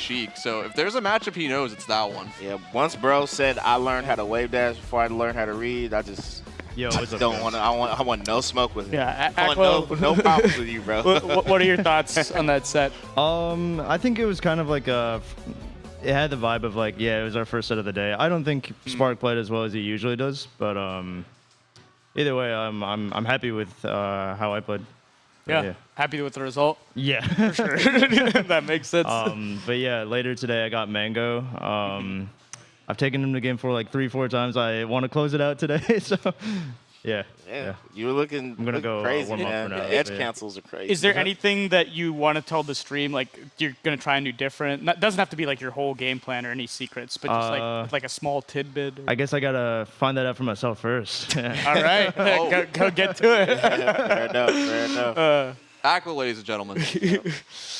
Sheik. So if there's a matchup he knows, it's that one. Yeah, once bro said I learned how to wave dash before I learned how to read, I just don't want to. I want no smoke with him. Yeah, I want Aklo, no problems with you, bro. what are your thoughts on that set? I think it was kind of like it had the vibe of like, yeah, it was our first set of the day. I don't think Spark played as well as he usually does, but either way, I'm happy with how I played. Yeah, happy with the result. Yeah, For sure. That makes sense. but yeah, later today I got mang0. I've taken him to game 4 like 3-4 times. I want to close it out today, so yeah. You were looking. I'm gonna go crazy, warm up man. for now. The edge Yeah. cancels are crazy. Is there anything that you want to tell the stream, like you're going to try and do different? Doesn't have to be like your whole game plan or any secrets, but just like a small tidbit. I guess I gotta find that out for myself first. All right, go get to it. Fair enough. Fair enough. Aklo, ladies and gentlemen.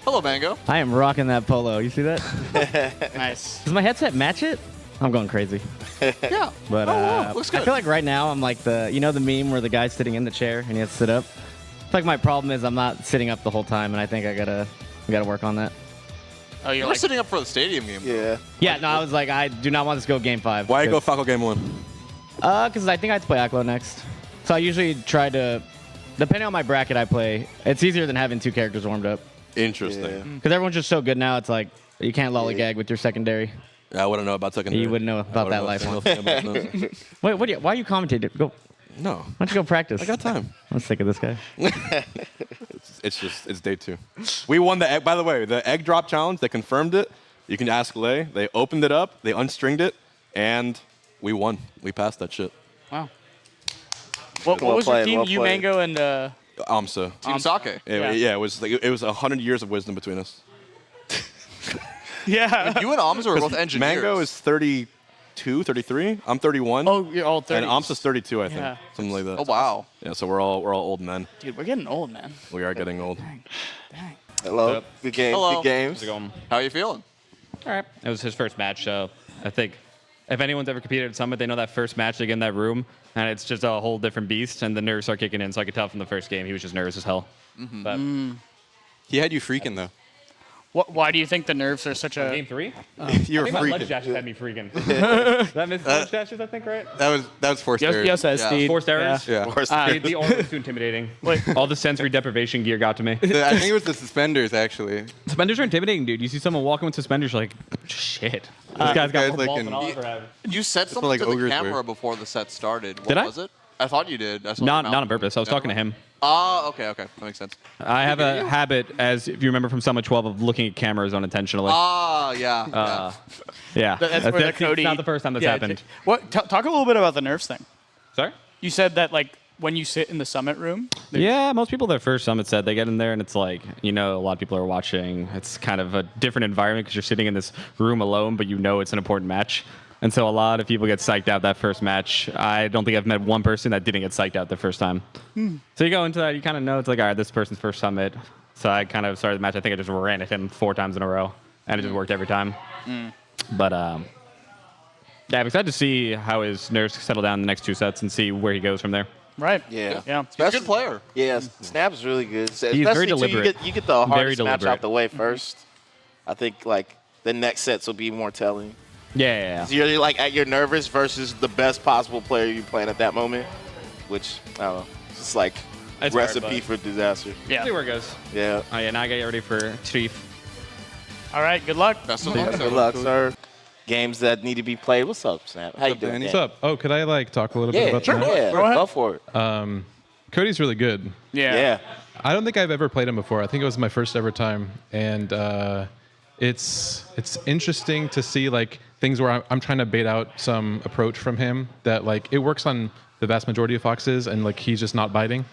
Hello, mang0. I am rocking that polo. You see that? Nice. Does my headset match it? I'm going crazy. Yeah. But wow, looks good. I feel like right now I'm like the meme where the guy's sitting in the chair and he has to sit up. I feel like my problem is I'm not sitting up the whole time, and I think I gotta work on that. Oh, You were sitting up for the stadium game. Yeah. Yeah, no, I was like, I do not want this to go game 5. Why you go Falco game 1? Because I think I have to play Aklo next. So I usually try to, depending on my bracket I play, it's easier than having 2 characters warmed up. Interesting. Because everyone's just so good now, it's like, you can't lollygag with your secondary. Yeah, I wouldn't know about secondary. You wouldn't know about that life one. Wait, why are you commentating? Go. No. Why don't you go practice? I got time. I'm sick of this guy. It's day 2. We won the egg. By the way, the egg drop challenge. They confirmed it. You can ask Lay. They opened it up. They unstringed it, and we won. We passed that shit. Wow. What Well was played, your team? well You, played. mang0, and aMSa. Team Sake. Yeah, it was like it was 100 years of wisdom between us. yeah. You and aMSa were both engineers. mang0 is 32, 33. I'm 31. Oh, you're all 30. And aMSa's 32, I think. Yeah. Something like that. Oh, wow. Yeah, so we're all old men. Dude, we're getting old, man. We are getting old. Dang. Hello. Good game. Hello. Good games. How's it going? How are you feeling? All right. It was his first match, so I think if anyone's ever competed at Summit, they know that first match they get in that room, and it's just a whole different beast, and the nerves start kicking in. So I could tell from the first game he was just nervous as hell. But He had you freaking, though. Why do you think the nerves are such a... game 3, You were I think my ledge freaking. dashes had me freaking. That missed ledge dashes, I think, right? That was forced errors. Yes, Steve. Forced errors? Yeah. The arm was too intimidating. All the sensory deprivation gear got to me. I think it was the suspenders, actually. Suspenders are intimidating, dude. You see someone walking with suspenders, you're like, shit. This guy's got guys more like balls in- than I'll ever have. You said something like to the ogres camera were. before the set started. What Did I? was it? I thought you did. I saw Not your mouth. on purpose. I was talking to him. Ah, okay. That makes sense. I have a habit, as if you remember from Summit 12, of looking at cameras unintentionally. Ah, yeah. Yeah. That's where the it's Cody... not the first time this happened. Talk a little bit about the nerves thing. Sorry? You said that, like, when you sit in the summit room... Yeah, most people their first Summit said they get in there and it's like, a lot of people are watching. It's kind of a different environment because you're sitting in this room alone, but it's an important match. And so a lot of people get psyched out that first match. I don't think I've met one person that didn't get psyched out the first time. So you go into that, you kind of know it's like, all right, this person's first Summit. So I kind of started the match. I think I just ran at him 4 times in a row, and it just worked every time. But yeah, I'm excited to see how his nerves settle down in the next 2 sets and see where he goes from there. Right. Yeah. He's a good player. Yeah, Snap's really good. very Especially, too, deliberate. you get the hardest match deliberate. out the way first. I think, like, the next sets will be more telling. Yeah. So you're like at your nervous versus the best possible player you're playing at that moment, which I don't know. It's just like It's recipe hard, for disaster. Yeah. See where it goes. Yeah. Oh, yeah, now I get ready for Trif. All right, good luck. Best of luck. Good luck, sir. Games that need to be played. What's up, Snap? How you doing? Danny? Dan? What's up? Oh, could I talk a little bit Yeah, about sure. that? Yeah, Go ahead. go for it. Cody's really good. Yeah. I don't think I've ever played him before. I think it was my first ever time, and it's interesting to see like things where I'm trying to bait out some approach from him that like it works on the vast majority of foxes, and like he's just not biting.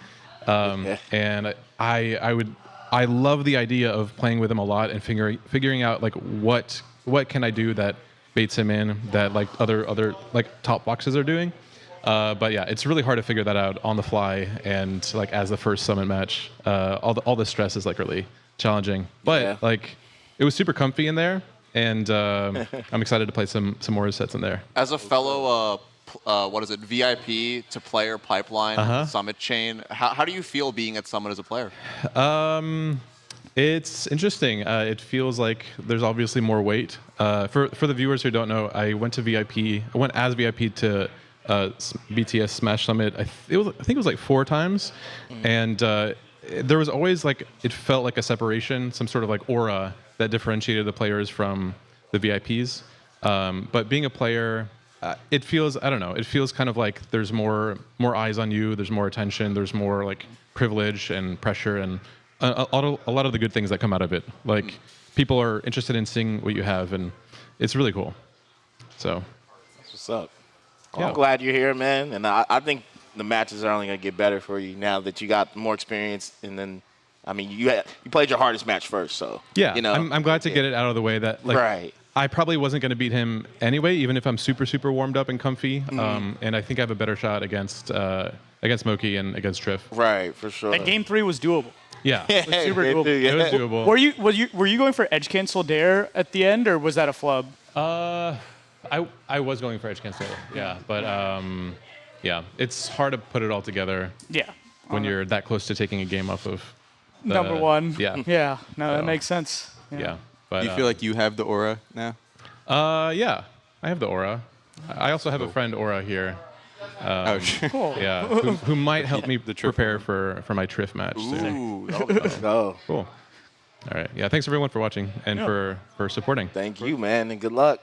And I love the idea of playing with him a lot and figuring out like what can I do that baits him in that like other like top boxes are doing. But yeah, it's really hard to figure that out on the fly and like as the first summit match. All the stress is like really challenging. But like it was super comfy in there, and I'm excited to play some more sets in there. As a fellow, VIP to player pipeline Summit chain, how do you feel being at Summit as a player? It's interesting. It feels like there's obviously more weight. For the viewers who don't know, I went to VIP. I went as VIP to BTS Smash Summit. I think it was like 4 times, and there was always like it felt like a separation, some sort of like aura that differentiated the players from the VIPs. But being a player, it feels, I don't know, it feels kind of like there's more eyes on you. There's more attention. There's more like privilege and pressure and a lot of the good things that come out of it. Like people are interested in seeing what you have, and it's really cool. So That's what's up. Yeah. I'm glad you're here, man. And I think the matches are only going to get better for you now that you got more experience. And then, I mean, you played your hardest match first, so yeah, you know, I'm glad to get it out of the way. That like, right. I probably wasn't going to beat him anyway, even if I'm super warmed up and comfy. And I think I have a better shot against Moky and against Trif. Right, for sure. That game 3 was doable. Yeah, Super doable. it was doable. Were you going for edge cancel dare at the end, or was that a flub? I was going for edge cancel, yeah, but yeah, it's hard to put it all together. Yeah. When you're that close to taking a game off of Number 1. Yeah. Yeah. No, that So, makes sense. Yeah, but Do you feel like you have the aura now? yeah, I have the aura. I also have a friend Aura here. Oh, sure. Cool. Yeah, who might help me prepare for my Trif match. Ooh, let's go. Cool. All right. Yeah. Thanks everyone for watching and for supporting. Thank you, man, and good luck.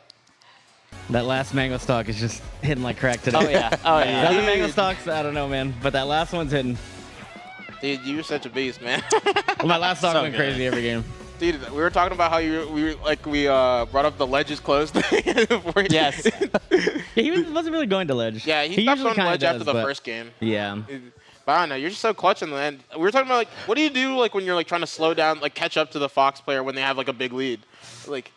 That last mango stock is just hitting like crack today. Oh yeah. Oh yeah. The other mango stocks, I don't know, man, but that last one's hitting. Dude, you're such a beast, man. Well, my last stock went crazy every game. Dude, we were talking about how we brought up the ledges closed thing. before Yes. Yeah, he wasn't really going to ledge. Yeah, he stopped usually on ledge kinda after does, the but- first game. Yeah. But I don't know, you're just so clutch in the end. We were talking about, like, what do you do, like, when you're, like, trying to slow down, like, catch up to the Fox player when they have, like, a big lead? Like,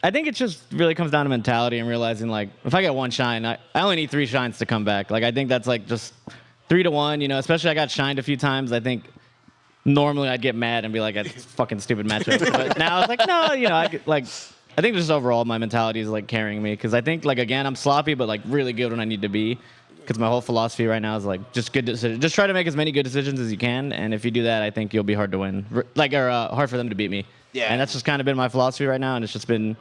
I think it just really comes down to mentality and realizing, like, if I get 1 shine, I only need 3 shines to come back. Like, I think that's, like, just 3 to 1, you know, especially I got shined a few times. I think normally I'd get mad and be like, that's a fucking stupid matchup. But now it's like, no, you know, I think just overall my mentality is, like, carrying me. Because I think, like, again, I'm sloppy, but, like, really good when I need to be. Because my whole philosophy right now is, like, just good decisions. Just try to make as many good decisions as you can. And if you do that, I think you'll be hard to win. Hard for them to beat me. Yeah. And that's just kind of been my philosophy right now. And it's just been,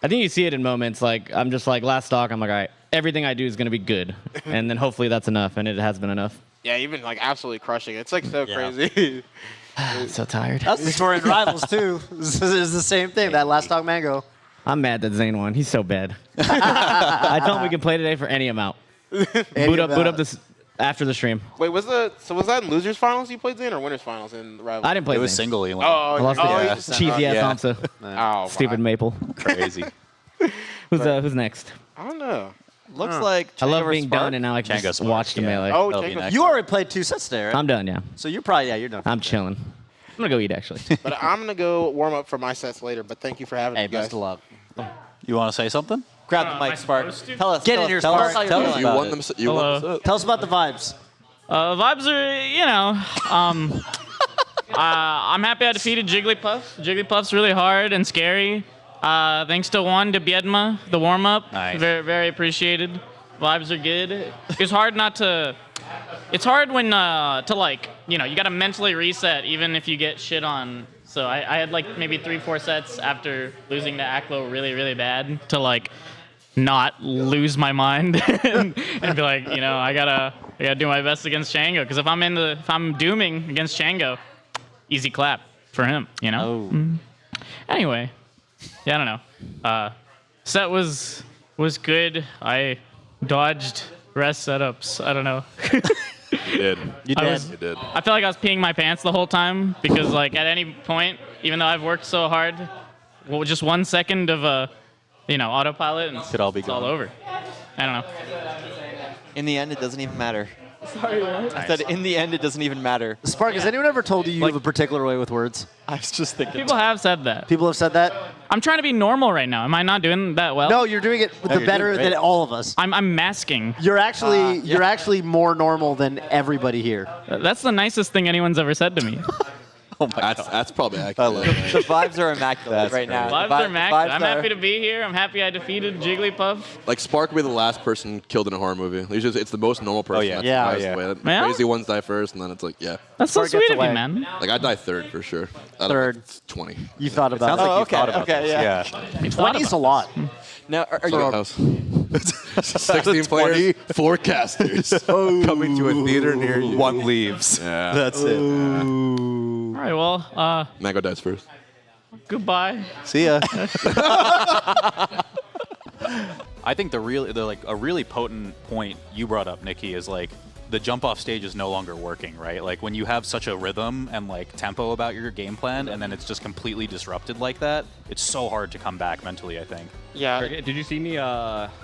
I think you see it in moments. Like, I'm just like, last stock, I'm like, all right, everything I do is going to be good. And then hopefully that's enough. And it has been enough. yeah, you've been, like, absolutely crushing it. It's, like, so crazy. I'm so tired. That's the story in Rivals too. It's the same thing. That last dog mango. I'm mad that Zain won. He's so bad. I told him we can play today for any amount. Boot up this after the stream. Wait, was that in Losers Finals you played Zain or Winners Finals in Rivals? I didn't play It was Zain. single. He won. I lost yeah. to cheesy ass Yeah. aMSa. Oh, Stupid my. Maple. Crazy. Who's next? I don't know. Looks like I love Chango being Spark. done, and now I can Chango just Spark, watch the yeah. melee. Oh, That'll be Chango. next. You already played 2 sets today, right? I'm done, yeah. So you're probably you're done. I'm chilling. I'm gonna go eat actually. But I'm going to go warm up for my sets later, but thank you for having Hey, me, guys. best of luck. You want to say something? Grab Am the I mic, Spark. supposed to? Tell us. Get tell in us- here, tell us Spark. how Tell you're us feeling You about won it. them. You won them. Tell us about the vibes. Vibes are, you know, I'm happy I defeated Jigglypuff. Jigglypuff's really hard and scary. Thanks to Juan de Biedma, the warm-up. Nice. Very, very appreciated. Vibes are good. It's hard not to... It's hard when, to like, you know, you gotta mentally reset even if you get shit on. So I had like maybe 3-4 sets after losing to Aklo really, really bad to like not lose my mind and be like, you know, I gotta do my best against Chango. Because if I'm dooming against Chango, easy clap for him, you know? Anyway, yeah, I don't know. Set was good. I dodged rest setups. I don't know. You did. You I did. was- You did. I felt like I was peeing my pants the whole time because, like, at any point, even though I've worked so hard, well, just 1 second of autopilot and Could all be it's all gone. over. I don't know. In the end, it doesn't even matter. Sorry, what? I said in the end, it doesn't even matter. Spark, has anyone ever told you you have a particular way with words? I was just thinking. People have said that. People have said that? I'm trying to be normal right now. Am I not doing that well? No, you're doing it with the you're better doing great. than all of us. I'm masking. You're actually more normal than everybody here. That's the nicest thing anyone's ever said to me. That's probably accurate. The vibes are immaculate right now. Vibes are max. I'm happy to be here. I'm happy I defeated Jigglypuff. Like Spark will be the last person killed in a horror movie. It's the most normal person. yeah. That Yeah. dies Yeah. away. The Yeah? crazy ones die first, and then it's like, yeah. That's so Spark gets sweet of you, away. man. Like I die third for sure. Out of, Third. like, 20. You thought about Sounds it. like you okay, thought about okay, this. yeah. 20's a lot. Now, are So you? that was 16 players, 4 casters. Coming to a theater near you. One leaves. Yeah. That's it. All right, well, Mango dies first. goodbye. See ya. I think a really potent point you brought up, Nicki, is like the jump off stage is no longer working, right? Like when you have such a rhythm and like tempo about your game plan and then it's just completely disrupted like that, it's so hard to come back mentally, I think. Yeah. Did you see me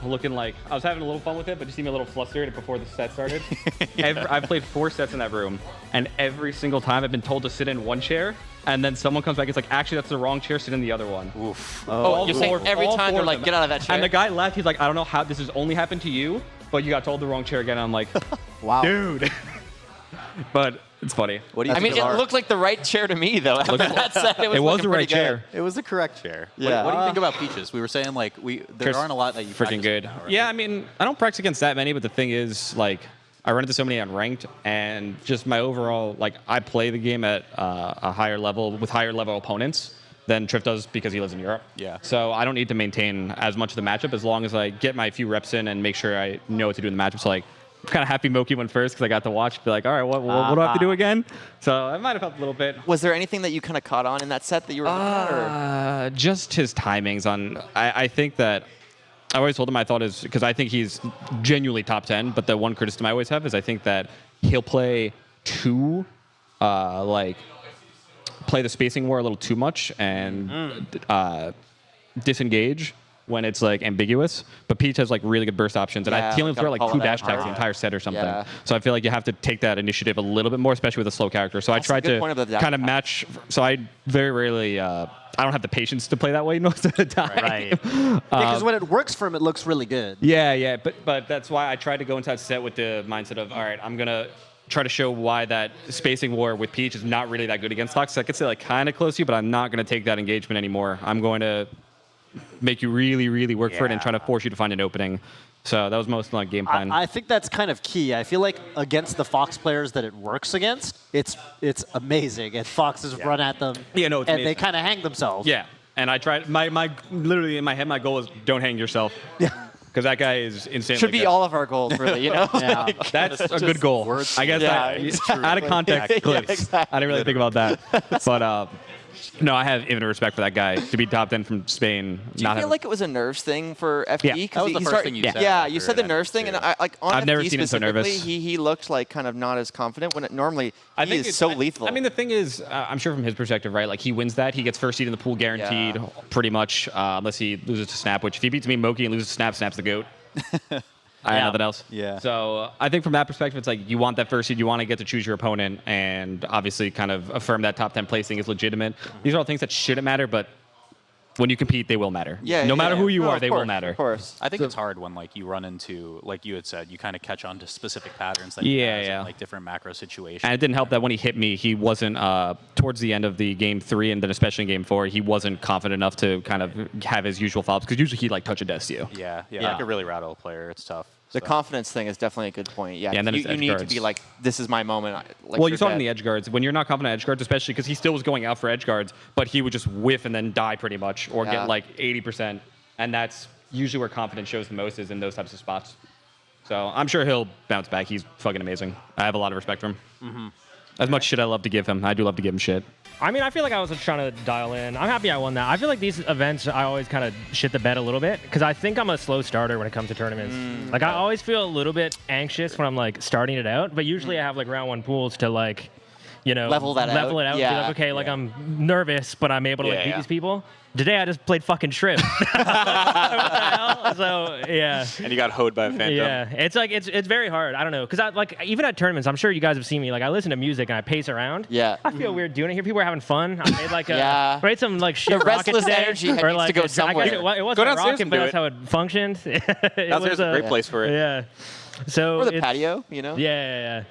looking like I was having a little fun with it, but you see me a little flustered before the set started? I've played 4 sets in that room, and every single time I've been told to sit in one chair, and then someone comes back, it's like, actually, that's the wrong chair, sit in the other one. Oof. Oh, you're saying every all time 4 they're of like, them. get out of that chair. And the guy left, he's like, I don't know how this has only happened to you, but you got told the wrong chair again. I'm like, Wow. dude. But it's funny. What do you I mean, think it of looked like the right chair to me, though. After that set, it was, It was looking the right pretty good. chair. It was the correct chair. Yeah. What do you think about Peaches? We were saying like there aren't a lot that you Freaking practice good. with, right? Yeah, I mean, I don't practice against that many, but the thing is, like, I run into so many unranked, and just my overall, like, I play the game at a higher level with higher level opponents than Trif does because he lives in Europe. Yeah. So I don't need to maintain as much of the matchup as long as I get my few reps in and make sure I know what to do in the matchup. So, like, I'm kind of happy Moky went first because I got to watch. Be like, all right, what do I have to do again? So I might have helped a little bit. Was there anything that you kind of caught on in that set that you were looking at? Or? Just his timings on. I think that I always told him I thought is because I think he's genuinely top 10. But the one criticism I always have is I think that he'll play play the spacing war a little too much and disengage when it's like ambiguous. But Peach has like really good burst options, and Yeah, he only throw gotta like call 2 that dash attacks out. the entire set or something. Yeah. So I feel like you have to take that initiative a little bit more, especially with a slow character. So That's a I tried good to point about the dash kind of attack. match. So I very rarely. I don't have the patience to play that way most of the time. Right. Because when it works for him, it looks really good. Yeah, but that's why I tried to go into that set with the mindset of, all right, I'm gonna try to show why that spacing war with Peach is not really that good against Toxic. I could say like kind of close to you, but I'm not gonna take that engagement anymore. I'm going to make you really, really work for it and try to force you to find an opening. So that was most of my game plan. I think that's kind of key. I feel like against the Fox players that it works against, it's amazing. And Foxes run at them, Yeah, no, it's and they amazing. kind of hang themselves. Yeah, and I tried. My literally in my head, my goal is don't hang yourself. Yeah. Because that guy is insanely Should be good. all of our goals, really, you know? Yeah. That's a good goal. I guess Yeah, that, out of context Yeah, clips. exactly. I didn't really think about that. But no, I have infinite respect for that guy to be top 10 from Spain. Do you feel like it was a nerves thing for FD? Yeah. 'Cause That was the he first started- thing you said Yeah, after you said the that, nerves thing, and too. I like on I've never FD seen him so specifically, nervous. he looked like kind of not as confident when it normally he is it's- so lethal. I mean, the thing is, I'm sure from his perspective, right? Like he wins that, he gets first seed in the pool guaranteed, Yeah. pretty much, unless he loses to Snap. Which if he beats me, Moky, and loses to Snap, Snap's the goat. I have nothing else. Yeah. So I think from that perspective, it's like you want that first seed, you want to get to choose your opponent, and obviously kind of affirm that top 10 placing is legitimate. These are all things that shouldn't matter, but when you compete, they will matter. Yeah, no matter yeah. who you No, are, of they course, will matter. Of course. I think it's hard when like you run into, like you had said, you kind of catch on to specific patterns that he Yeah, has yeah. in like different macro situations. And it didn't help that when he hit me, he wasn't, towards the end of the game 3 and then especially in game 4, he wasn't confident enough to kind of have his usual follow-ups because usually he'd like touch a death to you. yeah, Yeah. that could really rattle a player. It's tough. The So. confidence thing is definitely a good point. Yeah, Yeah, and then you, it's you edge need to guards. be like, this is my moment. Like Well, you you're saw it dead. in the edge guards. When you're not confident edge guards, especially because he still was going out for edge guards, but he would just whiff and then die pretty much or Yeah. get like 80%. And that's usually where confidence shows the most is in those types of spots. So I'm sure he'll bounce back. He's fucking amazing. I have a lot of respect for him. As much shit I love to give him, I do love to give him shit. I mean, I feel like I was just trying to dial in. I'm happy I won that. I feel like these events, I always kind of shit the bed a little bit because I think I'm a slow starter when it comes to tournaments. Like, I always feel a little bit anxious when I'm, like, starting it out. But usually I have, like, round 1 pools to, like, you know, Level that out. level it out. And be Yeah. like, okay, like, I'm nervous, but I'm able to, like, Yeah, beat yeah. these people. Today I just played fucking Trif. What the hell? So, yeah. And you got hoed by a phantom. Yeah, it's like it's very hard. I don't know, cause I like even at tournaments. I'm sure you guys have seen me. Like I listen to music and I pace around. Yeah. I feel weird doing it here. People are having fun. I made like a Yeah. made some like shit The rocket restless today, energy or needs to like go a- somewhere. It wasn't Go a downstairs rocket, and but do that's it. how it functioned. It Downstairs is a great place for it. Yeah. So Or the it's- patio, you know? Yeah.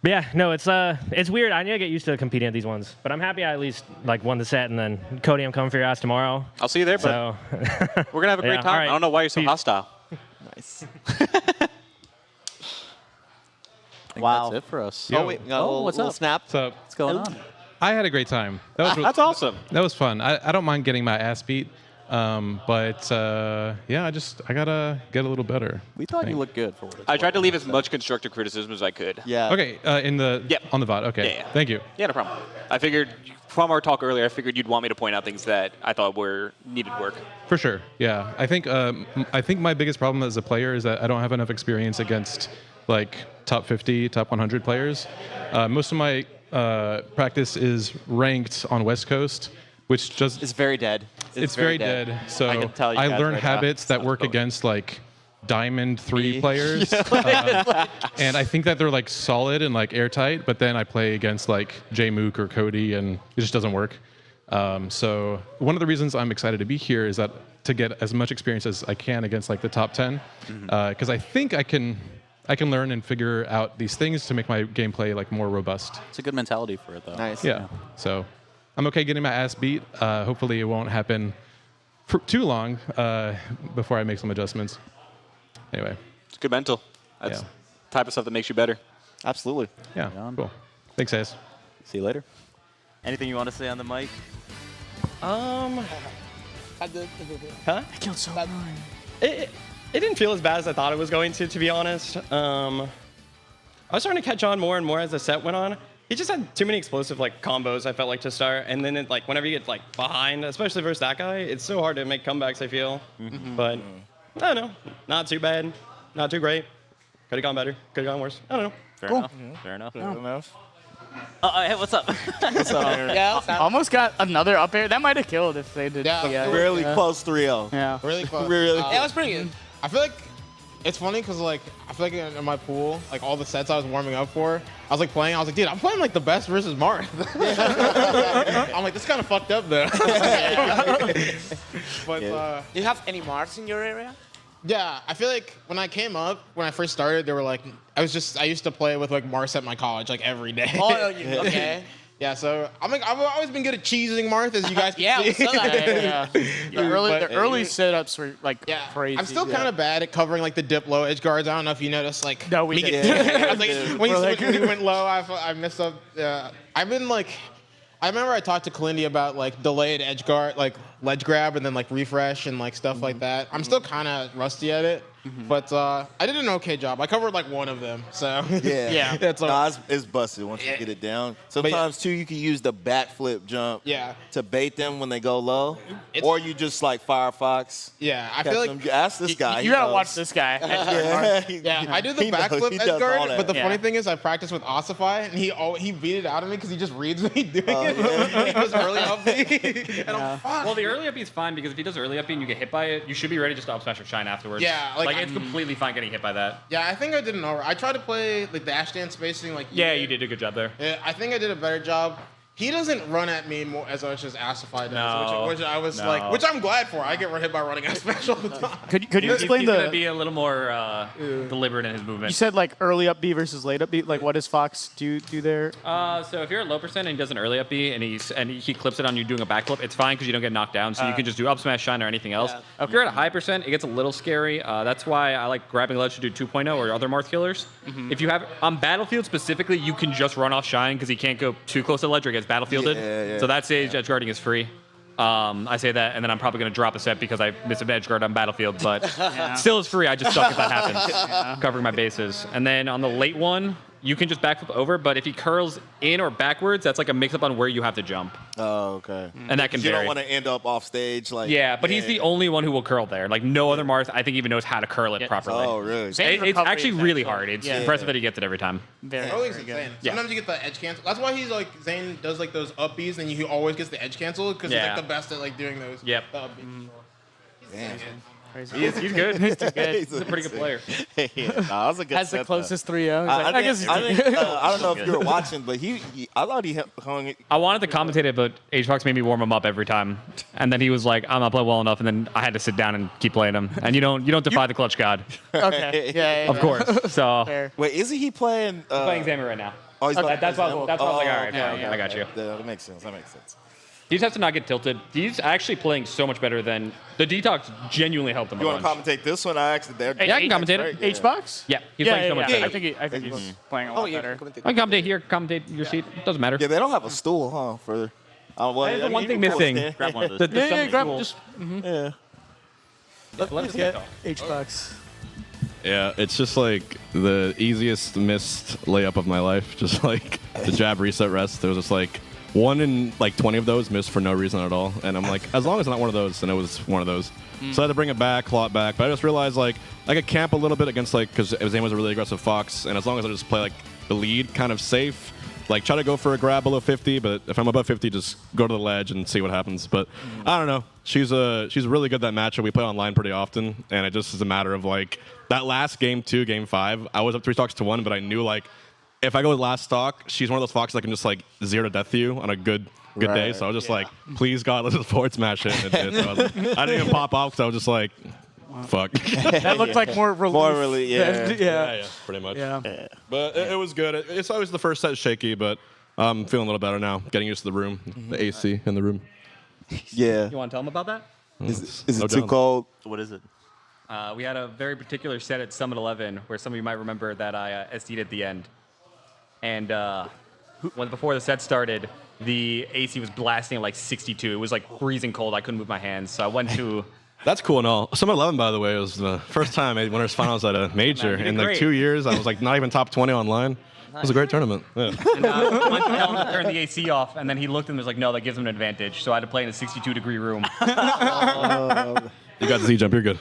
But yeah, no, it's weird. I need to get used to competing at these ones, but I'm happy I at least like won the set. And then Cody, I'm coming for your ass tomorrow. I'll see you there, bud. So We're gonna have a great Yeah, time. all right. I don't know why you're so hostile. Nice. Wow. That's it for us. Oh, wait. What's up? Snap. What's going on? I had a great time. That was That's awesome. That was fun. I don't mind getting my ass beat, but yeah, I gotta get a little better. We thought you looked good for what I tried to leave as much constructive criticism as I could. Yeah. Okay, on the VOD. Okay, Yeah. Thank you. Yeah, no problem. I figured from our talk earlier, I figured you'd want me to point out things that I thought were needed work. For sure. Yeah, I think my biggest problem as a player is that I don't have enough experience against like top 50, top 100 players. Most of my practice is ranked on West Coast, which just It's very dead. it's very dead. So I can tell you I guys learn right now. habits that work against like Diamond 3 players, and I think that they're like solid and like airtight. But then I play against like Mook or Cody, and it just doesn't work. So one of the reasons I'm excited to be here is that to get as much experience as I can against like the top 10, because I think I can learn and figure out these things to make my gameplay like more robust. It's a good mentality for it, though. Nice. Yeah. So I'm okay getting my ass beat. Hopefully it won't happen for too long before I make some adjustments. Anyway. It's good mental. That's the type of stuff that makes you better. Absolutely. Yeah. Cool. Thanks, guys. See you later. Anything you want to say on the mic? Huh? I killed so many. It didn't feel as bad as I thought it was going to be honest. I was starting to catch on more and more as the set went on. He just had too many explosive like combos, I felt like, to start. And then like whenever you get like behind, especially versus that guy, it's so hard to make comebacks, I feel. But I don't know. Not too bad. Not too great. Could have gone better. Could have gone worse. I don't know. Fair enough. Fair enough. Hey, what's up? What's up, Aaron? Yeah, almost got another up air. That might have killed if they did. Really close 3-0. Yeah. Really close. Really Yeah, it was pretty good. I feel like it's funny because like I feel like in my pool, like all the sets I was warming up for, I was like playing. I was like, dude, I'm playing like the best versus Marth. I'm like, this kind of fucked up though. But Do you have any Marths in your area? yeah, I feel like when I came up, when I first started, they were like, I used to play with like Marth at my college like every day. Oh, okay. Yeah, so I've always been good at cheesing Marth, as you guys can Yeah, see. we saw that. The early setups were like crazy. I'm still kind of bad at covering like the dip low edge guards. I don't know if you noticed. Like, No, we me did. I was like, when you went low, I messed up. I've been like, I remember I talked to Kalindi about like delayed edge guard, like ledge grab, and then like refresh and like stuff like that. I'm still kind of rusty at it. But I did an okay job. I covered like one of them, so Yeah. That's all. Nah, it's busted once you get it down. Sometimes too, you can use the backflip jump. To bait them when they go low, or you just like Firefox. Yeah, I catch feel like them. Ask this guy. You gotta watch this guy. Yeah, I do the He knows. backflip He edge does all guard, that. but the Yeah. funny thing is I practiced with Ossify, and he beat it out of me because he just reads me doing it. He was really up me. And I'm fuck. Well, the early up is fine because if he does early up and you get hit by it, you should be ready just to up smash or shine afterwards. Yeah, like, like, it's completely fine getting hit by that. Yeah, I think I did an alright. I tried to play like dash dance spacing like Yeah, you did a good job there. Yeah, I think I did a better job. He doesn't run at me more as much as Ossify does, No, which I was no. like, which I'm glad for. I get hit by running S smash all the time. Could you explain He's the? gonna be a little more deliberate in his movement. You said like early up B versus late up B. Like what does Fox do there? So if you're at low percent and he does an early up B and he clips it on you doing a backflip, it's fine because you don't get knocked down. So you can just do up smash, shine, or anything else. If you're at a high percent, it gets a little scary. That's why I like grabbing ledge to do 2.0 or other Marth killers. If you have on Battlefield specifically, you can just run off shine because he can't go too close to the ledge or it gets battlefielded. So that stage edge guarding is free. I say that, and then I'm probably going to drop a set because I missed an edge guard on Battlefield, but still it's free. I just suck if that happens, covering my bases. And then on the late one, you can just backflip over, but if he curls in or backwards, that's like a mix-up on where you have to jump. Oh, okay. And that can You vary. don't want to end up off stage like. Yeah, but he's the only one who will curl there. Like no other Marth, I think, even knows how to curl it properly. Oh, really? It's actually really hard. It's impressive that he gets it every time. Always insane. Yeah. Sometimes you get the edge cancel. That's why he's like Zain does like those up Bs, and he always gets the edge cancel because he's like the best at like doing those. Yep. The up Bs. Damn. He's good. He's too good. He's a pretty good player. Nah, that was a good Has the set, closest though. 3-0. I guess think, I don't know if you were watching, but I thought he hung it. I wanted to commentate it, but Hbox made me warm him up every time, and then he was like, "I'm not playing well enough," and then I had to sit down and keep playing him. And you don't defy the clutch god. Okay. Yeah. Of course. So Fair. Wait, isn't he playing? playing Zamu right now. Oh, he's Okay, That's why I was like, all right, okay, fine, okay, I got you. Yeah, that makes sense. That makes sense. You just have to not get tilted. He's actually playing so much better than the detox. Genuinely helped him. You a want to bunch. commentate this one? I actually there. Yeah, I can commentate it. Hbox? Yeah, he's playing so much better. I think he's playing a lot better. I can commentate here, commentate your seat. Doesn't matter. Yeah, they don't have a stool, huh? For well, That is the one thing missing. Grab one of those. The grab stool. just. Yeah. Let's get Hbox. Yeah, it's just like the easiest missed layup of my life. Just like the jab reset rest. There was just like 1 in like 20 of those missed for no reason at all. And I'm like, as long as it's not one of those, then it was one of those. So I had to bring it back, claw it back. But I just realized like I could camp a little bit against like, because Zain was a really aggressive fox. And as long as I just play like the lead kind of safe, like try to go for a grab below 50. But if I'm above 50, just go to the ledge and see what happens. But I don't know. She's really good at that matchup. We play online pretty often. And it just is a matter of like that last game 2, game 5, I was up 3 stocks to 1, but I knew like, if I go with last stock, she's one of those foxes that can just like 0 to death you on a good day. So I was just like, please God, let's just forward smash it. And it did. So I didn't even pop out because I was just like, fuck. That looked like more relief. More relief, yeah. Yeah, pretty much. Yeah. But it was good. It's always the first set shaky, but I'm feeling a little better now. Getting used to the room, the AC in the room. Yeah. You want to tell him about that? Is it too cold? What is it? We had a very particular set at Summit 11 where some of you might remember that I SD'd at the end. And before the set started, the AC was blasting at like 62. It was like freezing cold. I couldn't move my hands. So I went to... That's cool and all. Summit 11, by the way, was the first time I made winners finals at a major. Man, you did in like great. 2 years, I was like not even top 20 online. It was a great tournament. Yeah. And I went to tell him to turn the AC off, and then he looked and was like, no, that gives him an advantage. So I had to play in a 62-degree room. You got the Z jump. You're good.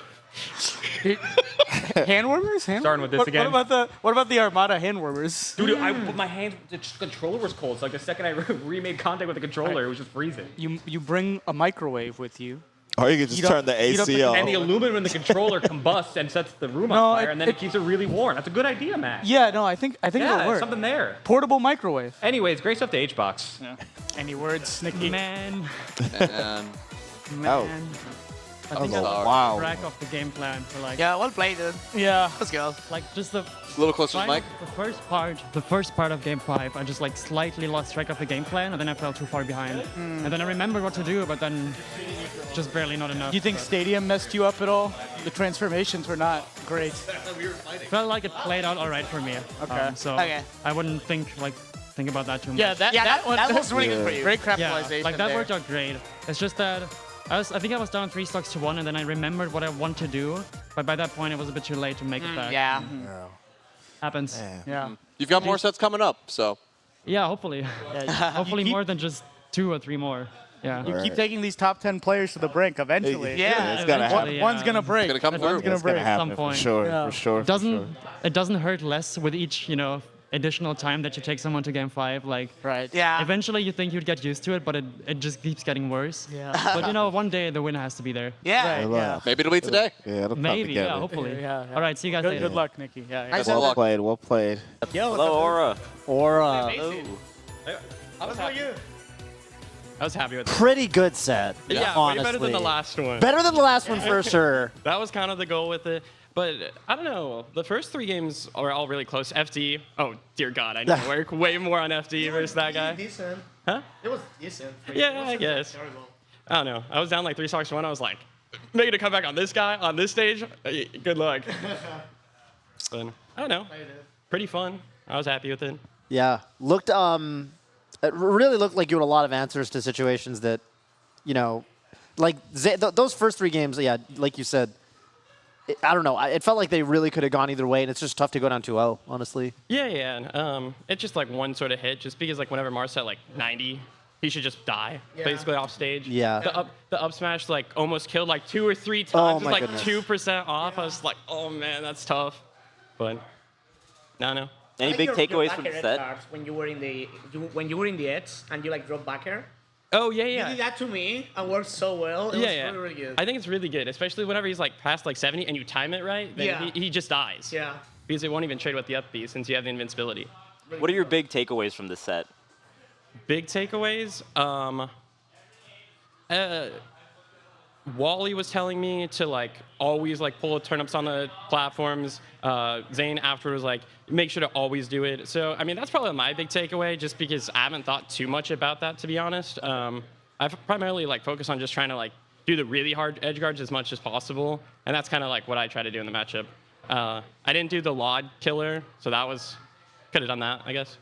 Hand warmers? Starting with this again. What about the Armada hand warmers? Dude, my hands, the controller was cold. So like the second I remade contact with the controller, it was just freezing. You bring a microwave with you. Or you could just turn the AC off. And the aluminum in the controller combusts and sets the room on fire, and then it keeps it really warm. That's a good idea, Matt. Yeah, no, I think it'll work. Something there. Portable microwave. Anyways, great stuff to Hbox. Yeah. Any words, Nicki? Man. Oh. I think I lost track of the game plan for like. Yeah, well played, dude. Yeah. Let's go. Like just the. A little closer to the mic. The first part of game 5, I just like slightly lost track of the game plan, and then I fell too far behind. And then I remembered what to do, but then just barely not enough. Do you think Stadium messed you up at all? The transformations were not great. Felt like it played out all right for me. Okay. I wouldn't think about that too much. Yeah, that was really good for you. Great Yeah, capitalization. like that there. worked out great. It's just that I think I was down 3 stocks to 1, and then I remembered what I want to do, but by that point it was a bit too late to make it back. Yeah. Happens. Yeah. You've got more sets coming up, so. Yeah, hopefully. Hopefully more than just 2 or 3 more. Yeah. You keep taking these top 10 players to the brink eventually. Yeah, it's gonna happen. One's gonna break. It's gonna come through. One's gonna It's break. gonna happen some point. for sure. Yeah. For sure. It doesn't hurt less with each, additional time that you take someone to game 5. Like, Right. Yeah. eventually you think you'd get used to it, but it just keeps getting worse. Yeah. But one day the winner has to be there. Yeah. Right, yeah. Maybe it'll be today. Yeah, it'll come Maybe, together. yeah, hopefully. Yeah. All right, see you guys later. Good luck, Nicki. Yeah. Nice Well luck. played. Well played. Hello, Aura. Aura. I was happy with it. Pretty good set. Yeah, honestly. way better than the last one. Better than the last one for sure. That was kind of the goal with it. But I don't know. The first 3 games are all really close. FD. Oh dear God, I need to work way more on FD versus that guy. Decent. Huh? It was decent. Yeah, I guess. I don't know. I was down like 3 stocks to 1. I was like, making a comeback on this guy on this stage. Good luck. But I don't know. Pretty fun. I was happy with it. Yeah. It really looked like you had a lot of answers to situations that, like those first 3 games, yeah, like you said, I don't know. It felt like they really could have gone either way, and it's just tough to go down 2-0, honestly. Yeah. It's just like one sort of hit, just because like whenever Mars at like 90, he should just die, basically off stage. Yeah. The up smash like almost killed like 2 or 3 times. my Just like goodness. 2% off. I was like, oh man, that's tough. But no. Any big takeaways from the set? When you were in the edge and you like drop back air. Oh yeah. You did that to me and worked so well. It was really, really good. I think it's really good, especially whenever he's like past like 70 and you time it right, then he just dies. Yeah. Because it won't even trade with the up B since you have the invincibility. What are your big takeaways from this set? Wally was telling me to like always like pull turnips on the platforms. Zain after was like, make sure to always do it. So I mean, that's probably my big takeaway, just because I haven't thought too much about that, to be honest. I've primarily like focused on just trying to like do the really hard edge guards as much as possible, and that's kind of like what I try to do in the matchup. I didn't do the Lod killer, so that was could have done that, I guess.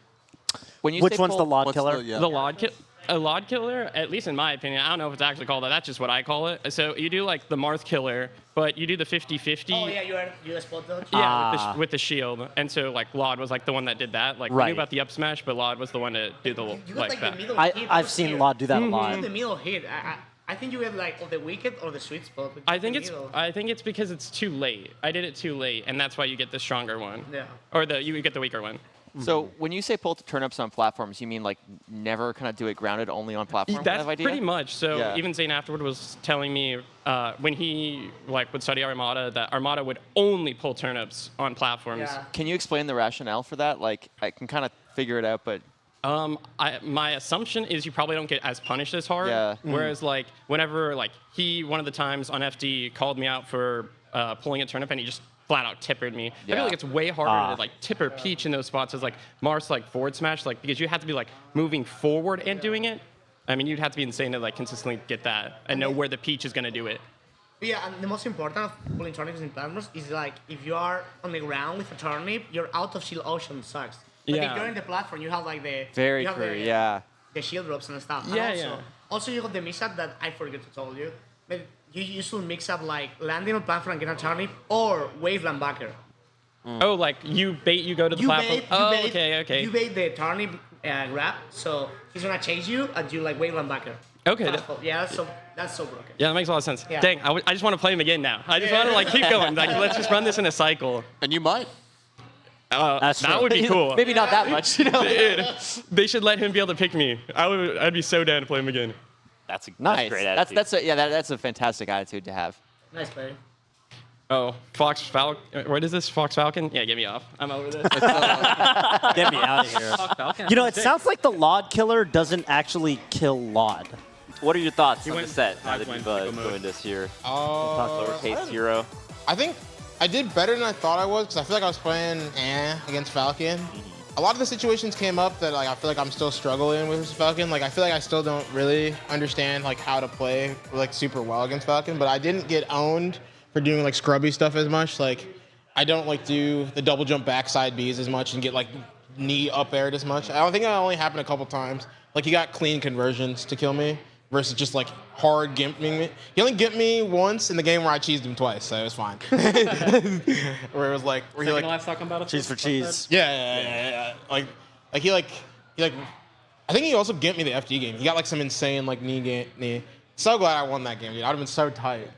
Which one's the Lod killer? The Lod killer. A Lod killer, at least in my opinion, I don't know if it's actually called that. That's just what I call it. So you do like the Marth killer, but you do the 50-50. Oh yeah, you spot dodge. Yeah, with the shield. And so like Lod was like the one that did that. Like we Right. knew about the up smash, but Lod was the one to do the like that. I've seen Lod do that a lot. The middle hit. I think you have like or the wicked or the sweet spot. I think it's because it's too late. I did it too late, and that's why you get the stronger one. Yeah. Or you get the weaker one. So when you say pull to turnips on platforms, you mean like never kind of do it grounded, only on platform? That's kind of idea? pretty much. So Yeah. even Zain afterward was telling me when he like would study Armada that Armada would only pull turnips on platforms. Can you explain the rationale for that? Like I can kind of figure it out, but My assumption is you probably don't get as punished as hard. Yeah. Whereas like whenever like one of the times on FD called me out for pulling a turnip and he just flat out tippered me. I Yeah. feel like it's way harder to like tipper Peach in those spots as like Mars like forward smash, like because you have to be like moving forward and doing it. I mean, you'd have to be insane to like consistently get that and know where the Peach is gonna do it. Yeah, and the most important of pulling turnips in platforms is like if you are on the ground with a turnip, your out of shield option sucks. But Yeah. if you're in the platform, you have like the very you have true. the, Yeah. the shield drops and stuff. Yeah, and yeah. Also, you have the mix up that I forgot to tell you. But you usually mix up like landing on platform and get a turnip or wave linebacker. Oh, like you go to the platform. Okay. You bait the turnip grab, so he's gonna chase you and you like wave linebacker. Okay. Yeah, that's so broken. Yeah, that makes a lot of sense. Yeah. Dang, I just want to play him again now. I just want to like keep going. Like let's just run this in a cycle. And you might. That's that true. would be cool. Maybe not that much, you know. Dude, they should let him be able to pick me. I'd be so down to play him again. That's nice. great attitude. That's a fantastic attitude to have. Nice play. Oh, Fox Falcon. What is this? Fox Falcon? Yeah, get me off. I'm over this. Get me out of here. You know, it sounds like the Lod killer doesn't actually kill Lod. What are your thoughts on went the set now that Black you've Wine, joined us here? I Lowercase hero. think I did better than I thought I was because I feel like I was playing against Falcon. A lot of the situations came up that like I feel like I'm still struggling with Falcon. Like I feel like I still don't really understand like how to play like super well against Falcon. But I didn't get owned for doing like scrubby stuff as much. Like I don't like do the double jump backside Bs as much and get like knee up aired as much. I don't think that only happened a couple times. Like he got clean conversions to kill me versus just like hard gimping me. He only gimped me once in the game where I cheesed him twice, so it was fine. Where it was like where he like last talk about cheese for cheese. yeah. Like he I think he also gimped me the FD game. He got like some insane like knee. So glad I won that game, dude. I'd have been so tight.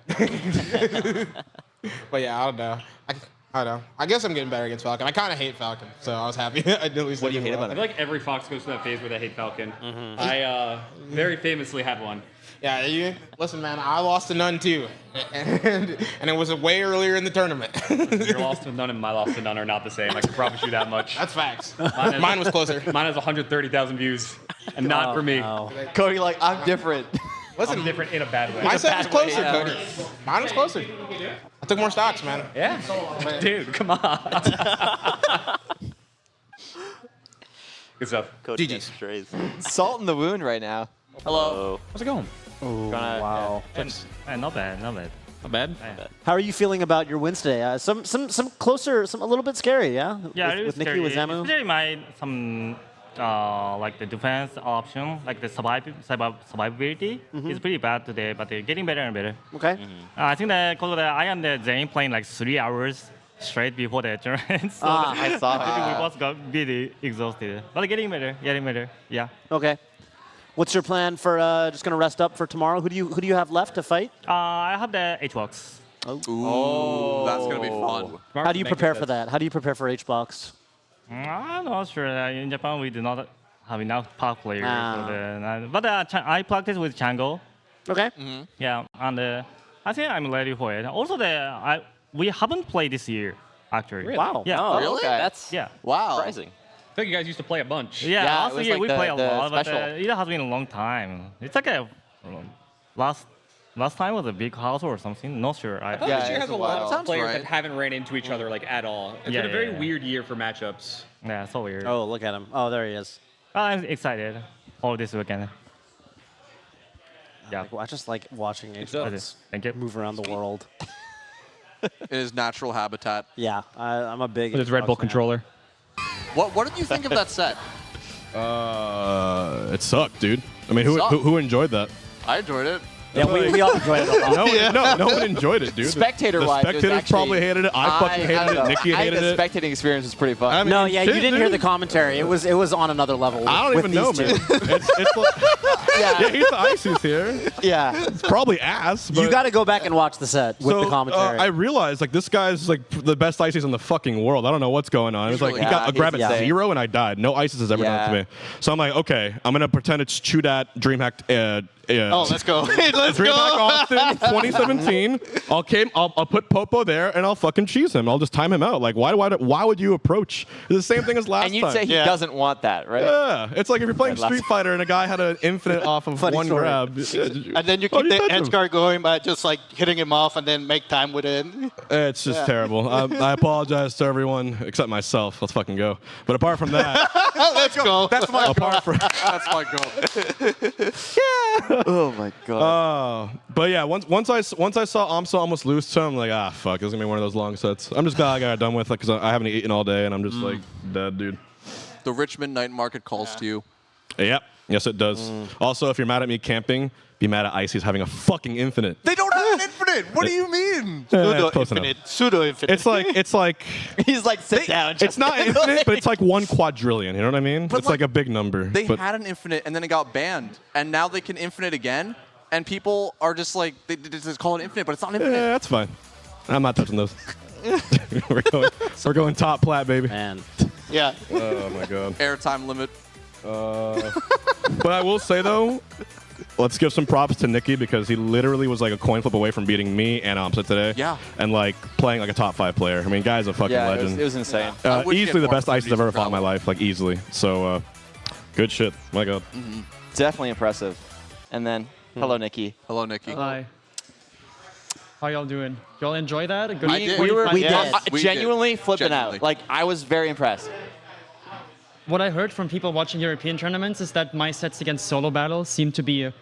But yeah, I don't know. I don't know. I guess I'm getting better against Falcon. I kind of hate Falcon, so I was happy. I did at least. What do you hate about I it? feel like every Fox goes through that phase where they hate Falcon. I very famously had one. Yeah, listen, man. I lost to none too, and it was way earlier in the tournament. Your loss to none and my loss to none are not the same. I can promise you that much. That's facts. Mine was closer. Mine has 130,000 views, and not for me. No. Cody, like I'm different. Listen, I'm different in a bad way. my set was closer, yeah. Cody. Mine was closer. I took more stocks, man. Yeah, dude, come on. Good stuff. Cody GG's. strays. Salt in the wound right now. Hello. How's it going? Oh, Gonna- wow. Not bad. Not bad. How are you feeling about your wins today? Some closer, some a little bit scary, yeah? Yeah, with it was Nicki, scary. with Zamu? Especially some like the defense option, like the survivability is pretty bad today, but they're getting better and better. Okay. I think that because I and the Zain playing like 3 hours straight before the tournament, so I saw that. we both got really exhausted. But getting better. Yeah. Okay. What's your plan for just gonna rest up for tomorrow? Who do you have left to fight? I have the Hbox. Ooh, that's gonna be fun. How do you prepare for that? How do you prepare for Hbox? I'm not sure. In Japan, we do not have enough park players. Ah. But I practice with Chango. Okay. Yeah, and I think I'm ready for it. Also, we haven't played this year, actually. Really? Wow. Yeah. Oh, really? That's Yeah. Wow. surprising. I think you guys used to play a bunch. Yeah, Yeah, it last was year like we the- play a the lot, but special. it has been a long time. It's like a last last time was a big house or something. Not sure. I thought this year has a lot of players right. that haven't ran into each other like at all. It's been a very weird year for matchups. Yeah, so weird. Oh, look at him. Oh, there he is. I'm excited all this weekend. Yeah. I just like watching Hbox move around the world. It is natural habitat. Yeah, I'm a big. With his Red Bull controller. What did you think of that set? It sucked, dude. I mean, who enjoyed that? I enjoyed it. Yeah, we all enjoyed it a lot. No one enjoyed it, dude. Spectator-wise, the spectators probably hated it. I fucking hated it. Nicki hated the it. spectating experience was pretty fun. I mean, No, yeah, you shit, didn't hear dude. the commentary. It was on another level. I don't with even know, these man. two. It's like, yeah, he's the Icy's here. Yeah, It's probably ass. But you got to go back and watch the set with the commentary. I realized like this guy's like the best Icy's in the fucking world. I don't know what's going on. It was like he Yeah, got a grab he's at insane. 0 and I died. No Icy's has ever done it to me. So I'm like, okay, I'm gonna pretend it's DreamHack. Oh, let's go. Let's DreamHack go. Austin 2017. I'll put Popo there and I'll fucking cheese him. I'll just time him out. Like why would you approach? It's the same thing as last time. And you'd say he doesn't want that, right? Yeah, it's like if you're playing Last- Street Fighter and a guy had an infinite off of Funny one story. grab. And then you Oh, keep the touch edge him. guard going by just like hitting him off and then make time with it. It's just Yeah. terrible. I apologize to everyone except myself. Let's fucking go. But apart from that, Let's go. That's my goal. apart from That's my goal. Oh my god. but yeah, once I saw aMSa almost lose to him, I'm like, ah, fuck, this is gonna be one of those long sets. I'm just glad I got it done with it because I haven't eaten all day and I'm just like dead, dude. The Richmond night market calls to you. Yep. Yes, it does. Also, if you're mad at me camping, be mad at Icy's having a fucking infinite. They don't have an infinite. What do you mean? Close enough. Pseudo infinite. It's like He's like, sit down. it's not infinite, but it's like 1 quadrillion. You know what I mean? But It's like a big number. They but had an infinite and then it got banned, and now they can infinite again. And people are just like they just call it infinite, but it's not infinite. yeah, that's fine. I'm not touching those. we're going top plat, baby. Man, Yeah. Oh my god. Airtime limit. But I will say though, let's give some props to Nicki because he literally was like a coin flip away from beating me and aMSa today. Yeah. And like playing like a top 5 player. I mean, guy's a fucking Yeah, legend. it was insane. I would Easily get the more best from Ices I've ever these fought in my life, like easily. So good shit. My god. Definitely impressive. And then, hello, Nicki. Hello, Nicki. Hi. How y'all doing? Y'all enjoy that? A good I did. We were 45 did. uh, We genuinely did. flipping Genuinely. out. Like, I was very impressed. What I heard from people watching European tournaments is that my sets against solo battles seem to be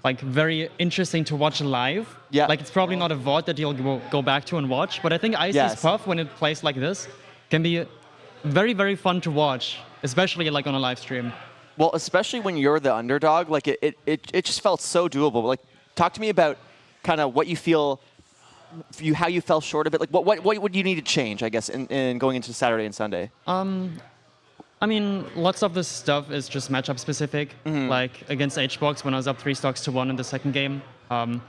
like very interesting to watch live. Yeah. Like it's probably not a VOD that you'll go back to and watch, but I think Icy's Yes. Puff, when it plays like this, can be very, very fun to watch, especially like on a live stream. Well, especially when you're the underdog, like it just felt so doable. Like, talk to me about kind of what you feel, how you fell short of it. Like, what would you need to change, I guess, in going into Saturday and Sunday? I mean, lots of this stuff is just matchup specific. Like against Hbox, when I was up 3 stocks to 1 in the second game,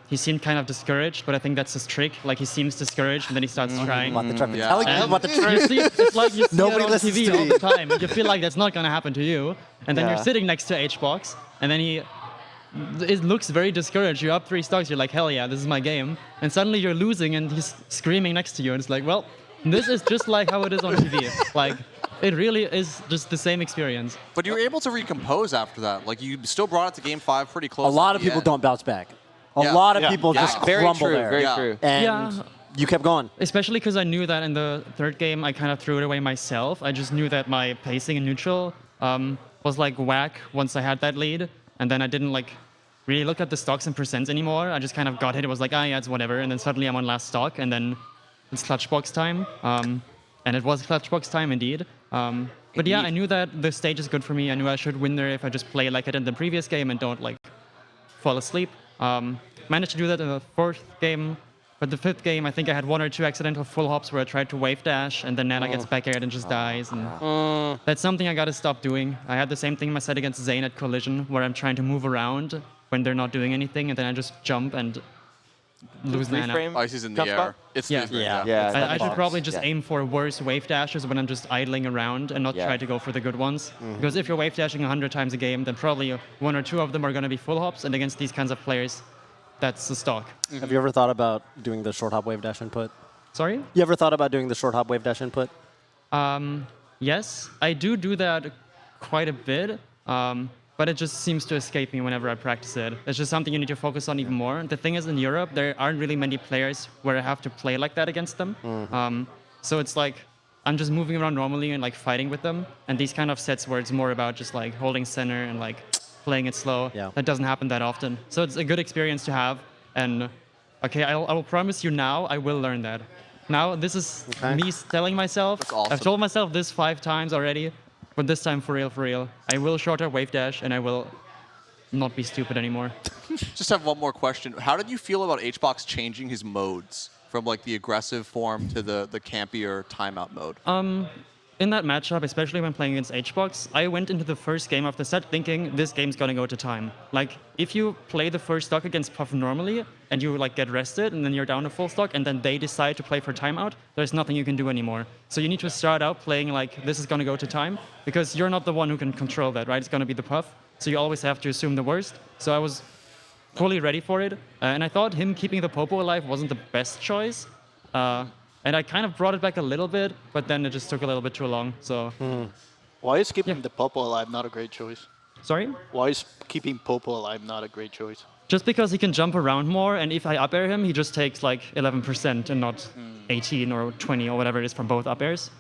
he seemed kind of discouraged, but I think that's his trick. Like he seems discouraged, and then he starts trying. what the trick? Yeah. Telling you And what the you trick. see, it's like you see Nobody it on listens TV to all me. the time, and you feel like that's not going to happen to you. And then Yeah. you're sitting next to Hbox, and then it looks very discouraged. You're up 3 stocks, you're like, hell yeah, this is my game. And suddenly you're losing, and he's screaming next to you, and it's like, well, this is just like how it is on TV. Like, it really is just the same experience. But you were able to recompose after that. Like you still brought it to game 5 pretty close. A lot at of the people end. don't bounce back. A Yeah. lot of Yeah. people Yeah. just Very crumble true. there. Very Yeah. true. And Yeah. you kept going. Especially because I knew that in the third game, I kind of threw it away myself. I just knew that my pacing in neutral was like whack once I had that lead. And then I didn't like really look at the stocks and percents anymore. I just kind of got hit. It was like, ah, yeah, it's whatever. And then suddenly I'm on last stock. And then it's clutch box time. And it was clutch box time indeed. But yeah, I knew that the stage is good for me. I knew I should win there if I just play like I did in the previous game and don't like fall asleep. Managed to do that in the 4th game. But the 5th game, I think I had 1 or 2 accidental full hops where I tried to wave dash, and then Nana gets back aired and just dies. And that's something I gotta stop doing. I had the same thing in my set against Zain at Collision, where I'm trying to move around when they're not doing anything, and then I just jump and lose Nana. Icy's in the air. It's Yeah. the Yeah. I should probably just aim for worse wave dashes when I'm just idling around and not Yeah. try to go for the good ones. Because if you're wave dashing 100 times a game, then probably 1 or 2 of them are going to be full hops, and against these kinds of players, that's the stock. Have you ever thought about doing the short hop wave dash input? Sorry? You ever thought about doing the short hop wave dash input? Yes, I do that quite a bit. but it just seems to escape me whenever I practice it. It's just something you need to focus on even more. The thing is, in Europe, there aren't really many players where I have to play like that against them. So it's like I'm just moving around normally and like fighting with them. And these kind of sets where it's more about just like holding center and like playing it slow, that doesn't happen that often. So it's a good experience to have. And okay, I will promise you now, I will learn that. Now, this is me telling myself. That's awesome. I've told myself this 5 times already, but this time for real. I will shorter wave dash, and I will not be stupid anymore. Just have one more question. How did you feel about Hbox changing his modes from like the aggressive form to the campier timeout mode? In that matchup, especially when playing against Hbox, I went into the first game of the set thinking this game's gonna go to time. Like, if you play the first stock against Puff normally, and you like get rested, and then you're down to full stock, and then they decide to play for timeout, there's nothing you can do anymore. So you need to start out playing like this is gonna go to time, because you're not the one who can control that, right? It's gonna be the Puff. So you always have to assume the worst. So I was fully ready for it, and I thought him keeping the Popo alive wasn't the best choice. And I kind of brought it back a little bit, but then it just took a little bit too long. So, Why is keeping the Popo alive not a great choice? Sorry? Why is keeping Popo alive not a great choice? Just because he can jump around more, and if I up air him, he just takes like 11% and not 18 or 20 or whatever it is from both up airs.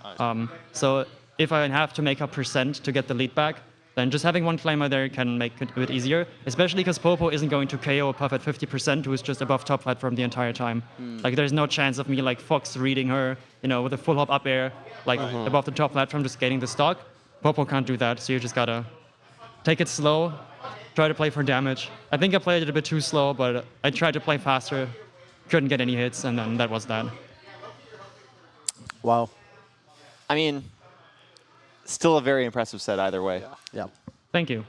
So if I have to make up percent to get the lead back, then just having one climber there can make it a bit easier, especially because Popo isn't going to KO a Puff at 50%, who is just above top platform the entire time. Like, there's no chance of me, like, Fox reading her, you know, with a full hop up air, like, above the top platform, just getting the stock. Popo can't do that, so you just gotta take it slow, try to play for damage. I think I played it a bit too slow, but I tried to play faster, couldn't get any hits, and then that was that. Wow. I mean, still a very impressive set either way. Yeah. Thank you.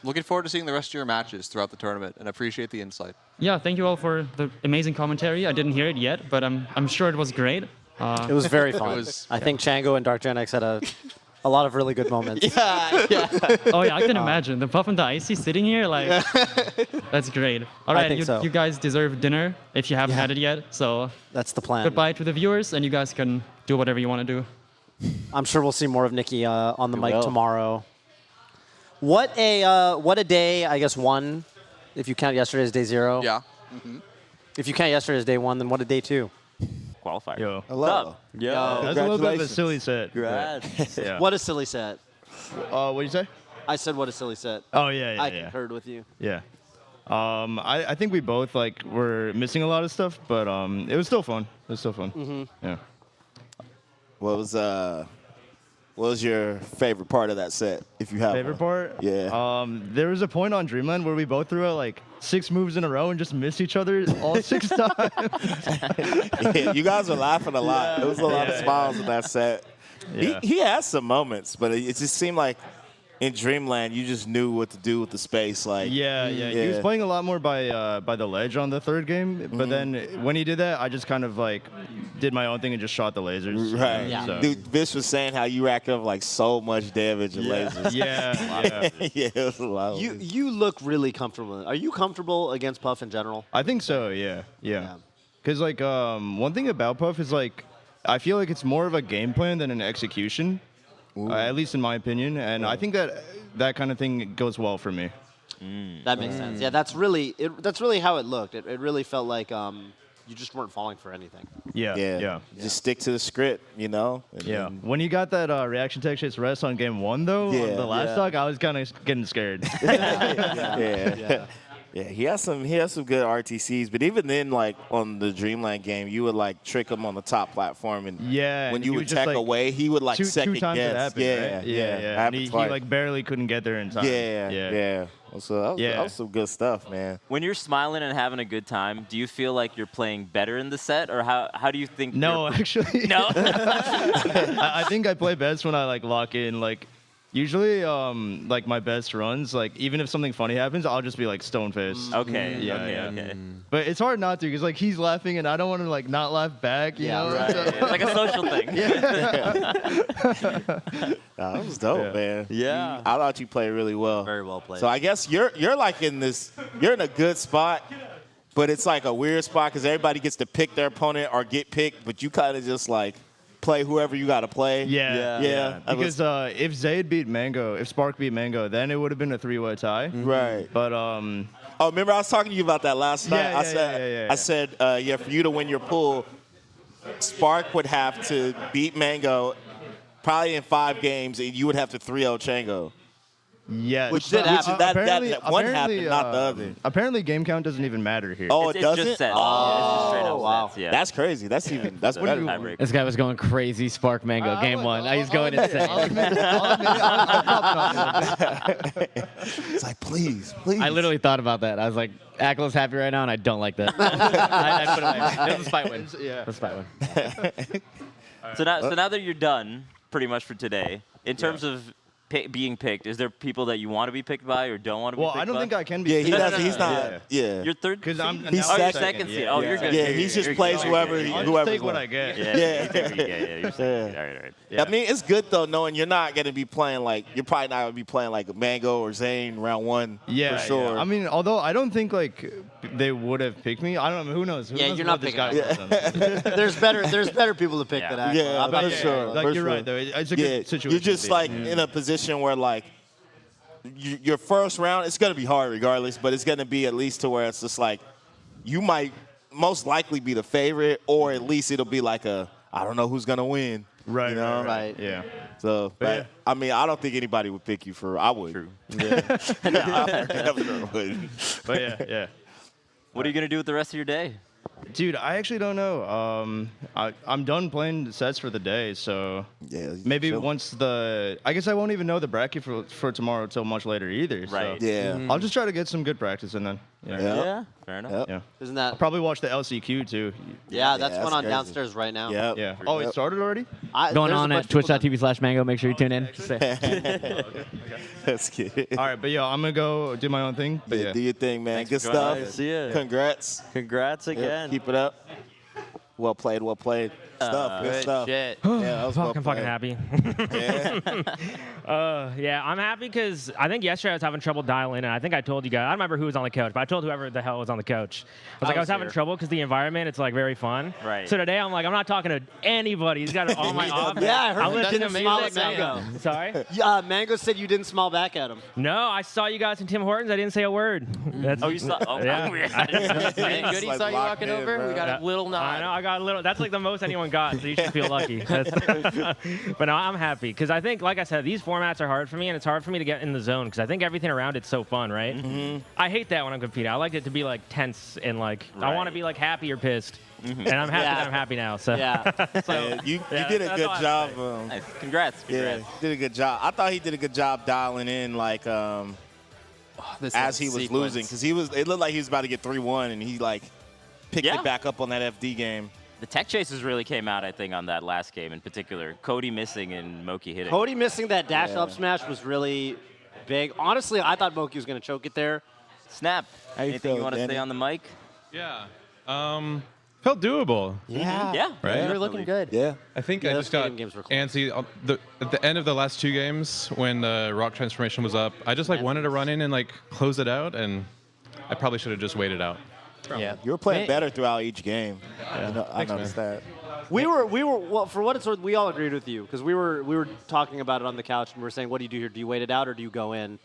Looking forward to seeing the rest of your matches throughout the tournament, and I appreciate the insight. Yeah, thank you all for the amazing commentary. I didn't hear it yet, but I'm sure it was great. It was very fun. I think Chango and Dark Gen X had a lot of really good moments. Oh yeah, I can imagine. The Puff and the Icy sitting here, like, that's great. All right, you guys deserve dinner if you haven't had it yet. So that's the plan. Goodbye to the viewers, and you guys can do whatever you want to do. I'm sure we'll see more of Nicki on the mic tomorrow. What a day, I guess, 1, if you count yesterday as day 0. Yeah. If you count yesterday as day 1, then what a day 2? Qualifier. Yo. Hello. Yo. That's a little bit of a silly set. Congrats. Yeah. What a silly set. What did you say? I said what a silly set. Oh, yeah. I concurred with you. Yeah. I think we both, like, were missing a lot of stuff, but it was still fun. Yeah. What was your favorite part of that set, if you have Favorite one? part? Yeah. There was a point on Dreamland where we both threw out like 6 moves in a row and just missed each other all 6 times. Yeah, you guys were laughing a lot. There was a lot of smiles in that set. Yeah. He had some moments, but it just seemed like in Dreamland you just knew what to do with the space. Like Yeah. He was playing a lot more by the ledge on the 3rd game, but then when he did that, I just kind of like did my own thing and just shot the lasers. Right. Yeah. So. Dude, Vish was saying how you racked up like so much damage in lasers. Yeah. Yeah, it was a lot. You look really comfortable. Are you comfortable against Puff in general? I think so. Yeah. Because like one thing about Puff is like I feel like it's more of a game plan than an execution. At least in my opinion, and I think that kind of thing goes well for me. That makes sense. Yeah, that's really how it looked. It really felt like you just weren't falling for anything. Yeah. Just stick to the script, you know. And When you got that reaction tech shits rest on game 1 though, on the last stock, I was kind of getting scared. Yeah, he has some good RTCs, but even then, like on the Dreamland game, you would like trick him on the top platform, and when you would tech away, he would like second two times guess. it happened, right? Yeah. And he like barely couldn't get there in time. Yeah. So that was some good stuff, man. When you're smiling and having a good time, do you feel like you're playing better in the set, or how do you think? No, actually. No. I think I play best when I like lock in like. Usually, like my best runs, like even if something funny happens, I'll just be like stone faced. Okay. Okay. But it's hard not to because like he's laughing and I don't want to like not laugh back. You know? Right. It's like a social thing. That was dope, man. Yeah. I thought you played really well. Very well played. So I guess you're like in a good spot, but it's like a weird spot because everybody gets to pick their opponent or get picked, but you kind of just like play whoever you got to play. Yeah. Because if Zaid beat mang0, if Spark beat mang0, then it would have been a 3-way tie. Right. But Oh, remember I was talking to you about that last night? Yeah, I said, for you to win your pool, Spark would have to beat mang0 probably in 5 games, and you would have to 3-0 Chango. Yeah, Which did happen. That one happened, not the other. Apparently, game count doesn't even matter here. Oh, it doesn't? Just sets. Oh, It's just straight up wow. sets, yeah. That's crazy. That's better. This guy was going crazy. Spark mang0 game 1. He's going insane. It's like, please. I literally thought about that. I was like, Aklo's happy right now, and I don't like that. I put it away. It was a spite win. Yeah. It was a spite win. So now that you're done, pretty much for today, in terms of being picked, is there people that you want to be picked by or don't want to be picked by? Well, I don't think I can be. Yeah, picked. He's not. Yeah. You're third. Because I'm. He's you're second. second seed. Yeah. Oh, you're good. Yeah, he just plays whoever. I'll just whoever's take what won. I get. Yeah. You're second. All right. I mean, it's good though, knowing you're not gonna be playing you're probably not gonna be playing like mang0 or Zain round 1. Yeah, for sure. I mean, although I don't think they would have picked me. I don't know. Who knows? Who knows you're what not this picking guy was. There's better people to pick than Aklo. Yeah, for sure. Like for you're sure. right though. It's a good situation. You're just to be like in. in a position where your first round, it's gonna be hard regardless, but it's gonna be at least to where it's just like you might most likely be the favorite, or at least it'll be like I don't know who's gonna win. Right. You know? Right. Yeah. So, but, I mean, I don't think anybody would pick you for. I would. True. Yeah. I sure would. But yeah. What are you gonna do with the rest of your day? Dude, I actually don't know. I'm done playing sets for the day, so maybe chill. once I guess I won't even know the bracket for tomorrow till much later either. Right. So Yeah. I'll just try to get some good practice and then. Yeah. Fair enough. Yep. Yeah. Isn't that? I'll probably watch the LCQ too. Yeah, that's going on crazy. downstairs right now. Yep. Yeah. Oh, it started already? Going there's a on bunch at of people twitch.tv/mang0. Make sure you tune in. That's good. All right, but yeah, I'm gonna go do my own thing. But yeah. Do your thing, man. Thanks Good for joining stuff. us. See ya. Congrats. Congrats Yep, again. keep it up. Well played. Stuff. Good stuff. Shit. Yeah, that was well I'm fucking played. happy. Yeah. Yeah, I'm happy because I think yesterday I was having trouble dialing in. I think I told you guys. I don't remember who was on the couch, but I told whoever the hell was on the couch. I was having trouble because the environment, it's like very fun. Right. So today I'm like, I'm not talking to anybody. He's got all my off. Yeah, I heard you listening didn't to smile at music. mang0. Sorry? Yeah, mang0 said you didn't smile back at him. No, I saw you guys in Tim Hortons. I didn't say a word. That's, Oh, you saw? Oh, Yeah. weird. Goody like saw you locked walking in, over. bro. We got a little nod. I know, I got a little. That's like the most anyone got, so you should feel lucky. But no, I'm happy because I think, like I said, these formats are hard for me, and it's hard for me to get in the zone because I think everything around it's so fun, right? Mm-hmm. I hate that when I'm competing. I like it to be like tense and like I want to Right. be like happy or pissed, and I'm happy that I'm happy now. So Yeah. Yeah, you Yeah, did a that's good all I job. have to Nice. Congrats. Yeah, did a good job. I thought he did a good job dialing in as he was losing because it looked like he was about to get 3-1 and he picked Yeah. it back up on that FD game. The tech chases really came out, I think, on that last game in particular. Cody missing and Moky hitting. Cody missing that dash up smash was really big. Honestly, I thought Moky was going to choke it there. Snap. How you Anything feel, you want to Danny? say on the mic? Yeah. Felt doable. Yeah. Yeah. Right? You were looking good. Yeah. I think Yeah, I those just got stadium games were close. antsy. At the end of the last 2 games, when the rock transformation was up, I just wanted to run in and close it out, and I probably should have just waited out. Yeah. You were playing better throughout each game. I noticed that. We were well, for what it's worth, we all agreed with you because we were talking about it on the couch and we were saying, what do you do here? Do you wait it out or do you go in?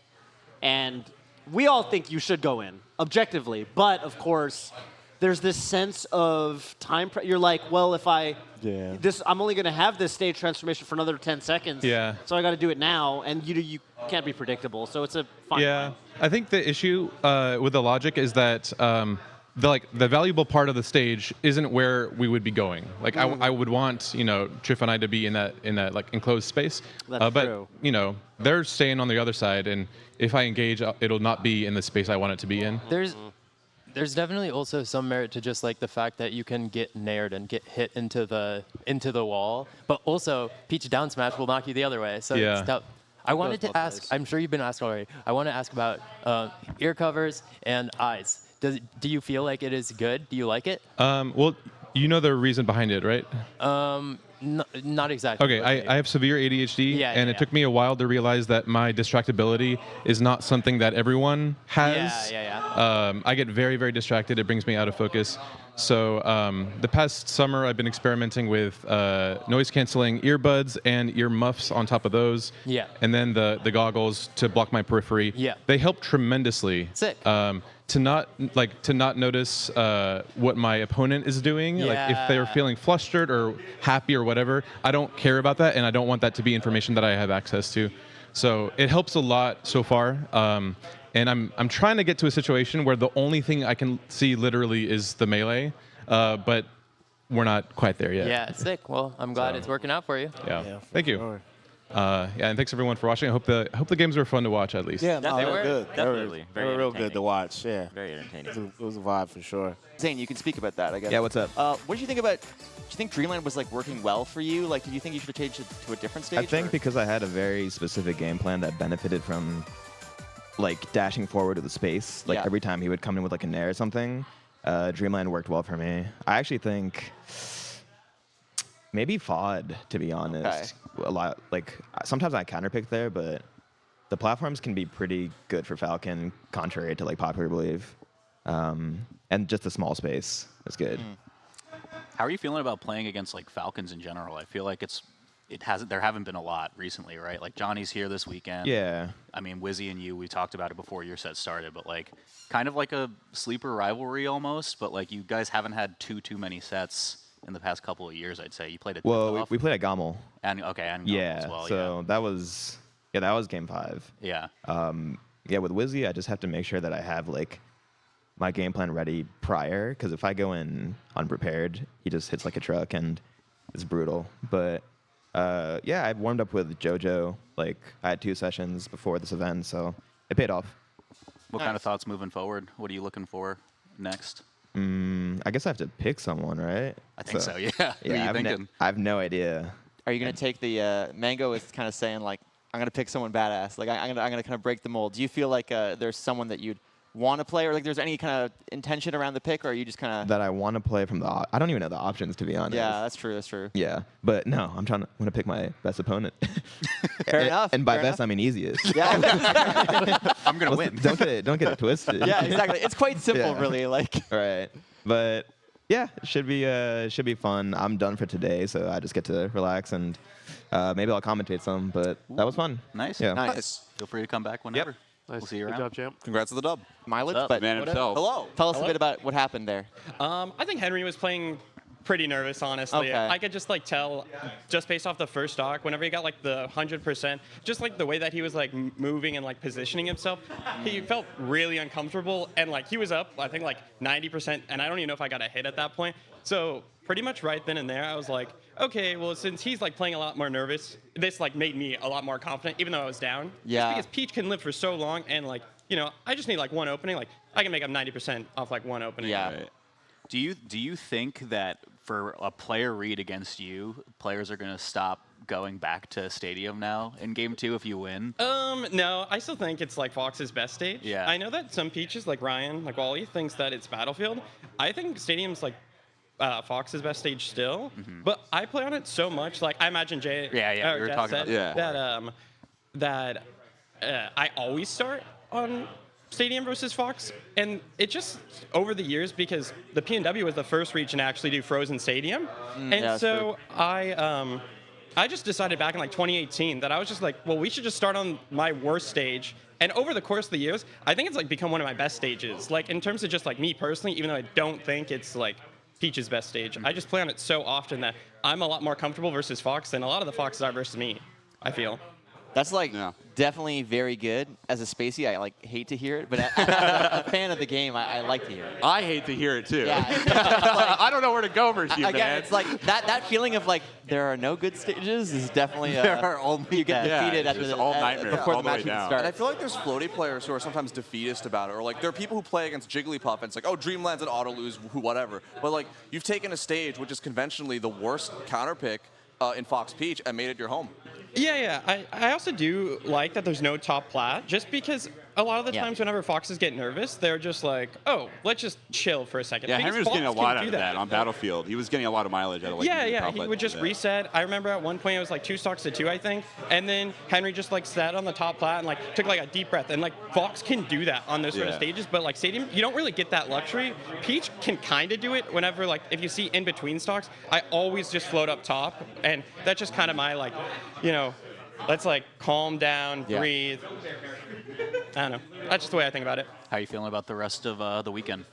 And we all think you should go in objectively, but of course, there's this sense of time. You're like, well, if I'm only going to have this stage transformation for another 10 seconds. Yeah. So I got to do it now, and you can't be predictable. So it's a fine Yeah, line. I think the issue with the logic is that the valuable part of the stage isn't where we would be going. I would want Trif and I to be in that enclosed space. That's but true. they're staying on the other side, and if I engage, it'll not be in the space I want it to be in. There's definitely also some merit to just the fact that you can get nared and get hit into the wall, but also Peach down smash will knock you the other way. So Yeah. it's tough. I wanted both to ask. ways. I'm sure you've been asked already. I want to ask about ear covers and eyes. Do you feel like it is good? Do you like it? Well, you know the reason behind it, right? Not exactly. Okay, I have severe ADHD, Yeah, and yeah, it took me a while to realize that my distractibility is not something that everyone has. Yeah. I get very, very distracted. It brings me out of focus. So the past summer, I've been experimenting with noise-canceling earbuds and ear muffs on top of those. Yeah. And then the goggles to block my periphery. Yeah. They help tremendously. Sick. To not notice what my opponent is doing, like if they're feeling flustered or happy or whatever, I don't care about that, and I don't want that to be information that I have access to. So it helps a lot so far, and I'm trying to get to a situation where the only thing I can see literally is the melee, but we're not quite there yet. Yeah, sick. Well, I'm glad it's working out for you. Yeah. Thank you. And thanks everyone for watching. I hope the games were fun to watch at least. Yeah, no, they were good. Definitely. They were real good to watch. Yeah, very entertaining. It was a vibe for sure. Zain, you can speak about that, I guess. Yeah, what's up? What did you think about? Do you think Dreamland was like working well for you? Like, did you think you should have changed it to a different stage? I think or? because I had a very specific game plan that benefited from like dashing forward to the space. Like every time he would come in with like a nair or something, Dreamland worked well for me. I actually think maybe FOD, to be honest. A lot, like sometimes I counterpick there, but the platforms can be pretty good for Falcon, contrary to like popular belief. And just the small space is good. How are you feeling about playing against like Falcons in general? I feel like there haven't been a lot recently, right? Like Johnny's here this weekend. Yeah. I mean, Wizzy and you, we talked about it before your set started, but like kind of like a sleeper rivalry almost, but like you guys haven't had too many sets in the past couple of years, I'd say. You played at Well, we played at Gammel. And Gammel as well. So that was game 5. Yeah. With Wizzy, I just have to make sure that I have like my game plan ready prior, because if I go in unprepared, he just hits like a truck and it's brutal. But I warmed up with JoJo. Like I had 2 sessions before this event, so it paid off. What kind of thoughts moving forward? What are you looking for next? I guess I have to pick someone, right? I think so, yeah. Who are you thinking? I have no idea. Are you gonna take the mang0 is kind of saying like I'm gonna pick someone badass, like I'm gonna kind of break the mold. Do you feel like there's someone that you'd want to play, or like there's any kind of intention around the pick, or are you just kind of that I want to play from the? I don't even know the options, to be honest. Yeah, that's true. That's true. Yeah, but no, I'm going to pick my best opponent. Fair enough. And by fair best, enough. I mean easiest. Yeah. I'm gonna win. Don't get it twisted. Yeah, exactly. It's quite simple, really. Like. Right, but yeah, it should be fun. I'm done for today, so I just get to relax and maybe I'll commentate some. But that was fun. Nice. Yeah. Nice. Feel free to come back whenever. Nice. We'll see you Good around. job, champ. Congrats to the dub. Mileage, but man himself. Hello. Tell us a bit about what happened there. I think Henry was playing pretty nervous, honestly. Okay. I could just like tell, just based off the first stock, whenever he got like the 100%, just like the way that he was like moving and like positioning himself, he felt really uncomfortable. And like he was up, I think like 90%, and I don't even know if I got a hit at that point. So pretty much right then and there, I was like, okay, well, since he's like playing a lot more nervous, this like made me a lot more confident, even though I was down. Yeah. Just because Peach can live for so long, and like, you know, I just need like one opening. Like I can make up 90% off like one opening. Yeah. Right. Do you think that for a player read against you, players are going to stop going back to Stadium now in Game 2 if you win? No, I still think it's like Fox's best stage. Yeah. I know that some Peaches, like Ryan, like Wally, thinks that it's Battlefield. I think Stadium's like Fox's best stage still, but I play on it so much. Like I imagine Jay. Yeah, we were Jess talking said about that I always start on Stadium versus Fox, and it just over the years, because the PNW was the first region to actually do Frozen Stadium, and yeah, so I just decided back in like 2018 that I was just like, well, we should just start on my worst stage. And over the course of the years, I think it's like become one of my best stages. Like in terms of just like me personally, even though I don't think it's like Peach's best stage, I just play on it so often that I'm a lot more comfortable versus Fox than a lot of the Foxes are versus me, I feel. That's like definitely very good. As a Spacey, I like hate to hear it, but as a fan of the game, I like to hear it. I hate to hear it too. Yeah. I don't know where to go versus you, Again, man. it's like that feeling of like there are no good stages is definitely There are only you get bad. defeated Yeah, at it's the all nightmare before all the the way match even down. And I starts. feel like there's floaty players who are sometimes defeatist about it, or like there are people who play against Jigglypuff and it's like, oh, Dreamland's an auto lose, whatever. But like you've taken a stage which is conventionally the worst counter pick in Fox Peach and made it your home. Yeah. I also do like that there's no top plat, just because a lot of the times whenever Foxes get nervous, they're just like, oh, let's just chill for a second. Yeah, Because Henry was getting a Fox lot can out do of that on Battlefield. He was getting a lot of mileage out of like yeah, top he lane. would just reset. I remember at one point it was like 2 stocks to 2, I think, and then Henry just like sat on the top plat and like took like a deep breath. And like Fox can do that on those sort of stages, but like Stadium, you don't really get that luxury. Peach can kind of do it whenever like if you see in between stocks, I always just float up top, and that's just kind of my like, let's like calm down, breathe. I don't know. That's just the way I think about it. How are you feeling about the rest of the weekend?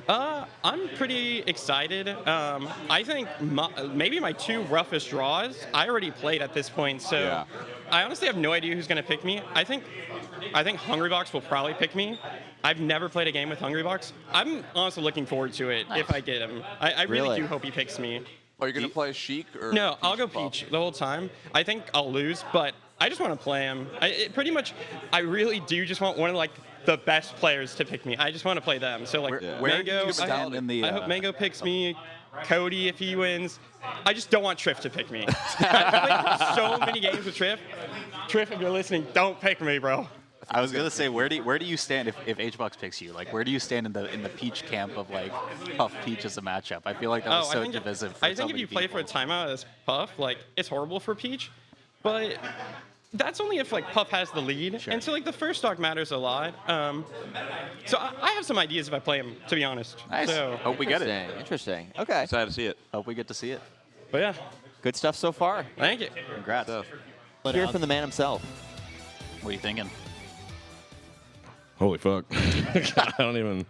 I'm pretty excited. I think maybe my 2 roughest draws I already played at this point, so I honestly have no idea who's going to pick me. I think Hungrybox will probably pick me. I've never played a game with Hungrybox. I'm honestly looking forward to it if I get him. I really do hope he picks me. Are you going to play Sheik or? No, I'll go Peach the whole time. I think I'll lose, but I just want to play him. I really do just want one of like the best players to pick me. I just want to play them. So like Mango, I hope Mango picks me. Cody if he wins. I just don't want Trif to pick me. I've played so many games with Trif. Trif, if you're listening, don't pick me, bro. I was gonna say, where do you stand if Hbox picks you? Like, where do you stand in the Peach camp of like Puff Peach as a matchup? I feel like that was so divisive. I think if you play for a timeout as Puff, like it's horrible for Peach, but that's only if like Puff has the lead, and so like the first stock matters a lot. So I have some ideas if I play him, to be honest. Nice. So, hope we get it. Interesting. Okay. Excited to see it. Hope we get to see it. But yeah, good stuff so far. Thank you. Congrats. Hear from the man himself. What are you thinking? Holy fuck. I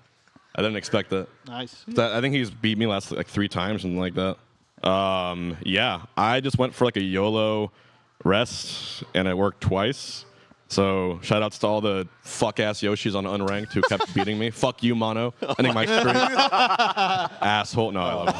didn't expect that. Nice. I think he's beat me last like 3 times, something like that. Yeah, I just went for like a YOLO rest, and it worked twice. So shout outs to all the fuck ass Yoshis on Unranked who kept beating me. Fuck you, Mono. Ending my streak. Asshole. No, I love him.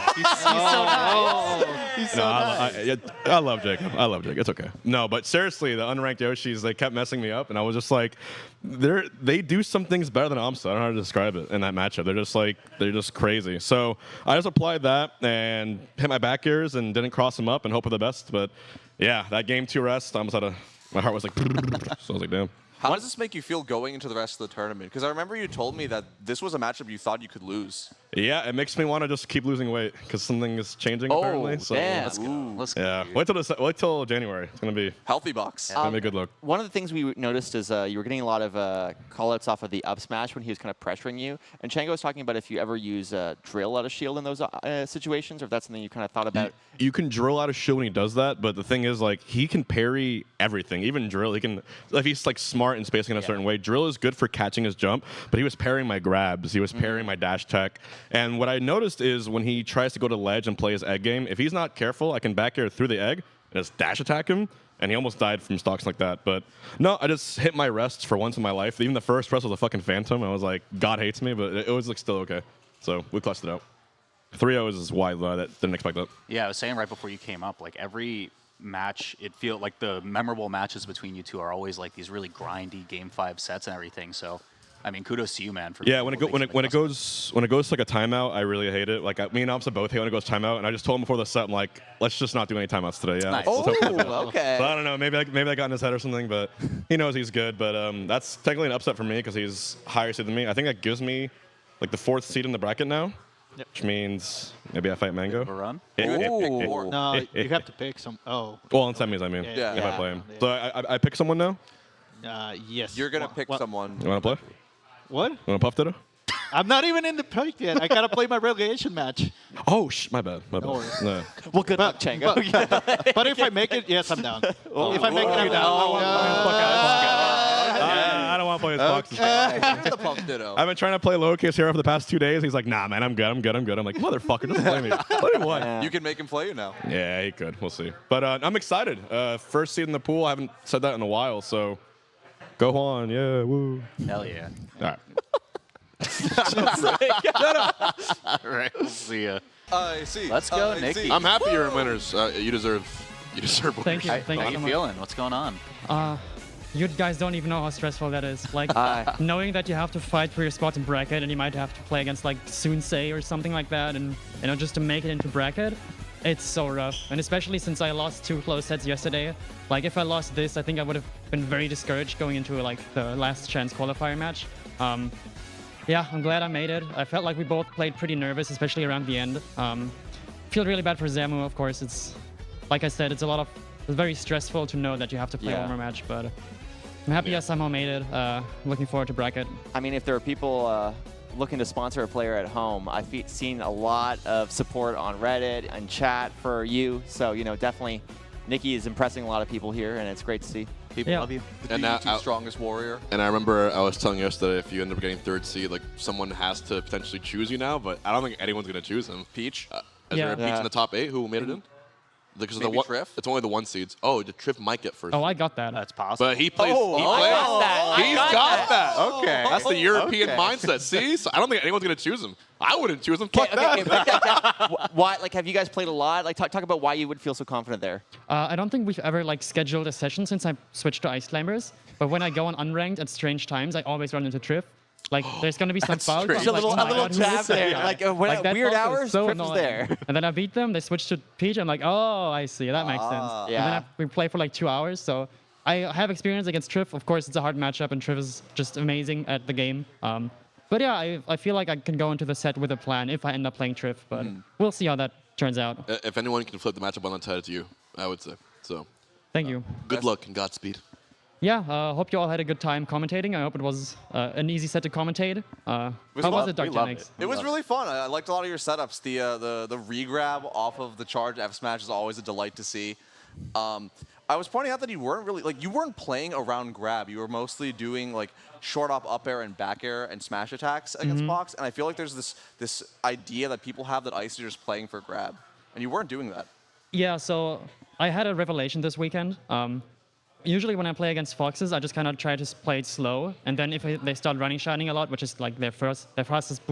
He's so nice. I love Jacob. I love Jacob. It's okay. No, but seriously, the unranked Yoshis, they kept messing me up, and I was just like, they do some things better than aMSa. I don't know how to describe it in that matchup. They're just crazy. So I just applied that and hit my back ears and didn't cross them up and hope for the best. But yeah, that game 2 rest, I almost had my heart was like, so I was like, damn. How does this make you feel going into the rest of the tournament? Because I remember you told me that this was a matchup you thought you could lose. Yeah, it makes me want to just keep losing weight because something is changing apparently. So damn. Let's go. Yeah, wait till January. It's gonna be healthy box. It's gonna be a good look. One of the things we noticed is you were getting a lot of call-outs off of the up smash when he was kind of pressuring you. And Chango was talking about if you ever use drill out of shield in those situations, or if that's something you kind of thought about. You can drill out of shield when he does that, but the thing is, like, he can parry everything, even drill. He can, if he's like smart and spacing in a certain way. Drill is good for catching his jump, but he was parrying my grabs. He was parrying my dash tech. And what I noticed is when he tries to go to ledge and play his egg game, if he's not careful, I can back air through the egg and just dash attack him. And he almost died from stocks like that. But no, I just hit my rests for once in my life. Even the first rest was a fucking phantom. I was like, God hates me, but it was like still okay. So we clutched it out. 3-0 is wild. That didn't expect that. Yeah, I was saying right before you came up, like every match, it feels like the memorable matches between you two are always like these really grindy Game 5 sets and everything. So, I mean, kudos to you, man. For yeah, when it goes to like a timeout, I really hate it. Like me and aMSa both hate when it goes timeout, and I just told him before the set, I'm like, let's just not do any timeouts today. Yeah. Nice. Okay. So I don't know, maybe I got in his head or something, but he knows he's good. But that's technically an upset for me because he's higher seed than me. I think that gives me like the 4th seed in the bracket now. Yep. Which means maybe I fight Mango. A run? No, you have to pick some. Oh. Well, in semis, I mean. Yeah. If I play him. So I pick someone now? Yes. You're going to pick someone. You want to play? What? You want to puff Ditto? I'm not even in the pick yet. I got to play my relegation match. Oh, my bad. My bad. No. Well, good luck, Chango. But if I make it, yes, I'm down. If I make it, I'm down. I don't want to play his boxes. I've been trying to play Lowercase here for the past 2 days. He's like, nah, man, I'm good. I'm like, motherfucker, just play me. Play me what? You can make him play you now. Yeah, he could. We'll see. But I'm excited. First seed in the pool. I haven't said that in a while, so go on. Yeah, woo. Hell yeah. All right. Shut up. All right, we'll see ya. I see. Let's go, Nicki. I'm happy you're in winners. You deserve winners. Thank you. Thank How you you so much. feeling? What's going on? You guys don't even know how stressful that is. Like, knowing that you have to fight for your spot in bracket and you might have to play against like Sunsei or something like that, and just to make it into bracket. It's so rough, and especially since I lost 2 close sets yesterday. Like if I lost this, I think I would have been very discouraged going into like the last chance qualifier match. Yeah, I'm glad I made it. I felt like we both played pretty nervous, especially around the end. Feel really bad for Zamu, of course. It's like I said, it's very stressful to know that you have to play one more match, but I'm happy I somehow made it. Looking forward to bracket. I mean, if there are people looking to sponsor a player at home, I've seen a lot of support on Reddit and chat for you. So, you know, definitely Nicki is impressing a lot of people here, and it's great to see. People love you. The YouTube strongest warrior. And I remember I was telling you yesterday, if you end up getting 3rd seed, like someone has to potentially choose you now, but I don't think anyone's going to choose him. Peach? Is there a Peach in the top 8 who made it in? Because Maybe Trif? It's only the 1 seeds. Oh, the Trif might get 1st. Oh, I got that. That's possible. But he plays. He's got that. Okay. That's the European mindset. See? So I don't think anyone's going to choose him. I wouldn't choose him. Fuck that. Okay, break that down. Why? Like, have you guys played a lot? Like, talk about why you would feel so confident there. I don't think we've ever like scheduled a session since I switched to Ice Climbers. But when I go on unranked at strange times, I always run into Trif. Like, there's going to be some bugs. There's a little jab there. Like, when at weird hours, so Trif is there. And then I beat them. They switched to Peach. I'm like, oh, I see. That makes sense. Yeah. And then we play for like 2 hours. So I have experience against Trif. Of course, it's a hard matchup, and Trif is just amazing at the game. But yeah, I feel like I can go into the set with a plan if I end up playing Trif. But we'll see how that turns out. If anyone can flip the matchup on its head, it's you, I would say. So. Thank you. Good luck and Godspeed. Yeah, hope you all had a good time commentating. I hope it was an easy set to commentate. How was it, Dr. Nix? It was really fun. I liked a lot of your setups. The re-grab off of the charge F smash is always a delight to see. I was pointing out that you weren't playing around grab. You were mostly doing like short up air and back air and smash attacks against box. And I feel like there's this idea that people have that Ice is just playing for grab, and you weren't doing that. Yeah, so I had a revelation this weekend. Usually when I play against Foxes, I just kind of try to play it slow, and then if they start running shining a lot, which is like their fastest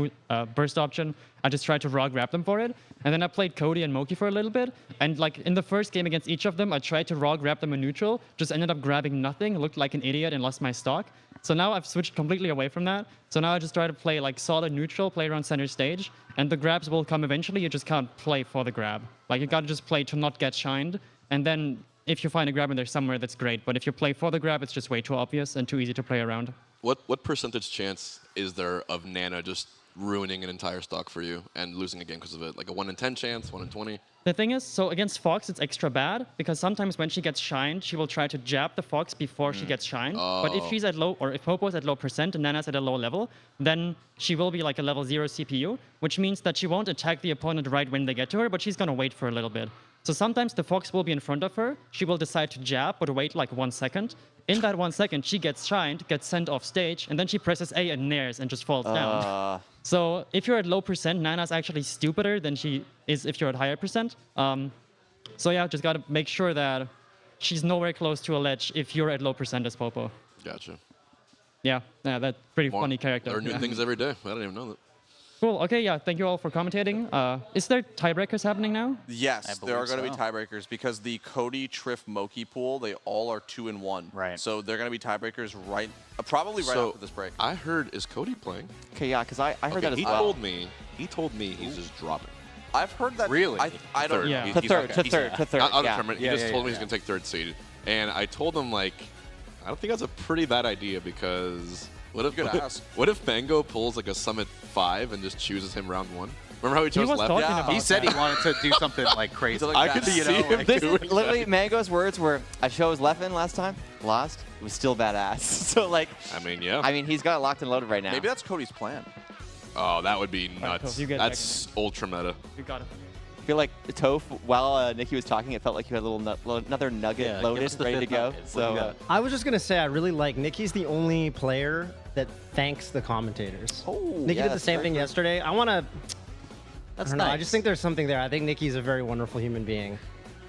burst option, I just try to raw grab them for it. And then I played Cody and Moky for a little bit, and like in the first game against each of them, I tried to raw grab them in neutral, just ended up grabbing nothing, looked like an idiot, and lost my stock. So now I've switched completely away from that. So now I just try to play like solid neutral, play around center stage, and the grabs will come eventually. You just can't play for the grab. Like you gotta just play to not get shined, and then if you find a grab in there somewhere, that's great. But if you play for the grab, it's just way too obvious and too easy to play around. What percentage chance is there of Nana just ruining an entire stock for you and losing a game because of it? Like a 1 in 10 chance, 1 in 20? The thing is, so against Fox, it's extra bad because sometimes when she gets shined, she will try to jab the Fox before she gets shined. But if she's at low, or if Popo's at low percent and Nana's at a low level, then she will be like a level 0 CPU, which means that she won't attack the opponent right when they get to her, but she's going to wait for a little bit. So sometimes the Fox will be in front of her, she will decide to jab, but wait like 1 second. In that 1 second, she gets shined, gets sent off stage, and then she presses A and nairs and just falls down. So if you're at low percent, Nana's actually stupider than she is if you're at higher percent. So yeah, just gotta make sure that she's nowhere close to a ledge if you're at low percent as Popo. Gotcha. Yeah, that's pretty funny character. Learn new things every day. I didn't even know that. Cool. Okay, yeah. Thank you all for commentating. Is there tiebreakers happening now? Yes, there are going to be tiebreakers because the Cody, Trif, Moky pool, they all are 2 and 1. Right. So they're going to be tiebreakers probably right after this break. I heard, is Cody playing? Okay, yeah, because I heard that as he well. He told me he's just dropping. I've heard that. Really? I don't know. Yeah. To third. I'll Yeah. determine. He just told me he's going to take 3rd seed. And I told him, like, I don't think that's a pretty bad idea because what if mang0 pulls like a Summit 5 and just chooses him round 1? Remember how he chose left? Yeah. He said he wanted to do something like crazy. I could see him doing that. Literally, mang0's words were, I chose Leffen last time, lost, it was still badass. So, like, I mean, yeah. I mean, he's got it locked and loaded right now. Maybe that's Cody's plan. Oh, that would be nuts. That's ultra meta. You got it. I feel like Toph, while Nicki was talking, it felt like you had a another nugget loaded, ready to go. So I was just gonna say I really like Nicki's the only player that thanks the commentators. Oh, Nicki did the same thing yesterday. I want to. That's I don't know. I nice. just think there's something there. I think Nicki's a very wonderful human being.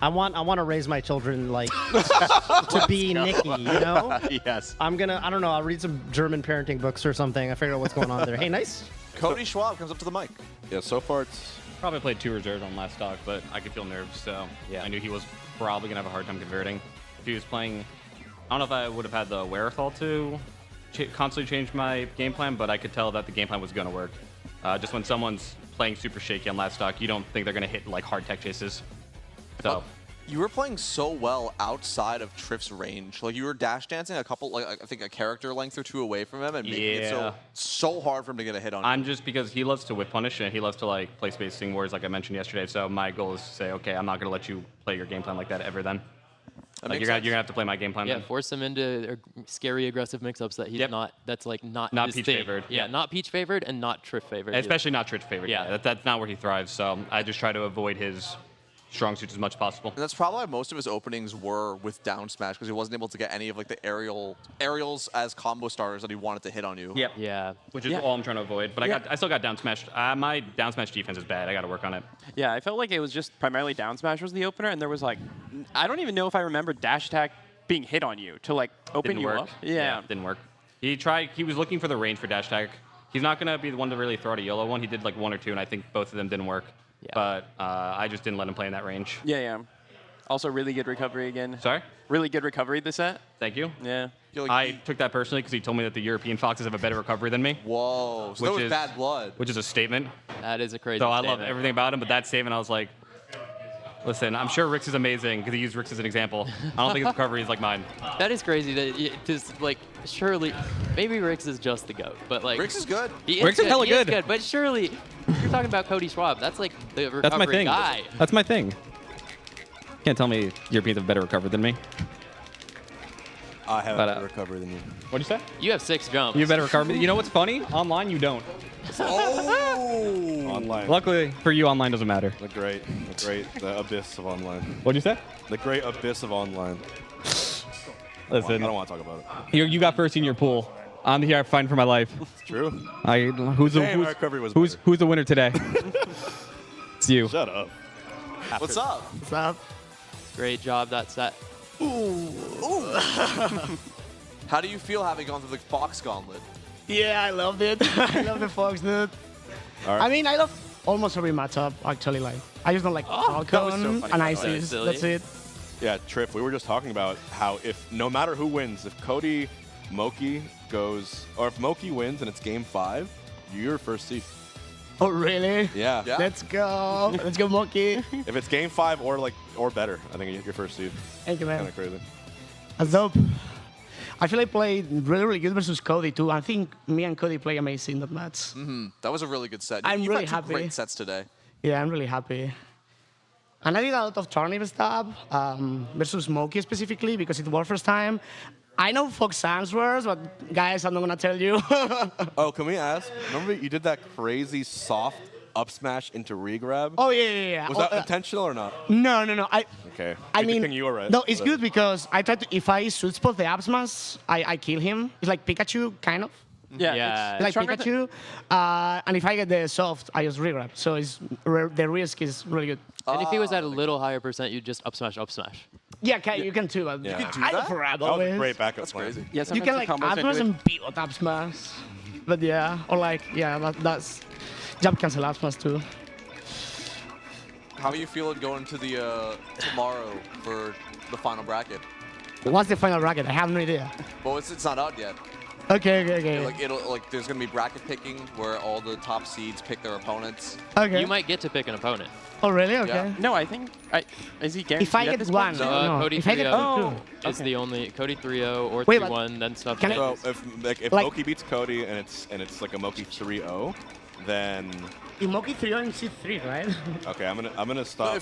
I want to raise my children like to be Nicki, you know? Yes. I don't know, I'll read some German parenting books or something. I figure out what's going on there. Hey, nice. Cody Schwab comes up to the mic. Yeah, so far it's... Probably played 2 reserves on last stock, but I could feel nerves, so yeah. I knew he was probably going to have a hard time converting. If he was playing... I don't know if I would have had the wherewithal to constantly change my game plan, but I could tell that the game plan was going to work. Just when someone's playing super shaky on last stock, you don't think they're gonna hit like hard tech chases. So. You were playing so well outside of Trif's range. Like you were dash dancing a couple, like I think a character length or two away from him, and making it so hard for him to get a hit on you. I'm just because he loves to whip punish and he loves to like play spacing wars, like I mentioned yesterday. So my goal is to say, okay, I'm not gonna let you play your game plan like that ever. Then, like you're gonna have to play my game plan. Yeah, then. force him into scary aggressive mix-ups that he's not. That's like not his peach thing. favored. Yeah, not peach favored and not Trif favored. Especially not Trif favored. Yeah, that's not where he thrives. So I just try to avoid his strong suits as much as possible. And that's probably why most of his openings were with down smash, because he wasn't able to get any of like the aerials as combo starters that he wanted to hit on you. Yep. Yeah. Which is all I'm trying to avoid. But I still got down smashed. My down smash defense is bad. I got to work on it. Yeah, I felt like it was just primarily down smash was the opener, and there was like, I don't even know if I remember dash attack being hit on you to like open Didn't you work. up. Yeah. Didn't work. He was looking for the range for dash tag. He's not going to be the one to really throw out a YOLO one. He did like 1 or 2, and I think both of them didn't work. Yeah. But I just didn't let him play in that range. Yeah. Also, really good recovery again. Sorry? Really good recovery this set. Thank you. Yeah. I took that personally because he told me that the European foxes have a better recovery than me. Whoa. So that was bad blood. Which is a statement. That is a crazy So I statement. love everything about him, but that statement, I was like, listen, I'm sure Rix is amazing because he used Rix as an example. I don't think his recovery is like mine. That is crazy that just like surely maybe Rix is just the GOAT, but like Rix is good. Rix is hella he is good. But surely you're talking about Cody Schwab. That's like the recovery That's my thing. guy. That's my thing. Can't tell me Europeans have better recovery than me. I have But, a better recovery than you. What'd you say? You have 6 jumps. You have better recovery. You know what's funny? Online, you don't. Online. Luckily for you, online doesn't matter. The abyss of online. What'd you say? The great abyss of online. Listen, I don't want to talk about it. You got first in your pool. I'm here fighting for my life. It's true. Who's the winner today? It's you. Shut up. What's up? What's up? Great job that set. Ooh. How do you feel having gone through the Fox Gauntlet? Yeah, I loved it. I love the Fox, dude. All right. I mean, I love almost every matchup, actually. Like, I just don't like Falcon and Isis. That's it. Yeah, Trif, we were just talking about how if no matter who wins, if Cody, Moky goes, or if Moky wins and it's game 5, you're first seed. Oh, really? Yeah. Let's go. Let's go, Moky. If it's game 5 or better, I think you're first seed. Thank you, man. Kind of crazy. That's dope. I feel I played really good versus Cody, too. I think me and Cody play amazing that match. Mm-hmm. That was a really good set. I'm You've really had two happy. great sets today. Yeah, I'm really happy. And I did a lot of turnip stuff versus Moky specifically because it was first time. I know Fox answers, but guys, I'm not going to tell you. Oh, can we ask? Remember you did that crazy soft up smash into regrab? Oh, yeah. Was that intentional or not? No. Okay. I Good mean, thing you were right. no, it's But- good because I try to, if I sweet spot the up smash, I kill him. It's like Pikachu, kind of. Yeah. Like Pikachu. And if I get the soft, I just regrab. So the risk is really good. And if he was at a little higher percent, you'd just up smash. Yeah, you can too. But Yeah. You can do I that? don't grab That was a always. great backup plan. Crazy. Yeah, You sometimes can the like combos up don't smash do it. and pivot up smash. But yeah, or like, yeah, that's jump cancel up smash too. How are you feeling going to the tomorrow for the final bracket? What's the final bracket? I have no idea. Well, it's not out yet. Okay. Like there's gonna be bracket picking where all the top seeds pick their opponents. Okay. You might get to pick an opponent. Oh, really? Okay. No, I think. Is he guaranteed If I at get this one, point? no. Cody If I get 3-0 two. is the only Cody 3-0 or Wait, but 3-1, then stuff. can I- So changes. if Like- Moky beats Cody and it's like a Moky 3-0, then In Moky 3 in C3, right? okay, I'm gonna stop.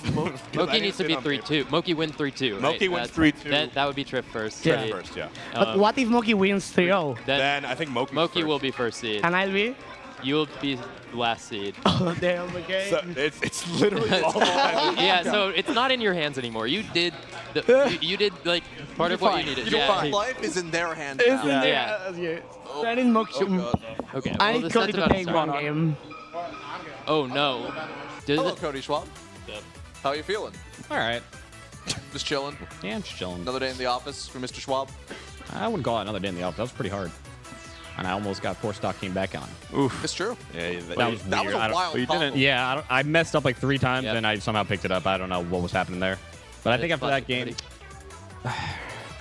Moky needs to be 3-2. Moky win 3-2. Moky right? wins That's- 3-2. That would be Trif first. Trif seed. first, yeah. But what if Moky wins 3-0? Then I think Moky will be first seed. And I'll be? You'll be last seed. Oh, damn, okay. So it's literally all Yeah, so it's not in your hands anymore. You did you did like part of what you needed. Life is in their hands It's now. in there. Yeah. I need Moky. Okay. I well, need the Cody set's to about take start. one game. Oh no. Hello, Cody Schwab. How are you feeling? All right. Just chilling. Yeah, I'm just chilling. Another day in the office for Mr. Schwab. I wouldn't call it another day in the office. That was pretty hard. And I almost got 4-stock came back on. Oof. It's true. Yeah, That was that was weird. a wild combo. Yeah, I messed up like 3 times, and I somehow picked it up. I don't know what was happening there. But I think after that game,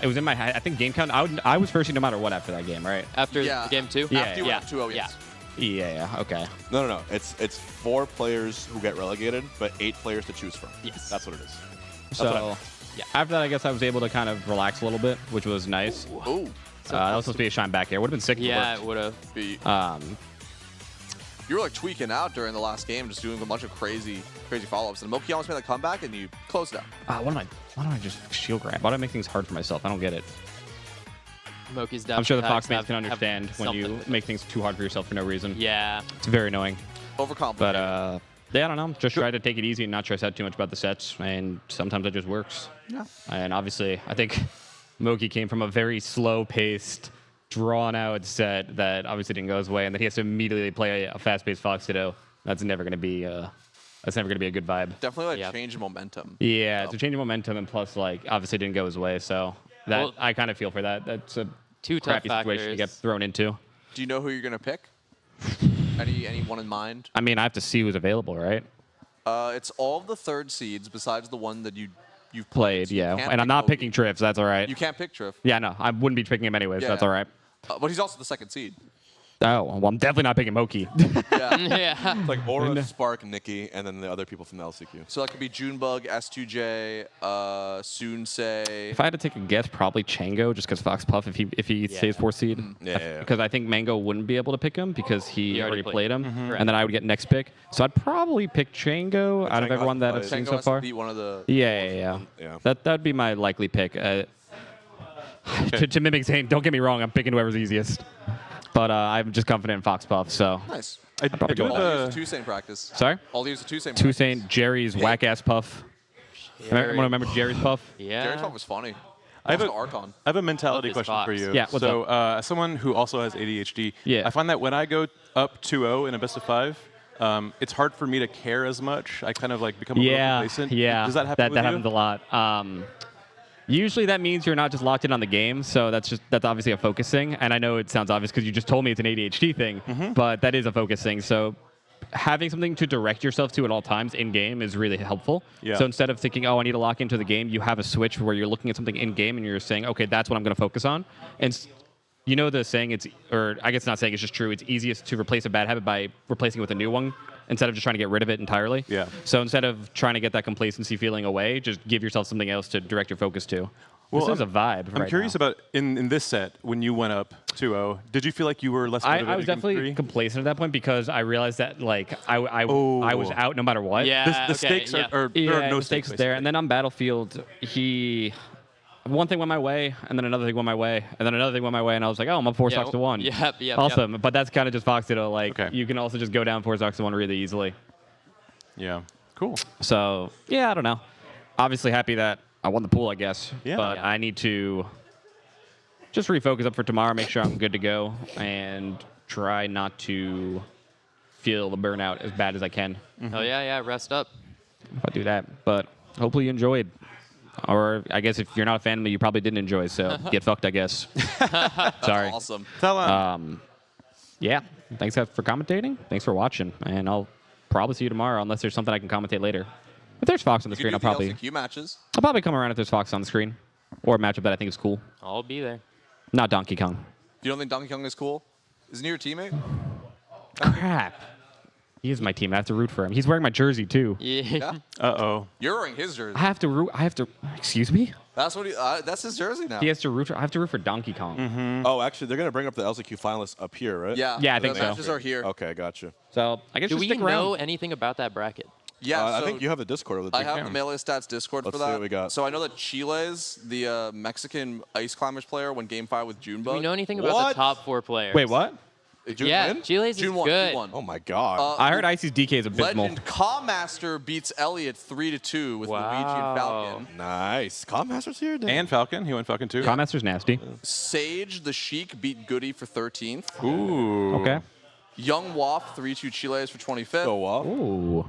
it was in my head. I think game count, I was first no matter what after that game, right? After Yeah. game 2? Yeah, After you yeah. went 2-0, yes. Yeah. Okay. No. It's 4 players who get relegated, but 8 players to choose from. Yes. That's what it is. That's So, what I meant. yeah. After that, I guess I was able to kind of relax a little bit, which was nice. Ooh. That was supposed to be a shine back air. Would have been sick. if Yeah, it it would have. You were like tweaking out during the last game, just doing a bunch of crazy follow-ups. And Moky almost made a comeback, and you closed out. Why don't I just shield grab? Why do I make things hard for myself? I don't get it. Moky's I'm sure the Fox fans fans can understand when you make things too hard for yourself for no reason. Yeah. It's very annoying. Overcomplicated. But yeah, I don't know. Just try to take it easy and not stress out too much about the sets, and sometimes it just works. Yeah. And obviously, I think Moky came from a very slow-paced, drawn-out set that obviously didn't go his way, and then he has to immediately play a fast-paced Fox Ditto. That's never going to be a good vibe. Definitely like change of momentum. Yeah, it's a change of momentum, and plus, like, obviously didn't go his way, so that Well, I kind of feel for that. That's a two tough crappy situation to get factors. thrown into. Do you know who you're gonna pick? Anyone in mind? I mean, I have to see who's available, right? It's all of the 3rd seeds besides the one that you've Played, so you yeah. can't And I'm pick not Moky. picking Trif, so that's all right. You can't pick Trif. Yeah, no, I wouldn't be picking him anyways. Yeah, That's yeah. all right. But he's also the 2nd seed. Oh, well, I'm definitely not picking Moky. Yeah. It's like Aura, Spark, Nicki, and then the other people from the LCQ. So that could be Junebug, S2J, Soonsay. If I had to take a guess, probably Chango, just because Fox Puff, if he stays 4th seed. Yeah. Because I think Mango wouldn't be able to pick him because he already played him. Correct. And then I would get next pick. So I'd probably pick Chango out of Chango everyone that I've has seen Chango so has to far. beat one of the. Yeah. Yeah. That'd be my likely pick. To mimic Zain, don't get me wrong, I'm picking whoever's easiest. But I'm just confident in Fox Puff, so. Nice. I probably do go have All a- use the 2 Saint practice. Sorry? All use the 2 Saint Two practice. Saint, Jerry's whack-ass Puff. Remember Jerry's Puff? Yeah. Jerry's Puff was funny. I have, Also a, Archon. I have a mentality Love this question for Fox. you. Yeah, what's so, as someone who also has ADHD, Yeah. I find that when I go up 2-0 in a best of 5, it's hard for me to care as much. I kind of like become a little complacent. Yeah. Does that happen with that you? happens a lot. Usually that means you're not just locked in on the game, so that's obviously a focus thing. And I know it sounds obvious because you just told me it's an ADHD thing, but that is a focus thing. So having something to direct yourself to at all times in game is really helpful. Yeah. So instead of thinking, oh, I need to lock into the game, you have a switch where you're looking at something in game and you're saying, okay, that's what I'm going to focus on. And you know the saying, or I guess not saying, it's just true. It's easiest to replace a bad habit by replacing it with a new one instead of just trying to get rid of it entirely. Yeah. So instead of trying to get that complacency feeling away, just give yourself something else to direct your focus to. Well, This is a vibe. I'm right curious now. about in this set when you went up 2-0. Did you feel like you were less motivated? I was in game definitely 3? complacent at that point because I realized that like I was out no matter what. Yeah. The stakes are there are no the stakes stakes there. And then on Battlefield, one thing went my way, and then another thing went my way, and then another thing went my way, and I was like, oh, I'm up 4 stocks to 1. Yep. Awesome. But that's kind of just Fox Ditto. Like you can also just go down 4 stocks to 1 really easily. Yeah. Cool. So yeah, I don't know. Obviously happy that I won the pool, I guess. Yeah. But I need to just refocus up for tomorrow, make sure I'm good to go, and try not to feel the burnout as bad as I can. Hell yeah. Rest up. I'll do that. But hopefully you enjoyed. Or I guess if you're not a fan of me, you probably didn't enjoy. So get fucked, I guess. Sorry. Awesome. Tell him. Yeah. Thanks for commentating. Thanks for watching. And I'll probably see you tomorrow unless there's something I can commentate later. If there's Fox on the You screen, could I'll do the probably LCQ matches. come around if there's Fox on the screen. Or a matchup that I think is cool. I'll be there. Not Donkey Kong. You don't think Donkey Kong is cool? Isn't he your teammate? Crap. He is my team. I have to root for him. He's wearing my jersey too. Yeah. Uh-oh. You're wearing his jersey. I have to root. Excuse me. That's what that's his jersey now. He has to root. I have to root for Donkey Kong. Oh, actually, they're going to bring up the LCQ finalists up here, right? Yeah. Yeah, I the think so. matches are here. Okay, gotcha. So I guess Do just we stick know around. anything about that bracket? Yeah, I so think you have the Discord of the I have the Melee Stats Discord Let's for see that. what we got. So I know that Chile's the Mexican ice climbers player won Game 5 with Junebug. Do we know anything about the top 4 players? Wait, what? June Yeah, win? Chile's is June won. good. June won. Oh my God. I heard Icy's DK is abysmal. Legend Master beats Elliott 3-2 with Luigi and Falcon. Nice. Master's here, dude. And Falcon. He went Falcon too. Master's nasty. Sage the Sheik beat Goody for 13th. Ooh. Okay. Young Waff 3-2 Chiles for 25th. Go off. Ooh.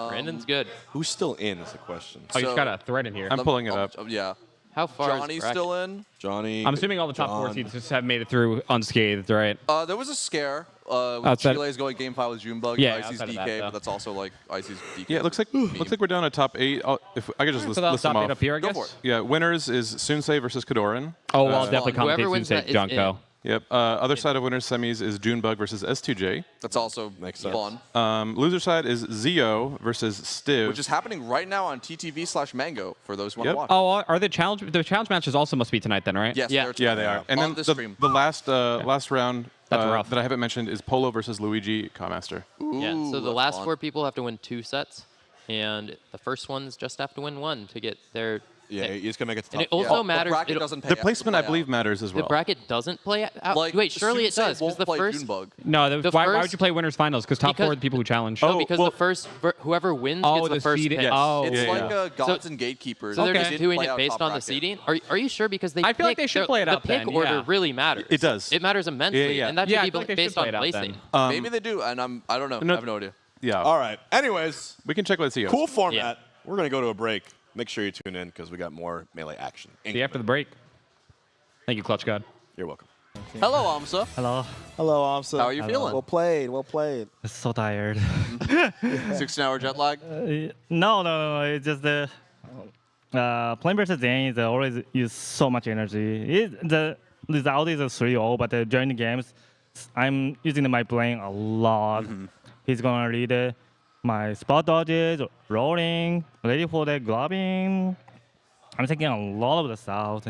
Brandon's good. Who's still in is the question. Oh, you just got a thread in here. I'm pulling it up. Yeah. How far Johnny's is bracket? still in. Johnny. I'm assuming all the top 4 John. seeds just have made it through unscathed, right? There was a scare. With Outside- Chile's going Game 5 with Junebug. Yeah, Icy's outside of DK, that, though. but that's also like Icy's DK. Yeah, it looks like we're down to top 8. If I could just So that'll list them stop it off. up here, I Go guess. for it. Yeah, winners is Sunsei versus Kodorin. Oh, well, I'll definitely Whoever commentate wins Tuesday, that is Junko. Yep. Other side of winners semis is Junebug versus S2J. That's also fun. Loser side is Zio versus Stiv. Which is happening right now on TTV/Mango for those who want to watch. Oh, are the challenge matches also must be tonight then, right? Yes, Yeah. Yeah, they are. And On then this the, stream. the last last round That's rough. that I haven't mentioned is Polo versus Luigi Cowmaster. Yeah, so the that's last fun. 4 people have to win 2 sets, and the first ones just have to win 1 to get their Yeah, pick. you just gonna make it And tough. it also The matters. bracket it- doesn't pay The out- placement, I play believe, out. matters as the well. bracket doesn't play out. Like, Wait, surely it Soothsay does, because won't the play first. Junebug. No, The why would first- you play winners finals? Because top 4 are the people who challenge. No, because the first whoever wins Oh, gets the first seeding- pick. Oh, It's Yeah, like yeah. gods and gatekeepers. So they're just They doing play it out based top on the bracket. seeding. Are you sure? Because they I feel like pick- they should they're- play it out The pick then, order yeah. really matters. It does. It matters immensely, yeah. and that Yeah, I should feel be like they based should play on it out placing. then. Maybe they do, and I don't know. no- I have no idea. Yeah. All right. Anyways, We can check with Zio. cool format. We're gonna go to a break. Make sure you tune in because we got more melee action. See you after the break. Thank you, Clutch God. You're welcome. Hello, aMSa. Hello. Hello, aMSa. How are you feeling? Well played. Well played. So tired. 16-hour jet lag. No. It's just the playing versus Zain is always use so much energy. The result is a 3-0, but during the games, I'm using my brain a lot. He's gonna read my spot dodges, rolling, ready for the grabbing. I'm thinking a lot of the stuff,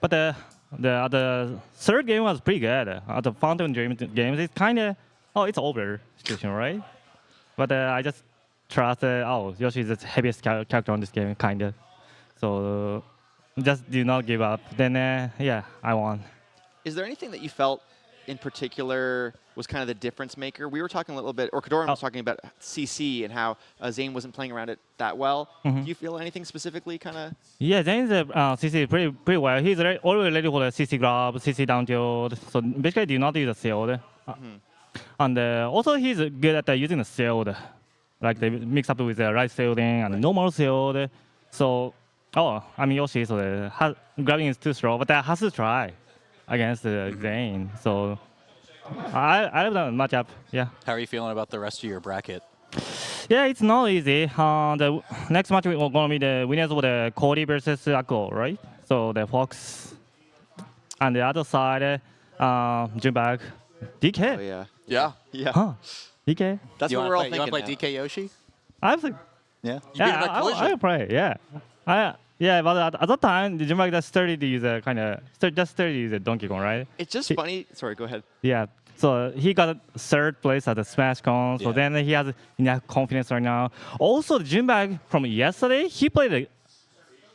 but the third game was pretty good. The Fountain Dream games, it's kind of it's over situation, right? But I just trust Yoshi is the heaviest character on this game, kind of. So just do not give up. Then yeah, I won. Is there anything that you felt in particular was kind of the difference maker? We were talking a little bit, or Kodorin was talking about CC and how Zain wasn't playing around it that well. Do you feel anything specifically kind of? Yeah, Zain's CC pretty well. He's always ready for the CC grab, CC down tilt. So basically, do not use the shield. And also, he's good at using the shield. Like they mix up with the right shielding and normal shield. So, Yoshi, so the grabbing is too slow, but I has to try against Zain. So I love that matchup. Yeah. How are you feeling about the rest of your bracket? Yeah, it's not easy. The next match we're gonna be the winners of the Cody versus Aklo, right? So the Fox, and the other side, Junebug, DK. Oh yeah. Yeah. Yeah. Huh. DK. That's You what wanna we're all play- thinking. You want to now. play DK Yoshi? I was like, Yeah. You beat him at Collision. I play. Yeah. Yeah, but at that time, the Junebug just started to use a Donkey Kong, right? It's just funny. Sorry, go ahead. Yeah. So he got third place at the Smash Con. So then he has enough confidence right now. Also, the Junebug from yesterday, he played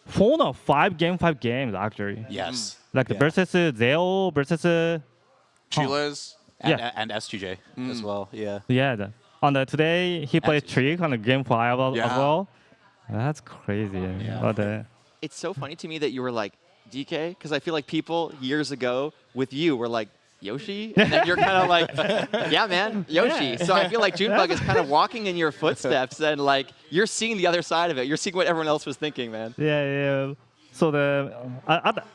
4 or 5 games actually. Yes. Like the versus Zeo versus Chiles. And S2J as well. Yeah. yeah. On the today he played Trick on the game 5 as Yeah. well. That's crazy. Yeah. But It's so funny to me that you were like DK, because I feel like people years ago with you were like Yoshi, and then you're kind of like, yeah, man, Yoshi. So I feel like Junebug is kind of walking in your footsteps, and like you're seeing the other side of it. You're seeing what everyone else was thinking, man. yeah. So the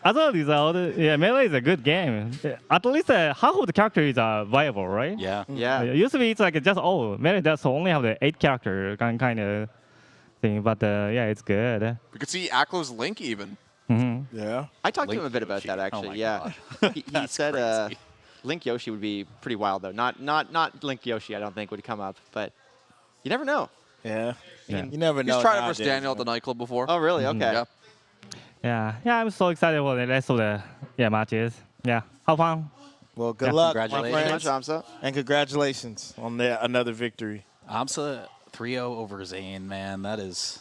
as a result, Melee is a good game. At least half of the characters are viable, right? Yeah. Yeah. Usually it's like just Melee does only have the 8 character kind of thing, but yeah, it's good. We could see Aklo's Link even. Yeah. I talked to Link him a bit about Yoshi. that Oh actually. my Yeah. He said Link Yoshi would be pretty wild though. Not Link Yoshi. I don't think would come up, but you never know. Yeah. Yeah. You never know. He's tried it versus nowadays, Daniel at the man. nightclub before. Oh really? Okay. Yeah. Yeah, I'm so excited for the rest of the matches. Yeah, have fun. Well, good luck, my Congratulations. friends. aMSa. And congratulations on another victory. aMSa 3-0 over Zain, man. That is.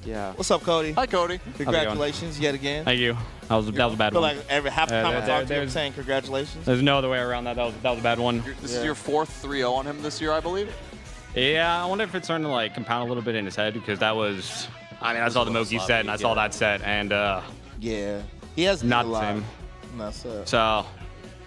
Yeah. What's up, Cody? Hi, Cody. Congratulations yet again. Thank you. That was a bad I feel one. like every half the Yeah, time I there- talk to you, I'm there's- saying congratulations. There's no other way around that. That was a bad one. This is your 4th 3-0 on him this year, I believe. Yeah, I wonder if it's starting to like compound a little bit in his head because that was. I mean, I saw the Moky set and I saw that set and Yeah. He has not a the lot. same. That's it. So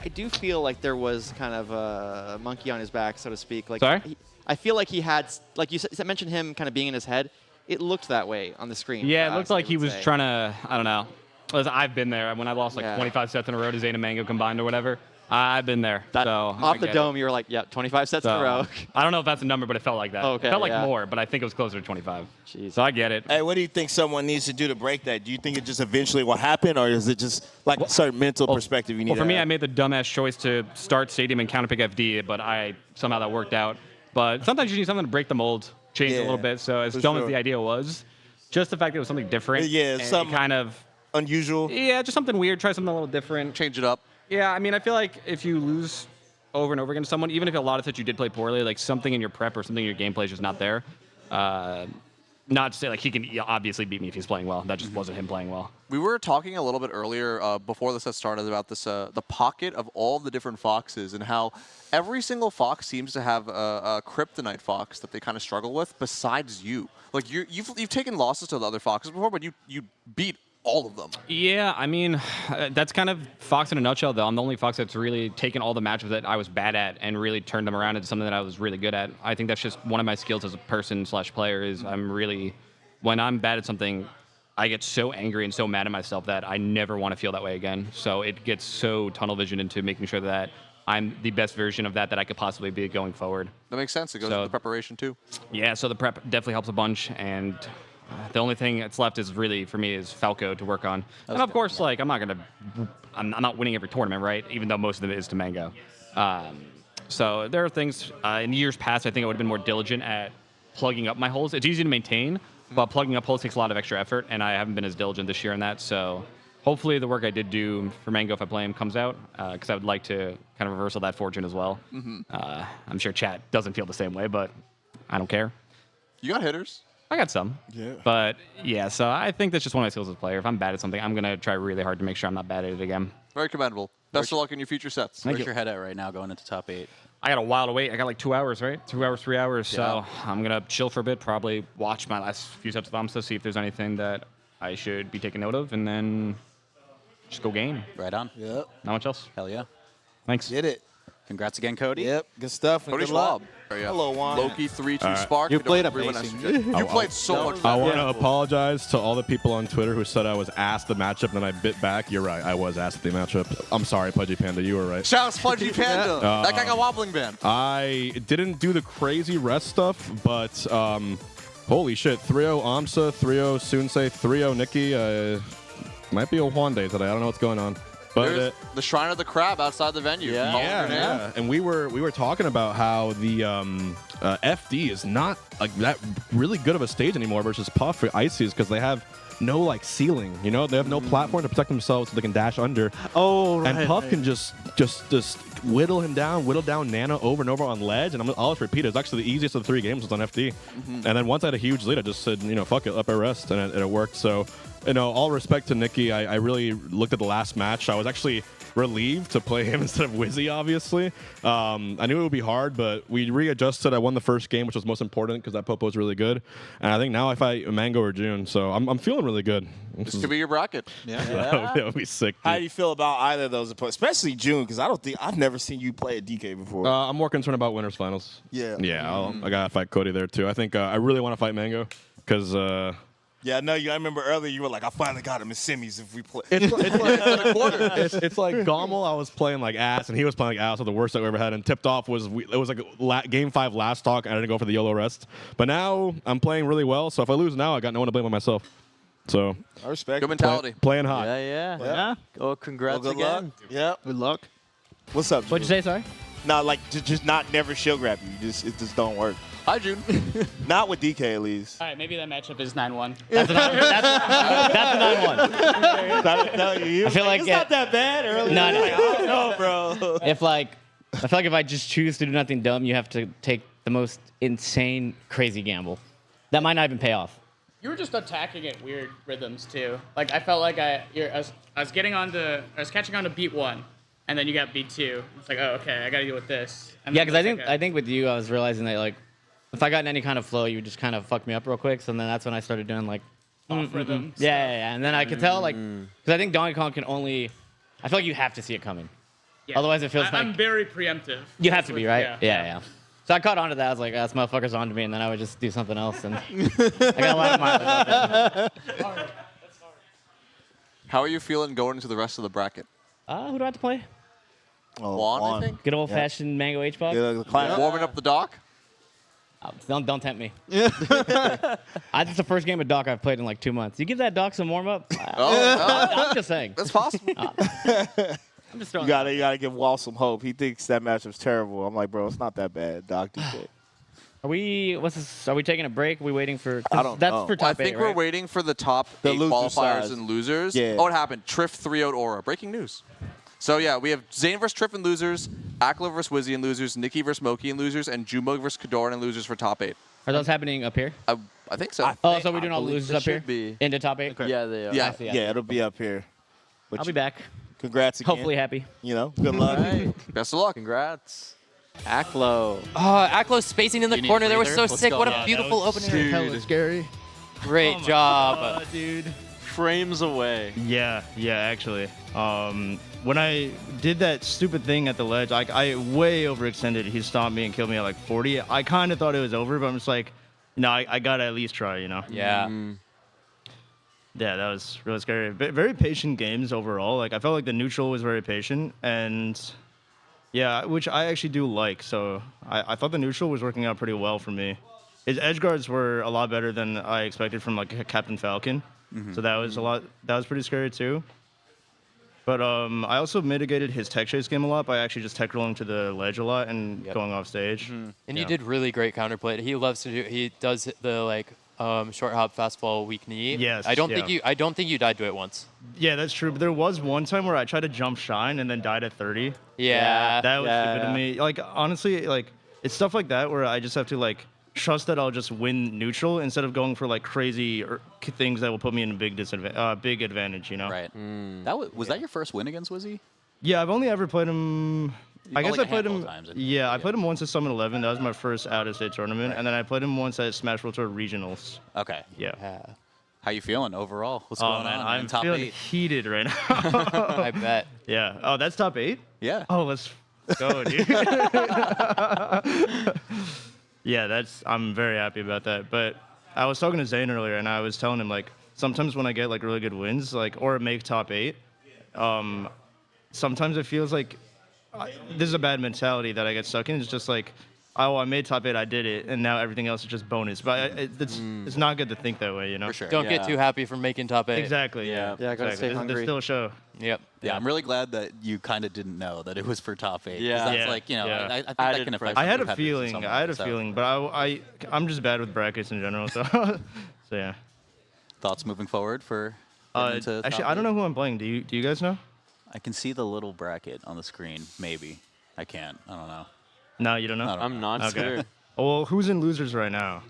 I do feel like there was kind of a monkey on his back, so to speak. Like, Sorry? I feel like he had, like you mentioned him kind of being in his head. It looked that way on the screen. yeah, it looked like he would was say. trying to. I don't know. I've been there when I lost like Yeah. 25 sets in a row to Zain and mang0 combined or whatever. I've been there. That, so off the dome, you were like, yeah, 25 sets in a row. I don't know if that's a number, but it felt like that. Okay, it felt like yeah. more, but I think it was closer to 25. So I get it. Hey, what do you think someone needs to do to break that? Do you think it just eventually will happen, or is it just like a certain mental perspective you need Well, for to me, have? I made the dumbass choice to start Stadium and counterpick FD, but somehow that worked out. But sometimes you need something to break the mold, change it a little bit. So as dumb as the idea was, just the fact that it was something different. Yeah, and something kind of unusual. Yeah, just something weird. Try something a little different. Change it up. Yeah, I mean, I feel like if you lose over and over again to someone, even if a lot of times you did play poorly, like something in your prep or something in your gameplay is just not there. Not to say like he can obviously beat me if he's playing well. That just wasn't him playing well. We were talking a little bit earlier before the set started about this the pocket of all the different foxes and how every single fox seems to have a kryptonite fox that they kind of struggle with besides you. Like you've taken losses to the other foxes before, but you beat all of them. Yeah, I mean, that's kind of Fox in a nutshell, though. I'm the only Fox that's really taken all the matches that I was bad at and really turned them around into something that I was really good at. I think that's just one of my skills as a person/player is when I'm bad at something, I get so angry and so mad at myself that I never want to feel that way again. So it gets so tunnel vision into making sure that I'm the best version of that I could possibly be going forward. That makes sense. It goes to the preparation, too. Yeah, so the prep definitely helps a bunch, and the only thing that's left is really for me is Falco to work on. And of course, like I'm not winning every tournament, right? Even though most of it is to Mango. So there are things in years past. I think I would have been more diligent at plugging up my holes. It's easy to maintain, but plugging up holes takes a lot of extra effort, and I haven't been as diligent this year in that. So hopefully the work I did do for Mango, if I play him, comes out because I would like to kind of reversal that fortune as well. I'm sure chat doesn't feel the same way, but I don't care. You got hitters. I got some. Yeah. But yeah, so I think that's just one of my skills as a player. If I'm bad at something, I'm going to try really hard to make sure I'm not bad at it again. Very commendable. Best of luck in your future sets. Where's your head at right now going into top 8? I got a while to wait. I got like 2 hours, right? 2 hours, 3 hours. So I'm going to chill for a bit, probably watch my last few sets of aMSa, see if there's anything that I should be taking note of, and then just go game. Right on. Yep. Not much else. Hell yeah. Thanks. Did it. Congrats again, Cody. Yep. Good stuff. And Cody good luck. Schwab. Hello, Juan. Loki 3-2 All right. Spark. You We don't played have everyone amazing. else. You played so much I better. want to apologize to all the people on Twitter who said I was asked the matchup and then I bit back. You're right. I was asked the matchup. I'm sorry, Pudgy Panda. You were right. Shout out Pudgy Panda. That guy got wobbling band. I didn't do the crazy rest stuff, but holy shit. 3-0 aMSa, 3-0 Sunsei, 3-0 Nicki. Might be a Juan day today. I don't know what's going on. But There's the Shrine of the Crab outside the venue. Yeah. And we were talking about how the FD is not like that really good of a stage anymore versus Puff for Ices because they have no like ceiling. You know, they have no platform to protect themselves so they can dash under. Oh, right. And Puff can just whittle down Nana over and over on ledge. And I'll just repeat it. It's actually the easiest of the 3 games was on FD. And then once I had a huge lead, I just said, fuck it, up I rest, and it worked. So. All respect to Nicki, I really looked at the last match. I was actually relieved to play him instead of Wizzy, obviously. I knew it would be hard, but we readjusted. I won the first game, which was most important because that Popo is really good. And I think now I fight Mango or June, so I'm feeling really good. This could be your bracket. That would be sick. How do you feel about either of those opponents, especially June? Because I've never seen you play at DK before. I'm more concerned about winners finals. Yeah. Yeah, I gotta fight Cody there too. I think I really want to fight Mango because. Yeah, I know you. I remember earlier you were like, I finally got him in semis if we play. It's like Gommel. I was playing like ass, and he was playing like ass. So the worst I ever had. And tipped off it was like game 5 last talk. And I didn't go for the YOLO rest. But now I'm playing really well. So if I lose now, I got no one to blame but myself. So I respect good mentality. Playing hot. Yeah. Oh, congrats good again. Luck. Yeah. Good luck. What's up? What'd you say? Sorry. No, like just not never shield grab you. It just don't work. Hi, June. Not with DK at least. All right, maybe that matchup is 9-1. That's a 9-1. I feel like it's not that bad earlier. No. I don't know, bro. I feel like if I just choose to do nothing dumb, you have to take the most insane, crazy gamble. That might not even pay off. You were just attacking at weird rhythms too. Like I felt like I was catching on to beat 1, and then you got beat 2. It's like, oh, okay, I got to deal with this. And Yeah, then because it's I think with you, I was realizing that like if I got in any kind of flow, you would just kind of fuck me up real quick. So then that's when I started doing like off rhythm. Yeah. And then I could tell like because I think Donkey Kong can only. I feel like you have to see it coming. Yeah. Otherwise, it feels like I'm very preemptive. you have to be right. Yeah. Yeah. So I caught on to that. I was like, "That's motherfucker's on to me," and then I would just do something else. And I got a lot of mileage out there. How are you feeling going into the rest of the bracket? Who do I have to play? Juan, I think. Good old fashioned mango Hbox. Yeah, the classic. Warming up the dock. Don't tempt me. It's the first game of Doc I've played in like 2 months. You give that Doc some warm up. I'm just saying. That's possible. I'm just throwing. You gotta give Wall some hope. He thinks that matchup's terrible. I'm like, bro, it's not that bad. Doc, Are we? What's this? Are we taking a break? Are we waiting for? I don't That's know. for top I think eight, we're right? waiting for the top The 8 loser qualifiers size. and losers. Yeah. Oh, it happened. Trif 3-0'd Aura. Breaking news. So yeah, we have Zain versus Trif and losers, Aklo versus Wizzy and losers, Nicki versus Moky and losers, and Junebug versus Kodorin and losers for top 8. Are those happening up here? I think so. Oh, so we're doing all the believe losers they up here should be. into top 8. Yeah, they are. Yeah. I see. Yeah, it'll be up here. But I'll be back. Congrats again. Hopefully happy. You know, good luck. Best of luck. Congrats. Aklo. Oh, Aklo's spacing in the You need corner. They were breather? so Let's sick. go. What a Yeah, beautiful opening. Hella scary. Great job. Dude. Frames away. Yeah, actually. When I did that stupid thing at the ledge, I way overextended. He stomped me and killed me at like 40. I kind of thought it was over, but I'm just like, no, I gotta at least try, you know? Yeah. Yeah, that was really scary. Very patient games overall. Like I felt like the neutral was very patient, and yeah, which I actually do like. So I thought the neutral was working out pretty well for me. His edge guards were a lot better than I expected from like Captain Falcon. So that was a lot. That was pretty scary too. But I also mitigated his tech chase game a lot by actually just tech rolling to the ledge a lot and going off stage. And you did really great counterplay. He loves to do. He does the like short hop fastball weak knee. Yes, I don't yeah. think you died to it once. Yeah, that's true. But there was one time where I tried to jump shine and then died at 30. Yeah. That was stupid to me. Like honestly, like it's stuff like that where I just have to like trust that I'll just win neutral instead of going for like crazy things that will put me in a big big advantage. You know. Right. That was that your first win against Wizzy? Yeah, I've only ever played him. I guess like I played a handful him. of times, Yeah, I played him once at Summit 11. That was my first out-of-state tournament, and then I played him once at Smash World Tour Regionals. Okay. Yeah. How you feeling overall? What's Oh going man, on? I'm in top feeling 8? heated right now. I bet. Yeah. Oh, that's top 8? Yeah. Oh, let's go, dude. Yeah, I'm very happy about that. But I was talking to Zain earlier, and I was telling him like sometimes when I get like really good wins, like or make top 8, sometimes it feels like this is a bad mentality that I get stuck in. It's just like, oh, I made top 8, I did it, and now everything else is just bonus. But it's not good to think that way, you know. For sure. Don't get too happy for making top 8. Exactly. Yeah. Yeah, gotta stay hungry. There's still a show. Yep. Yeah, I'm really glad that you kind of didn't know that it was for top 8. 'cause Yeah. That's Yeah. like, you know, Yeah. I think that can affect I had a competitors in feeling. some I had way, a so. feeling, but I'm just bad with brackets in general. So, so yeah. Thoughts moving forward for getting into Actually, top I don't 8? know who I'm playing. Do you guys know? I can see the little bracket on the screen. Maybe. I can't. I don't know. No, you don't know. I'm not Okay. sure. Well, who's in losers right now?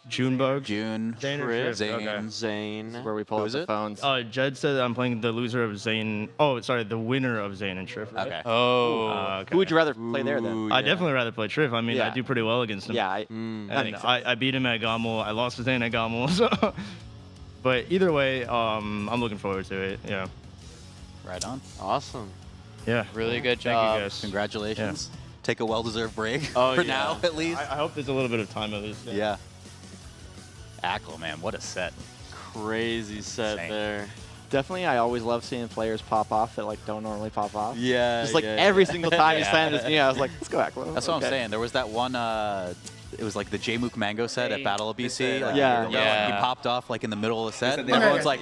Junebug. June. Zain or Trif, Trif? Zain. Okay. Zane. Where we pull Who up is the it? phones. Jed said I'm playing the loser of Zain. Oh, sorry, the winner of Zain and Trif. Right? Okay. Oh. Okay. Who would you rather play there then? Ooh, I'd yeah. definitely rather play Trif. I mean, I Yeah. do pretty well against him. Yeah, that And makes sense. I beat him at Gommel. I lost to Zain at Gommel. So, but either way, I'm looking forward to it. Yeah. Right on. Awesome. Yeah. Really good Thank job. you guys. Congratulations. Take a well-deserved break Oh, for yeah. now, at least. I hope there's a little bit of time at least. Yeah. Aklo, man, what a set. Crazy set Insane. there. Definitely, I always love seeing players pop off that like don't normally pop off. Yeah. Just like yeah, every yeah. single time you Yeah. slammed this knee, I was like, let's go Aklo. That's what I'm Okay. saying. There was that one, it was like the J-Mook Mango set at Battle of BC. Like, Yeah. He popped off like in the middle of the set. And everyone's like,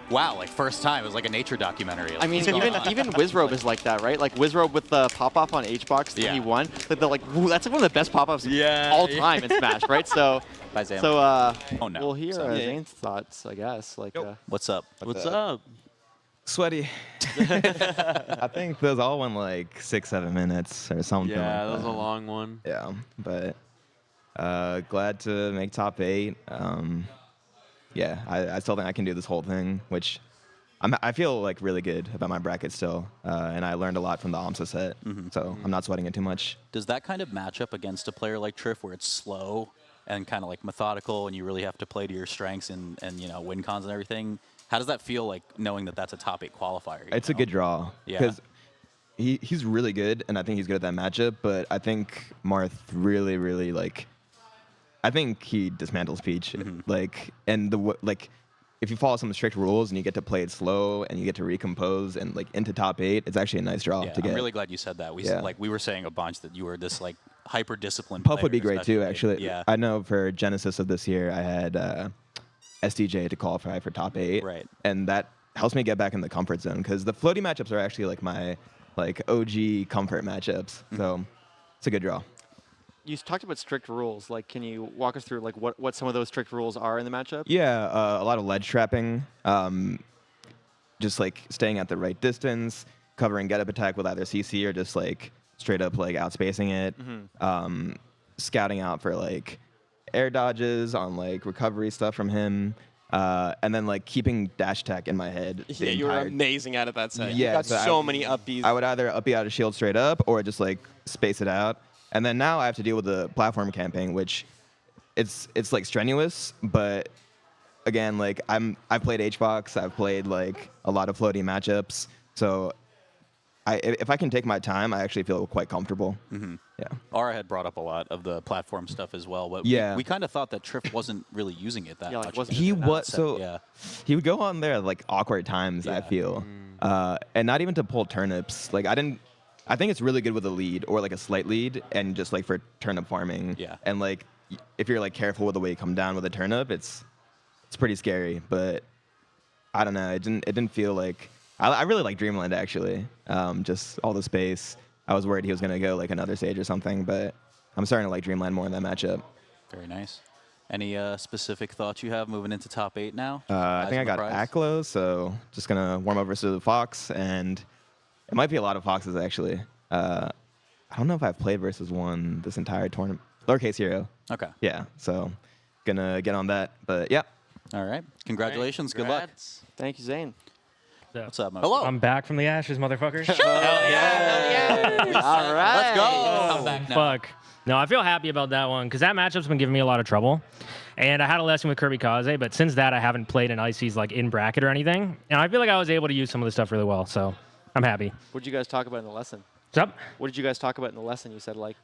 wow, like first time. It was like a nature documentary. Like, I mean, what's going on? even Wizzrobe is like that, right? Like Wizzrobe with the pop off on Hbox that Yeah. he won. Like, woo, that's one of the best pop offs all time in Smash, right? So, By Zamu. so Oh, no. we'll hear Sorry. Zane's thoughts, I guess. Like, What's up? What's up? Sweaty. I think those all went like 6-7 minutes or something. Yeah, like that was a that. long one. Yeah, but glad to make top 8. Yeah, I still think I can do this whole thing, which I feel like really good about my bracket still, and I learned a lot from the aMSa set, so I'm not sweating it too much. Does that kind of match up against a player like Trif where it's slow and kind of like methodical and you really have to play to your strengths and you know, win cons and everything? How does that feel like knowing that that's a top 8 qualifier? It's a good draw Yeah. because he's really good, and I think he's good at that matchup. But I think Marth really like. I think he dismantles Peach, like, and if you follow some strict rules and you get to play it slow and you get to recompose and like into top 8, it's actually a nice draw Yeah, to get. I'm really glad you said that. We were saying a bunch that you were this like hyper disciplined. Puff would be great too, actually. Yeah. I know for Genesis of this year, I had SDJ to qualify for top 8. Right. And that helps me get back in the comfort zone because the floaty matchups are actually like my like OG comfort matchups. So it's a good draw. You talked about strict rules. Like, can you walk us through like what some of those strict rules are in the matchup? Yeah, a lot of ledge trapping, just like staying at the right distance, covering get up attack with either CC or just like straight up like outspacing it, scouting out for like air dodges on like recovery stuff from him, and then like keeping dash tech in my head. Yeah, you were amazing at it that set. Yeah, you got so many up Bs. I would either up B out of shield straight up or just like space it out. And then now I have to deal with the platform camping, which it's like strenuous, but again, like I've played Hbox, I've played like a lot of floaty matchups, so if I can take my time, I actually feel quite comfortable. Yeah. Aura had brought up a lot of the platform stuff as well, but Yeah. we kind of thought that Trif wasn't really using it that much. He was so yeah. he would go on there at like awkward times. I feel, and not even to pull turnips. Like I think it's really good with a lead or like a slight lead, and just like for turnip farming. Yeah. And like if you're like careful with the way you come down with a turnip, it's pretty scary. But I don't know. It didn't feel like I really like Dreamland actually. Just all the space. I was worried he was gonna go like another stage or something, but I'm starting to like Dreamland more in that matchup. Very nice. Any specific thoughts you have moving into top 8 now? I think I got Aklo, so just gonna warm up versus the Fox, and it might be a lot of Foxes actually. I don't know if I've played versus one this entire tournament. Lowercase Hero. Okay. Yeah, so gonna get on that, but yeah. All right. Congratulations. Good luck. Thank you, Zain. What's up, Moky? Hello. I'm back from the ashes, motherfuckers. All right. Let's go. Come back now. Fuck. No, I feel happy about that one because that matchup's been giving me a lot of trouble. And I had a lesson with Kirby Kaze, but since that, I haven't played an Icy's like in bracket or anything. And I feel like I was able to use some of the stuff really well, so I'm happy. What did you guys talk about in the lesson? What's up? What did you guys talk about in the lesson? You said like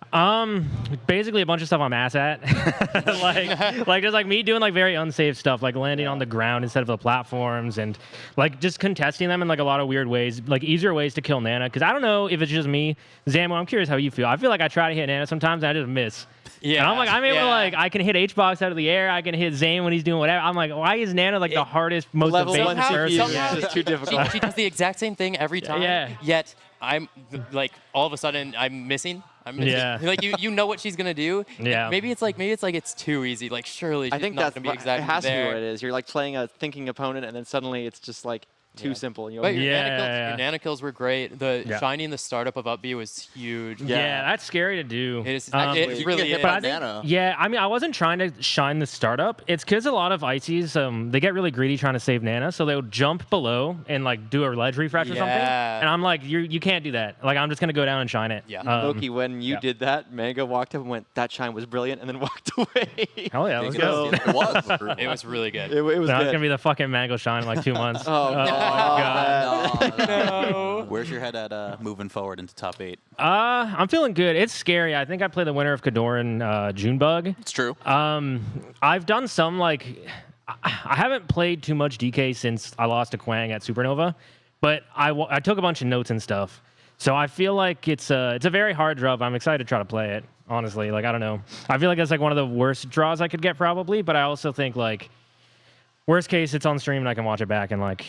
Basically a bunch of stuff I'm ass at. like just like me doing like very unsafe stuff, like landing on the ground instead of the platforms, and like just contesting them in like a lot of weird ways, like easier ways to kill Nana. Because I don't know if it's just me. Zamu, I'm curious how you feel. I feel like I try to hit Nana sometimes and I just miss. Yeah. And I'm able to like, I can hit Hbox out of the air. I can hit Zain when he's doing whatever. I'm like, why is Nana like the hardest, most evasive person? It's just too difficult. She does the exact same thing every time. Yeah. Yet I'm like all of a sudden I'm missing. Yeah. Like you know what she's gonna do. Yeah. Maybe it's like it's too easy. Like surely she's I think not that's gonna be exactly it has to be there. what it is. You're like playing a thinking opponent, and then suddenly it's just like too simple. And you're But like, your nana kills were great. The Yeah. shining the startup of up B was huge. Yeah, that's scary to do. It is. It really is. But I think, yeah, I mean, I wasn't trying to shine the startup. It's because a lot of Icies, they get really greedy trying to save Nana, so they'll jump below and like do a ledge refresh or something. Yeah. And I'm like, you can't do that. Like, I'm just gonna go down and shine it. Yeah. Moky, when you did that, Mango walked up and went, "That shine was brilliant," and then walked away. Hell yeah, let's go. It was really good. It was No, good. it's gonna be the fucking Mango shine in like 2 months. Oh, my god. No. Where's your head at moving forward into top 8? I'm feeling good. It's scary. I think I play the winner of Kodorin, Junebug. It's true. I've done some like I haven't played too much DK since I lost to Kwang at Supernova, but I took a bunch of notes and stuff. So I feel like it's a very hard draw. But I'm excited to try to play it. Honestly, like I don't know. I feel like that's like one of the worst draws I could get probably, but I also think like. Worst case, it's on stream and I can watch it back, and like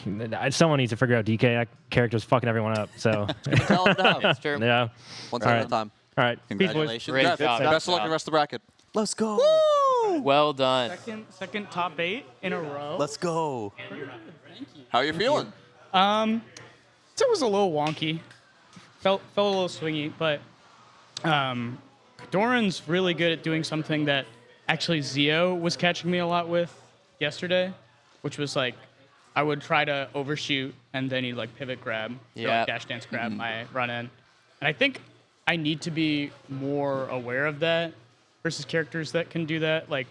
someone needs to figure out DK. That character's fucking everyone up. So It's true. yeah. One step at a time. All right. Congratulations. Great Congrats. job. Best of luck in the rest of the bracket. Let's go. Well done. Second top 8 in a row. Let's go. How are you feeling? It was a little wonky. Felt a little swingy, but Doran's really good at doing something that actually Zio was catching me a lot with yesterday, which was like I would try to overshoot and then he'd like pivot grab, or, like dash dance grab my run in. And I think I need to be more aware of that versus characters that can do that. Like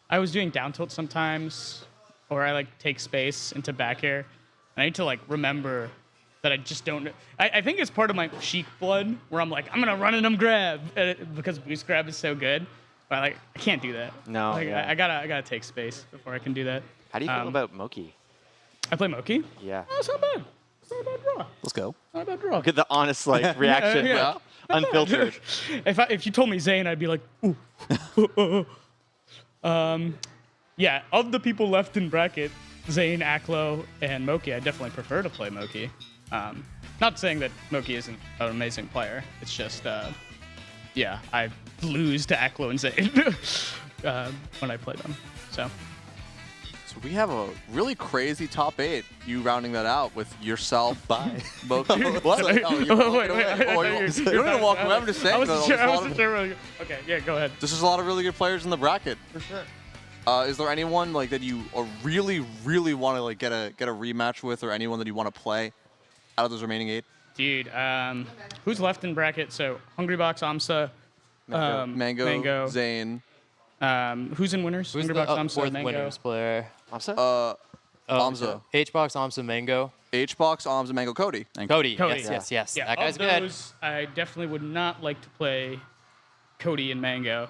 I was doing down tilt sometimes, or I like take space into back air. I need to like remember that I just don't. I think it's part of my Sheik blood where I'm like I'm gonna run and I'm grab because boost grab is so good. But like I can't do that. No, Like, yeah. I gotta take space before I can do that. How do you feel about Moky? I play Moky. Yeah. Oh, it's not bad. It's not a bad draw. Let's go. Not a bad draw. Get the honest like reaction, Yeah. like, unfiltered. If you told me Zain, I'd be like, ooh. Yeah, of the people left in bracket, Zain, Aklo, and Moky, I definitely prefer to play Moky. Not saying that Moky isn't an amazing player. It's just, yeah, I lose to Aklo and Zain when I play them. So we have a really crazy top 8. You rounding that out with yourself, Moky. What? Oh, you're walking away. Oh, you're going to walk away. I'm just saying. I wasn't sure. Okay, yeah, go ahead. This is a lot of really good players in the bracket. For sure. Is there anyone like that you really, really want to like get a rematch with, or anyone that you want to play out of those remaining 8? Dude, who's left in bracket? So Hungrybox, aMSa, Mango, Zain. Who's in winners? Who's Hungrybox, the aMSa, fourth Mango. winners player? aMSa? aMSa. Hbox, aMSa, Mango. Hbox, aMSa, Mango, Cody. Cody. Cody. Yes. Yeah, That guy's of good. those, I definitely would not like to play Cody and Mango.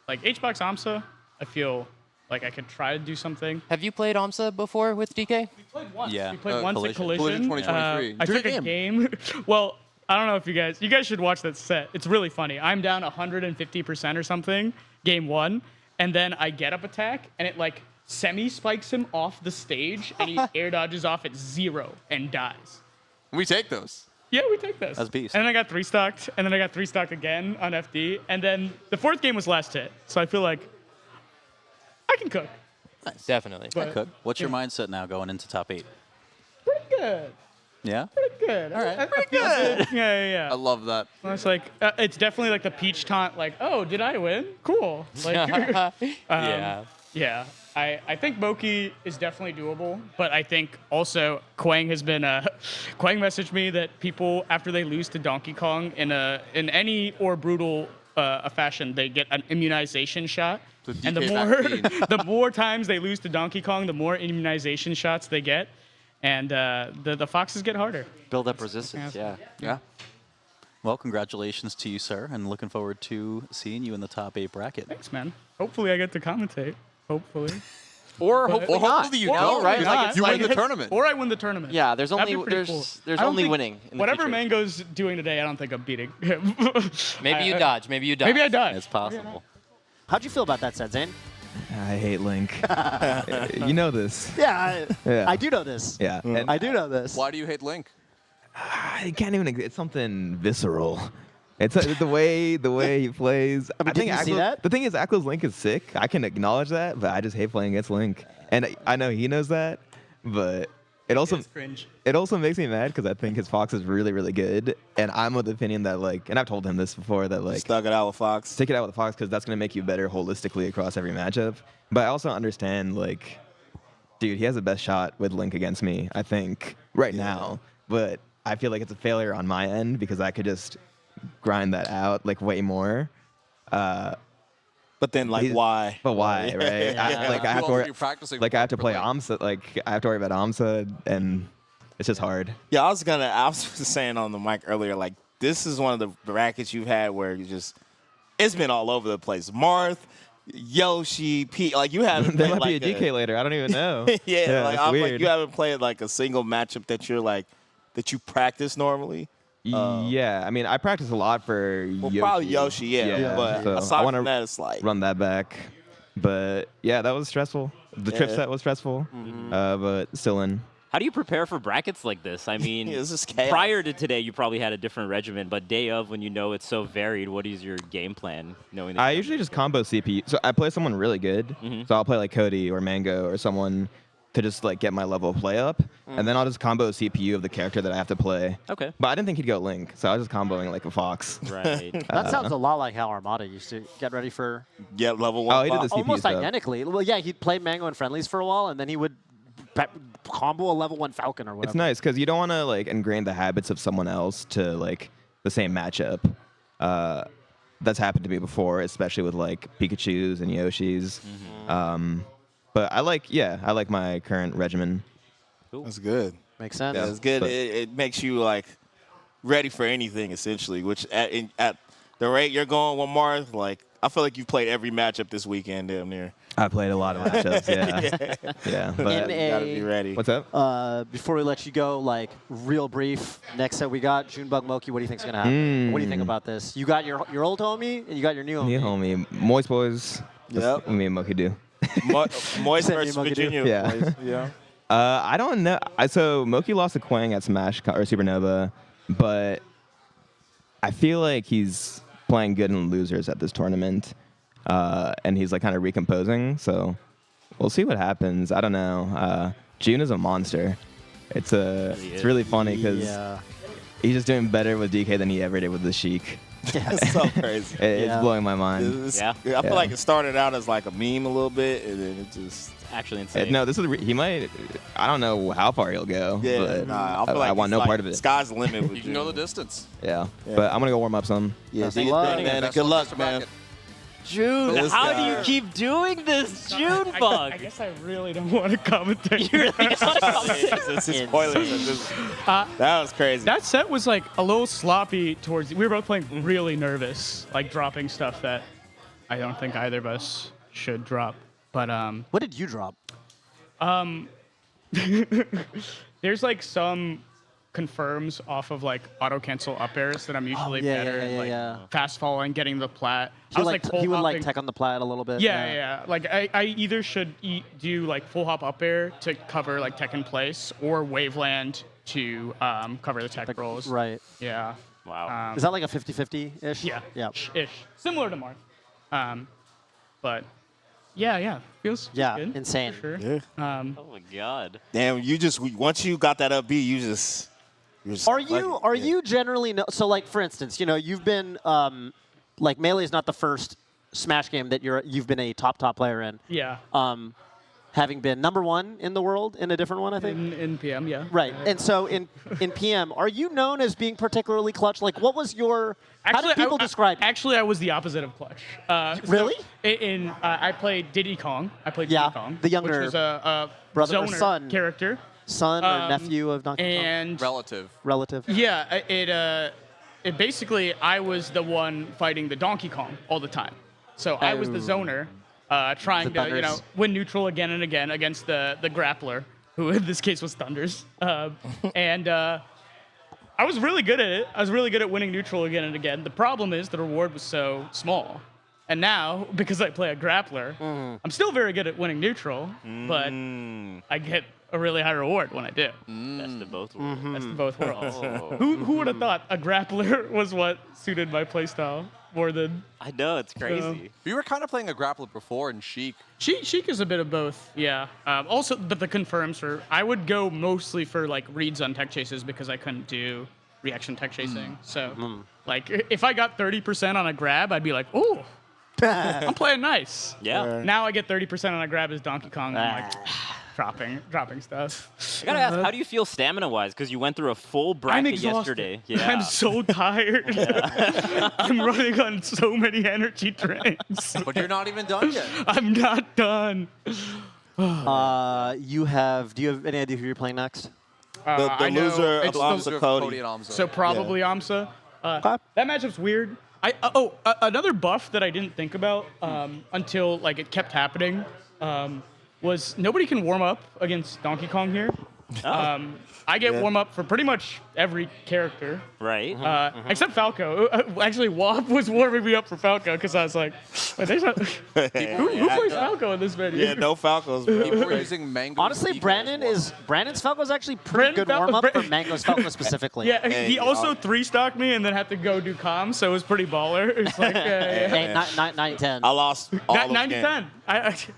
Like Hbox, aMSa, I feel like I could try to do something. Have you played aMSa before with DK? We played once. Yeah. We played once at Collision. Collision 2023. I took a game. Well, I don't know if you guys should watch that set. It's really funny. I'm down 150% or something, game 1, and then I get up attack, and it like semi-spikes him off the stage, and he air dodges off at 0 and dies. We take those. Yeah, we take this. That's beast. And then I got 3-stocked, and then I got 3-stocked again on FD, and then the 4th game was last hit, so I feel like I can cook. Nice. Definitely. But, Cook. What's your mindset now going into top 8? Pretty good. Yeah? Pretty good. All right. I feel good. Yeah. I love that. It's like it's definitely like the peach taunt. Like, oh, did I win? Cool. Like, Yeah. Yeah. I think Moky is definitely doable, but I think also Quang has been Quang messaged me that people after they lose to Donkey Kong in any or brutal a fashion, they get an immunization shot. And the more times they lose to Donkey Kong, the more immunization shots they get. And the foxes get harder. Build up resistance, yeah. Yeah. Well, congratulations to you, sir, and looking forward to seeing you in the top 8 bracket. Thanks, man. Hopefully I get to commentate. Hopefully. Or But- hopefully or not. hopefully you you know, don't, right? or Like, not. it's You like win the tournament. Or I win the tournament. Yeah, there's That'd only be pretty cool. there's I don't only think- winning in the Whatever future. Mango's doing today, I don't think I'm beating him. Maybe you dodge. Maybe you dodge. Maybe I dodge. It's possible. How'd you feel about that set, Zain? I hate Link. You know this. Yeah, Yeah. I do know this. Yeah. And I do know this. Why do you hate Link? I can't even. It's something visceral. It's the way he plays. I mean, did you see that? The thing is, Aklo's Link is sick. I can acknowledge that, but I just hate playing against Link. And I know he knows that, but it also cringe. It also makes me mad because I think his Fox is really, really good, and I'm of the opinion that like, and I've told him this before that like, Stuck it out with Fox. stick it out with the Fox because that's gonna make you better holistically across every matchup. But I also understand like, dude, he has the best shot with Link against me, I think, right now. But I feel like it's a failure on my end because I could just grind that out like way more. But then, like, why? But why, right? I have to worry, You're practicing like I have to for play Link. aMSa. Like I have to worry about aMSa, and it's just hard. Yeah, I was saying on the mic earlier, like, this is one of the brackets you've had where you just, it's been all over the place. Marth, Yoshi, Pete, like, you haven't There played might like be a DK later. I don't even know. yeah, like, it's I'm weird. like, you haven't played like a single matchup that you're like, that you practice normally. Yeah, I mean, I practice a lot for Well, Yoshi. probably Yoshi, yeah, but so aside I want from to that, it's like, run that back. But yeah, that was stressful. The trip Yeah. set was stressful, but still in. How do you prepare for brackets like this? I mean, Yeah, this is chaos. prior to today, you probably had a different regimen, but day of, when you know it's so varied, what is your game plan? Knowing that I usually just combo CPU. So I play someone really good. So I'll play like Cody or Mango or someone to just like get my level of play up, and then I'll just combo CPU of the character that I have to play. Okay. But I didn't think he'd go Link, so I was just comboing like a Fox. Right. That sounds a lot like how Armada used to get ready for. Yeah, level 1. Oh, he did the CPU Almost stuff. identically. Well, yeah, he'd play Mango and friendlies for a while, and then he would combo a level 1 Falcon or whatever. It's nice because you don't want to like ingrain the habits of someone else to like the same matchup. That's happened to me before, especially with like Pikachu's and Yoshi's. But I like my current regimen. That's good. Makes sense. Yeah, it's good. But- It makes you like ready for anything essentially. Which at the rate you're going with Marth, like I feel like you've played every matchup this weekend, damn near. I played a lot of matchups. Yeah. Yeah. But you gotta be ready. What's up? Before we let you go, like real brief. Next up, we got Junebug Moky. What do you think's gonna happen? What do you think about this? You got your old homie and you got your new homie. New homie, Moist Boys. Yep. That's what me and Moky do. Moist versus Moky do. Virginia. Yeah. Boys. Yeah. I don't know. So Moky lost to Quang at Smash or Supernova, but I feel like he's playing good in losers at this tournament, and he's like kind of recomposing. So we'll see what happens. I don't know. June is a monster. It's really funny because he's just doing better with DK than he ever did with the Sheik. Yeah, it's so crazy. It's blowing my mind. I feel like it started out as like a meme a little bit, and then it just actually insane. No, this is he might. I don't know how far he'll go. Yeah, but I feel like I want no part of it. Sky's the limit. With You can go the distance. Yeah, but I'm gonna go warm up some. Yeah, Good luck, man. Best Good of luck, man. bracket. June, This how guy. do you keep doing this, Junebug? I guess I really don't want to commentate. You really don't want to commentate? This is spoilers. That was crazy. That set was like a little sloppy towards. We were both playing really nervous, like dropping stuff that I don't think either of us should drop. But What did you drop? there's like some confirms off of like auto cancel up airs that I'm usually better at, like fast falling, getting the plat. He would like tech on the plat a little bit. Yeah. Like I either should do like full hop up air to cover like tech in place, or waveland to cover the tech rolls. Right. Yeah. Wow. Is that like a 50-50-ish? Yeah. Yeah. Ish. Similar to Marth. But yeah. Feels good. Insane. For sure. Yeah. Oh my God. Damn, you just once you got that up B, you just. Are you generally so like for instance, you've been like Melee is not the first Smash game that you've been a top player in. Yeah. Having been #1 in the world in a different one, I think. In PM, yeah. Right. And so in PM, are you known as being particularly clutch? Like, what was your? How did people describe you? Actually, I was the opposite of clutch. Really? I played Diddy Kong. Diddy Kong, the younger which was a brother or zoner son character. Son or nephew of Donkey Kong? And relative. Yeah, it basically I was the one fighting the Donkey Kong all the time. So I was the zoner, trying to win neutral again and again against the grappler, who in this case was Thunders, and I was really good at it. I was really good at winning neutral again and again. The problem is the reward was so small. And now, because I play a grappler, I'm still very good at winning neutral, but I get a really high reward when I do. Best of both worlds. Best of both worlds. Oh. Who would have thought a grappler was what suited my playstyle more than... I know, it's crazy. You were kind of playing a grappler before in Sheik. Sheik is a bit of both, yeah. Also, but the confirms for... I would go mostly for like reads on tech chases because I couldn't do reaction tech chasing. So, like, if I got 30% on a grab, I'd be like, ooh, I'm playing nice. Yeah. Now I get 30% on a grab as Donkey Kong. I'm like dropping stuff. I gotta ask, how do you feel stamina-wise? Because you went through a full I'm bracket exhausted. yesterday. Yeah. I'm so tired. I'm running on so many energy drains. But you're not even done yet. I'm not done. Do you have any idea who you're playing next? The I know loser of it's aMSa, Cody. and aMSa. So probably aMSa. That matchup's weird. Another buff that I didn't think about until like it kept happening was nobody can warm up against Donkey Kong here. I get warm up for pretty much every character. Right. Except Falco. Actually, WAP was warming me up for Falco because I was like, wait, there's not, who plays Falco in this video? Yeah, no Falcos, bro. People were using Mango. Honestly, Brandon's Falco is actually pretty good warm up for Mango's Falco specifically. Yeah, he also 3-stocked me and then had to go do comms, so it was pretty baller. It's like, Hey, 9-10. I lost all those 90-10.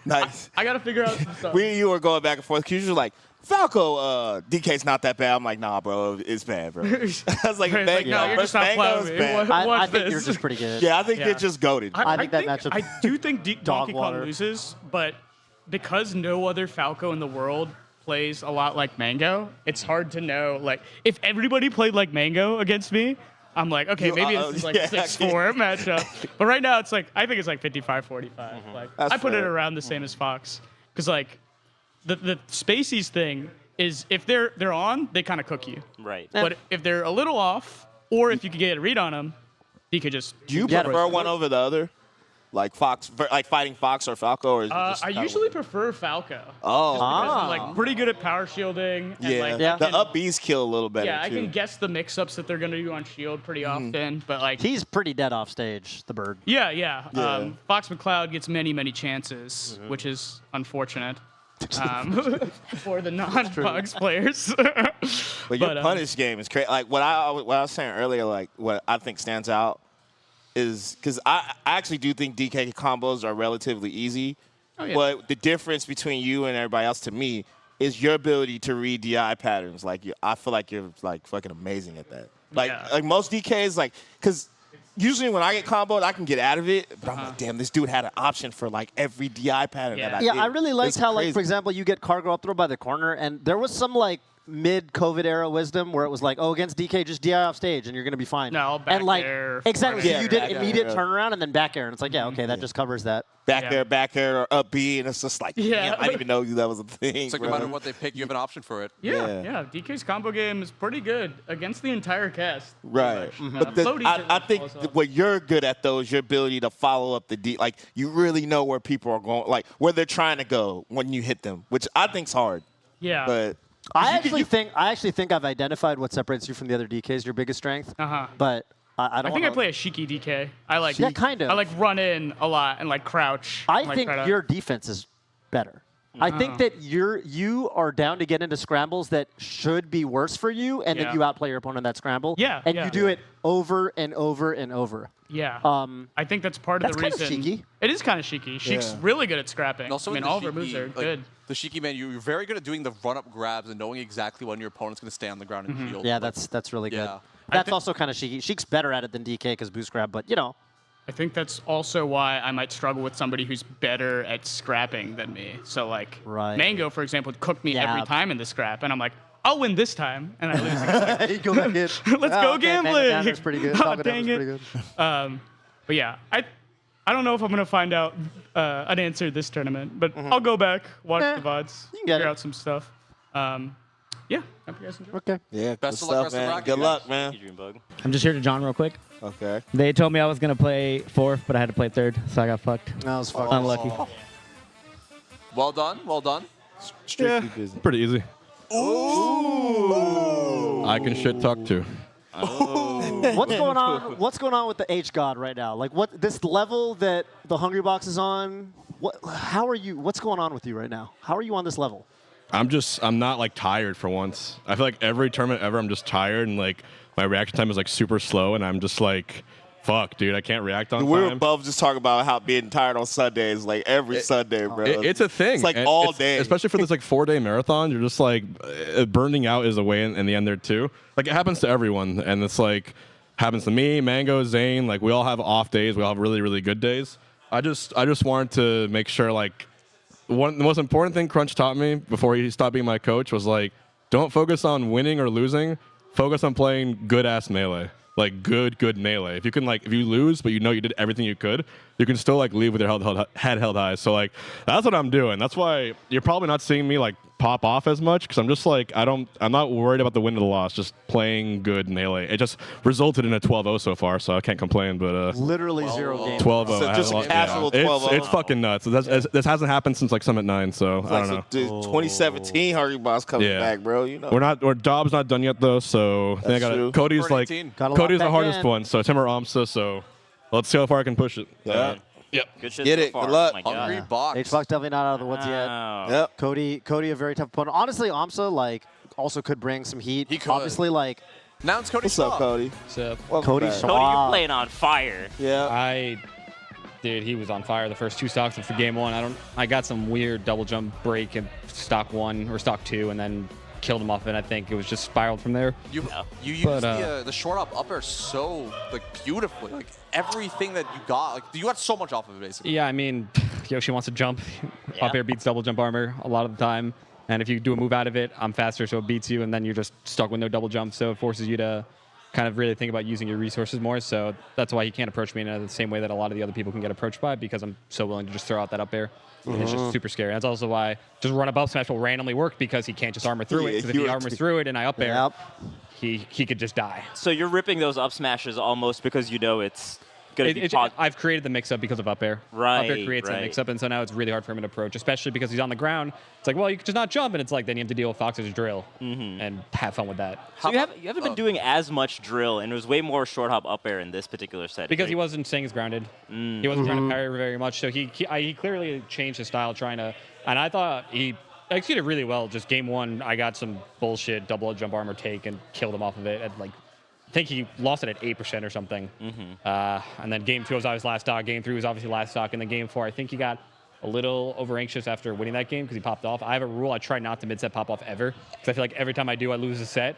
Nice. I got to figure out some stuff. We and you were going back and forth because you were like, Falco, DK's not that bad. I'm like, nah, bro, it's bad, bro. I was like, It's like, no, you're just not Mango's playing me. bad. I think you're just pretty good. Yeah, I think they're just goated. I think that matchup. I do think Donkey Kong water. loses, but because no other Falco in the world plays a lot like Mango, it's hard to know. Like, if everybody played like Mango against me, I'm like, okay, maybe this is like a 6-4 matchup. But right now, it's like, I think it's like 55-45. Like, I put it around the same as Fox. Because, like, the Spaceys thing is if they're on, they kind of cook you. Right. But if they're a little off, or if you could get a read on them, you could just... Do you prefer one over the other? Like Fox, like fighting Fox or Falco, or is it just I usually prefer Falco. Oh. Just because I'm like pretty good at power shielding. And, like, I the can- up Bs kill a little better. Yeah, I too. can guess the mix-ups that they're gonna do on shield pretty often, but like he's pretty dead off stage, the bird. yeah. Yeah. Fox McCloud gets many chances, which is unfortunate for the non-Bugs players. But your punish game is crazy. Like what I was saying earlier, like what I think stands out is because I actually do think DK combos are relatively easy. Oh, yeah. But the difference between you and everybody else to me is your ability to read DI patterns. Like I feel like you're like fucking amazing at that. Like most DKs, like because usually when I get comboed, I can get out of it. But I'm like, damn, this dude had an option for like every DI pattern that I did. I really liked It's how, crazy. like, for example, you get cargo up throw by the corner, and there was some, like, mid-COVID era wisdom where it was like, oh, against DK, just DI off stage, and you're going to be fine. No, back and, like, air, exactly. forward So air. you did back immediate air. turnaround and then back air, and it's like, yeah, okay, that just covers that. back air, or up B, and it's just like, Yeah. damn, I didn't even know that was a thing. It's like no bro. matter what they pick, you have an option for it. Yeah. DK's combo game is pretty good against the entire cast. Right. Mhm. But Float each I other think also. what you're good at, though, is your ability to follow up the D. Like, you really know where people are going, like, where they're trying to go when you hit them, which I think's hard. Yeah. But I actually think I've identified what separates you from the other DKs, your biggest strength. But I don't I think I wanna- play a Shiki DK. I like Yeah, kind of. I like run in a lot and like crouch. I like, think try to- your defense is better. I think that you are down to get into scrambles that should be worse for you, and Yeah. then you outplay your opponent in that scramble. Yeah, and yeah. you do it over and over and over. Yeah. Um, I think that's part of the that's reason. kinda Shiki. It is kind of Shiki. Sheik's Yeah. really good at scrapping. And also, I mean, with the all of her Shiki, moves are like, good. The Shiki man, you're very good at doing the run-up grabs and knowing exactly when your opponent's going to stay on the ground and Mm-hmm. shield. Yeah, that's really good. Yeah. That's also kind of Sheik. Sheik's better at it than DK because boost grab, but you know. I think that's also why I might struggle with somebody who's better at scrapping than me. So like Right. Mango, for example, would cook me Yeah. every time in the scrap, and I'm like, I'll win this time, and I lose. It's like, You go back in. Let's Oh, go okay, gambling. Mango pretty good. Oh, Falcon dang Down's it. pretty good. But yeah, I don't know if I'm gonna find out an answer this tournament, but I'll go back, watch the VODs, you can get figure it. out some stuff. Yeah, hope you guys enjoy. Okay. yeah, Best good of luck, stuff, rest of man. luck, Good you luck, guys. man. Junebug. I'm just here to John real quick. Okay. They told me I was gonna play fourth, but I had to play third, so I got fucked. That was fucking Unlucky. Well done, well done. Strictly busy. Pretty easy. I can shit talk too. What's going on? What's going on with the H God right now? Like what this level that the Hungry Box is on? How are you? What's going on with you right now? How are you on this level? I'm not like tired for once. I feel like every tournament ever, I'm just tired and like my reaction time is like super slow, and I'm just like, fuck, dude, I can't react on We were time. both just talking about how being tired on Sundays, like every Sunday, bro. It's a thing. It's like And all day. Especially for this like 4-day marathon, you're just like burning out is a way in the end there too. Like it happens to everyone, and it's like happens to me, Mango, Zain. Like we all have off days. We all have really, really good days. I just wanted to make sure like the most important thing Crunch taught me before he stopped being my coach was like, don't focus on winning or losing. Focus on playing good ass melee. Like good melee. If you lose, but you know you did everything you could, you can still like leave with your head held high. So like that's what I'm doing. That's why you're probably not seeing me like pop off as much because I'm just like I'm not worried about the win or the loss. Just playing good melee. It just resulted in a 12-0 so far, so I can't complain. But Literally 0 games. 12-0. So just a casual 12-0. It's fucking nuts. This hasn't happened since like Summit 9, so I don't know. Dude, 2017 Hungry Box coming Yeah. back, bro. You know. Or Dob's not done yet though, so I think I That's got true. it. Cody's like 18. Gotta Cody's lock the back hardest in. one, so it's him or aMSa. So let's see how far I can push it. Yeah. Yep. Good shit Get so it. far. Good luck. Oh my God. Hungry box. H Fox definitely not out of the woods yet. Wow. Yep. Cody, a very tough opponent. Honestly, aMSa like also could bring some heat. He could. Obviously, like Now it's Cody What's up, Schwab. Cody? What's up? Welcome Cody back. Schwab. Cody, you're Wow. playing on fire. Yeah. Dude, he was on fire the first two stocks for game one. I got some weird double jump break in stock 1 or stock 2, and then killed him off, and I think it was just spiraled from there. You used But, the short up air so like beautifully. Like everything that you got, like you got so much off of it basically. Yeah, I mean, Yoshi wants to jump. Yeah. Up air beats double jump armor a lot of the time, and if you do a move out of it, I'm faster, so it beats you, and then you're just stuck with no double jump, so it forces you to kind of really think about using your resources more. So that's why he can't approach me in the same way that a lot of the other people can get approached by, because I'm so willing to just throw out that up air. And it's just super scary. That's also why just run above smash will randomly work, because he can't just armor through Yeah, it. So if you he were- armors through it and I up air, Yep. he could just die. So you're ripping those up smashes almost because you know it's I've created the mix-up because of up air. Right, Up air creates that right. mix-up, and so now it's really hard for him to approach, especially because he's on the ground. It's like, well, you could just not jump, and it's like then you have to deal with Fox's drill and have fun with that. So you haven't been doing as much drill, and it was way more short hop up air in this particular set. Because he wasn't staying as grounded. He wasn't trying to parry very much, so he clearly changed his style trying to. And I thought he executed really well. Just game one, I got some bullshit double jump armor take and killed him off of it. At like, I think he lost it at 8% or something. And then game 2 was obviously last stock. Game 3 was obviously last stock. And then game 4, I think he got a little over anxious after winning that game because he popped off. I have a rule: I try not to mid-set pop off ever because I feel like every time I do, I lose a set.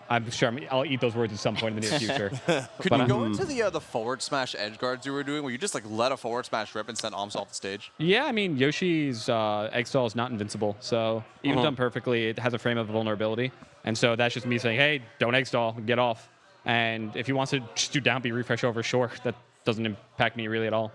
I'm sure I'll eat those words at some point in the near future. Could you go into the forward smash edge guards you were doing, where you just like let a forward smash rip and send aMSa off the stage? Yeah, I mean, Yoshi's egg stall is not invincible, so even done perfectly, it has a frame of vulnerability. And so that's just me saying, hey, don't egg stall, get off. And if he wants to just do down B refresh over, sure, that doesn't impact me really at all.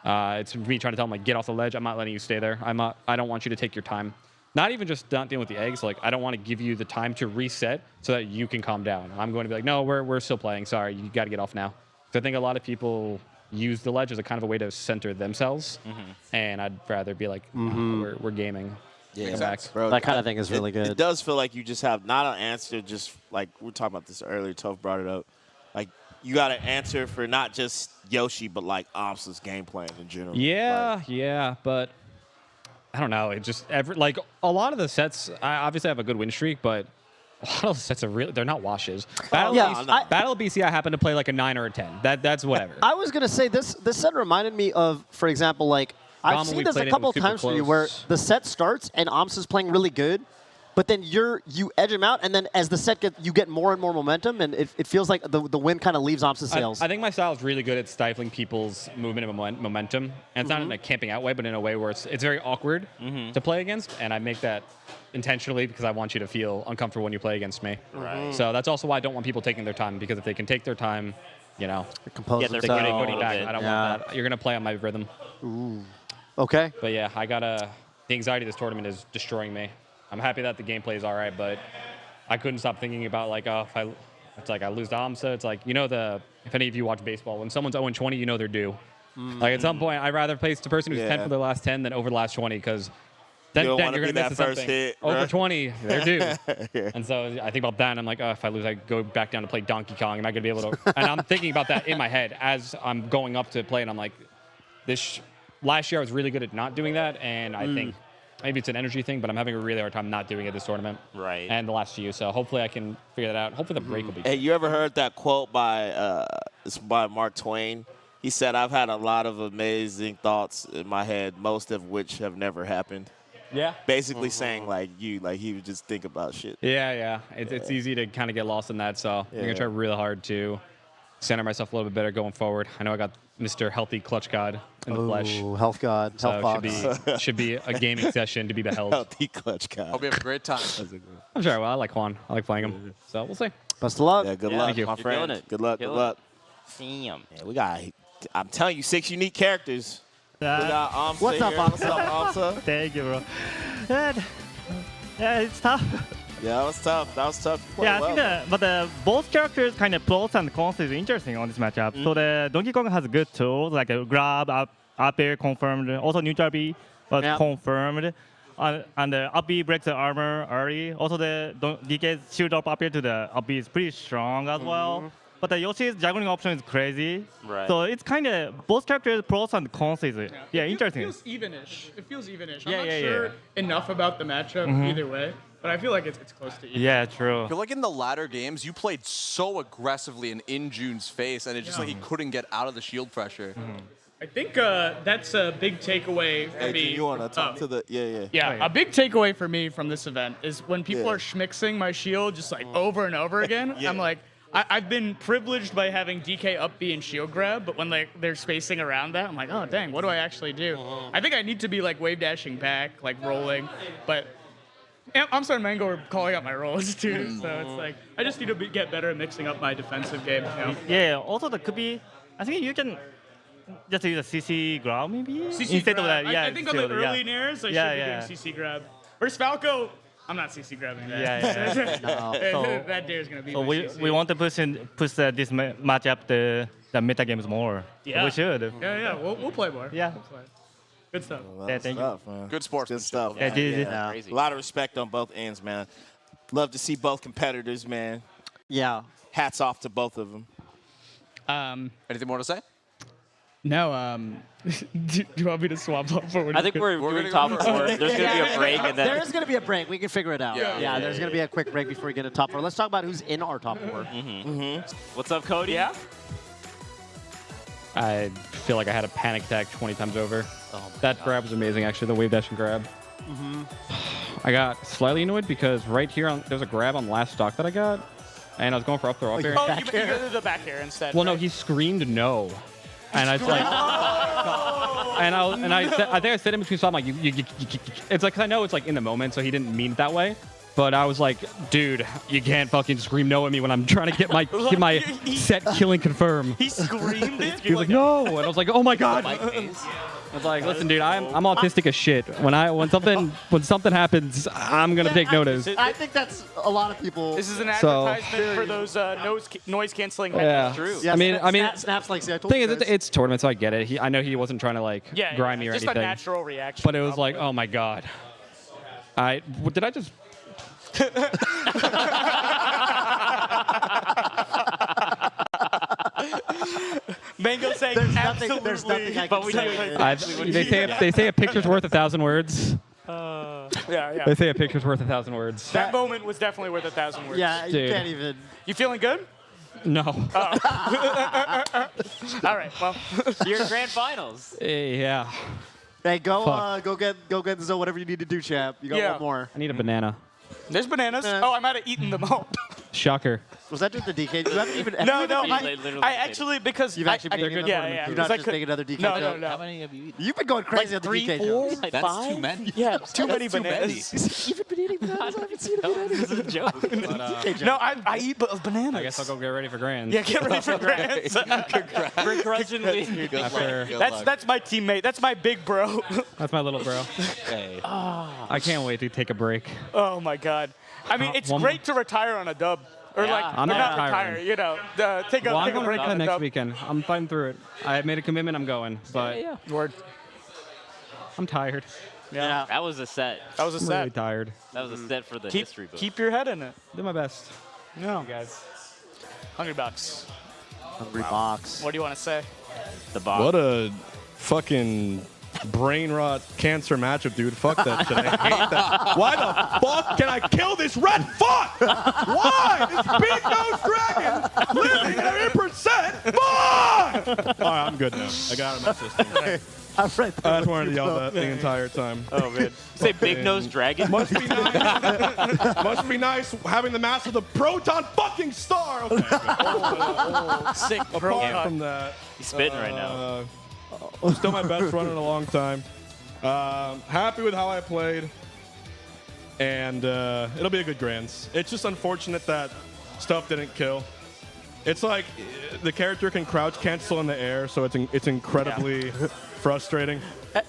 It's me trying to tell him, like, get off the ledge, I'm not letting you stay there. I don't want you to take your time. Not even just not dealing with the eggs, like, I don't want to give you the time to reset so that you can calm down. I'm going to be like, no, we're still playing, sorry, you got to get off now. So I think a lot of people use the ledge as a kind of a way to center themselves, and I'd rather be like, we're gaming. Yeah, bro, that kind of thing is really good. It does feel like you just have not an answer, just like we were talking about this earlier. Toph brought it up. Like you got an answer for not just Yoshi, but like aMSa's game plan in general. Yeah, yeah, but I don't know. It just like a lot of the sets. I obviously have a good win streak, but a lot of the sets are really they're not washes. Battle of BC, I happen to play like a 9 or a 10. That's whatever. I was gonna say this set reminded me of, for example, like I've seen this a couple times for you where the set starts and aMSa's playing really good, but then you edge him out, and then as the set you get more and more momentum, and it feels like the win kind of leaves aMSa's sails. I think my style is really good at stifling people's movement and momentum, and it's not in a camping out way, but in a way where it's very awkward to play against, and I make that intentionally because I want you to feel uncomfortable when you play against me. Right. So that's also why I don't want people taking their time, because if they can take their time, you know, compose they're themselves. putting back. I don't want that. You're gonna play on my rhythm. Ooh. Okay. But yeah, the anxiety of this tournament is destroying me. I'm happy that the gameplay is all right, but I couldn't stop thinking about like, it's like I lose to aMSa. It's like, you know, if any of you watch baseball, when someone's 0-20, you know they're due. Like at some point, I'd rather place the person who's 10 for the last 10 than over the last 20, because then you're going to miss something. Hit, over 20, they're due. And so I think about that, and I'm like, if I lose, I go back down to play Donkey Kong. Am I going to be able to? And I'm thinking about that in my head as I'm going up to play, and I'm like, last year I was really good at not doing that, and I think maybe it's an energy thing, but I'm having a really hard time not doing it this tournament. Right. And the last few, so hopefully I can figure that out. Hopefully the break will be Hey, you ever heard that quote by it's by Mark Twain? He said, "I've had a lot of amazing thoughts in my head, most of which have never happened." Yeah. Basically saying like he would just think about shit. Yeah. It's easy to kind of get lost in that, so I'm going to try really hard to center myself a little bit better going forward. I know I got Mr. Healthy Clutch God in the flesh. Health God, so Health Fox. should be a gaming session to be beheld. Healthy Clutch God. Hope you have a great time. I'm sure I will. I like Juan. I like playing him. So we'll see. Best of luck. Yeah, good luck, Thank you. my You're friend. killing it. Good luck. Killing Good luck. Damn. Yeah, we got. I'm telling you, 6 unique characters. We got aMSa What's up, here. aMSa? Thank you, bro. Yeah, it's tough. Yeah, that was tough. That was tough. You played Yeah, I well, think both characters kind of pros and cons is interesting on this matchup. So the Donkey Kong has good tools like a grab, up air confirmed, also neutral B was confirmed. And the up B breaks the armor early. Also the DK's shield up air to the up B is pretty strong as well. But the Yoshi's juggling option is crazy. Right. So it's kind of both characters pros and cons is interesting. It feels evenish. I'm Yeah, not yeah, sure yeah. enough about the matchup either way, but I feel like it's close to even. Yeah, true. I feel like in the latter games, you played so aggressively in June's face, and it's just like he couldn't get out of the shield pressure. I think that's a big takeaway for me. You want to talk to the Yeah, a big takeaway for me from this event is when people are schmixing my shield just like over and over again. I'm like, I've been privileged by having DK up B and shield grab, but when they're spacing around that, I'm like, oh dang, what do I actually do? I think I need to be like wave dashing back, like rolling, but aMSa and mang0 are calling out my rolls too, so it's like I just need to get better at mixing up my defensive game. You know? Yeah, also that could be, I think you can just use a CC grab maybe? CC Instead grab. of that, yeah. I think on the early nairs, I should be doing CC grab. Whereas Falco, I'm not CC grabbing that. Yeah. No. So- that dare's gonna be. So my we CC. want to push this matchup the meta games more. Yeah. We should. Yeah. We'll play more. Yeah. We'll play. Good stuff. Yeah, thank you. Man. Good sports. Good stuff. Yeah, man. yeah. A lot of respect on both ends, man. Love to see both competitors, man. Yeah. Hats off to both of them. Anything more to say? No. Do you want me to swap up forward? I think we're doing top four. There's going to be a break, and There then is going to be a break. We can figure it out. Yeah. There's going to be a quick break before we get to top 4. Let's talk about who's in our top 4. what's up, Cody? Yeah. I feel like I had a panic attack 20 times over. That grab was amazing, actually, the wave dash and grab. I got slightly annoyed because right here, there's a grab on the last stock that I got, and I was going for up throw up air. Oh, you go to the back air instead. Well, no, right? he screamed no. And I was like, I think I said in between, so I'm like, it's like, 'cause I know it's like in the moment, so he didn't mean it that way. But I was like, dude, you can't fucking scream no at me when I'm trying to get my set killing confirm. He screamed it. He was like, no, and I was like, oh my god. I was like, listen, dude, I'm autistic as shit. When something happens, I'm gonna take notice. I think that's a lot of people. This is an So- advertisement for those noise canceling Yeah. headsets. Yeah, I mean, snaps like, see, I told thing you is, guys. it's tournament, so I get it. I know he wasn't trying to like Yeah, grind me or just anything. a natural reaction. But it was like, oh my god. Did I just? Mang0 saying There's absolutely. nothing. There's nothing I can say. They say a picture's worth 1,000 words. Yeah. They say a picture's worth 1,000 words. That moment was definitely worth 1,000 words. Yeah, you Dude. can't even. You feeling good? No. All right. Well, You're in grand finals. Yeah. Hey, go Fuck. get Zoe whatever you need to do, champ. You got one more. I need a banana. there's bananas. Oh, I might have eaten them all. Shocker. Was that just the DK? You haven't even. No. literally I actually because You've actually been eating them? Yeah. You're not because I just could- making another DK No. joke? No. How many have you eaten? You've been going crazy on the 3, DK 4. jokes. That's too many. Yeah, too many That's too many. bananas. You've been eating bananas. I haven't seen bananas. This is a joke. DK joke. No, I eat bananas. I guess I'll go get ready for grand. Yeah, get ready for grants. Begrudgingly. That's my teammate. That's my big bro. That's my little bro. Hey. I can't wait to take a break. Oh my god. I mean, it's one great to retire on a dub. Or Yeah. like, I'm or not not retiring. retire, you know. Take a, Well, I'm take a going to break on a next dub. weekend. I'm fighting through it. I made a commitment. I'm going, but Word. I'm tired. Yeah. That was a set. That was a I'm really set. tired. That was a set for the history book. Keep your head in it. Do my best. No. Guys. $100. Hungry box. What do you want to say? The box. What a fucking brain rot cancer matchup, dude. Fuck that shit. I hate that. Why the fuck can I kill this red fuck? Why? This big nose dragon living at 8%? Fuck! All right, I'm good now. I got it out of my system. I'm right there. I just wanted to yell that the entire time. Oh man. Say big nose dragon. Must be nice. Must be nice having the mass of the proton fucking star. Okay. Sick Apart from that, He's spitting right now. still my best run in a long time. Happy with how I played, and it'll be a good grands. It's just unfortunate that stuff didn't kill. It's like the character can crouch cancel in the air, so it's incredibly frustrating.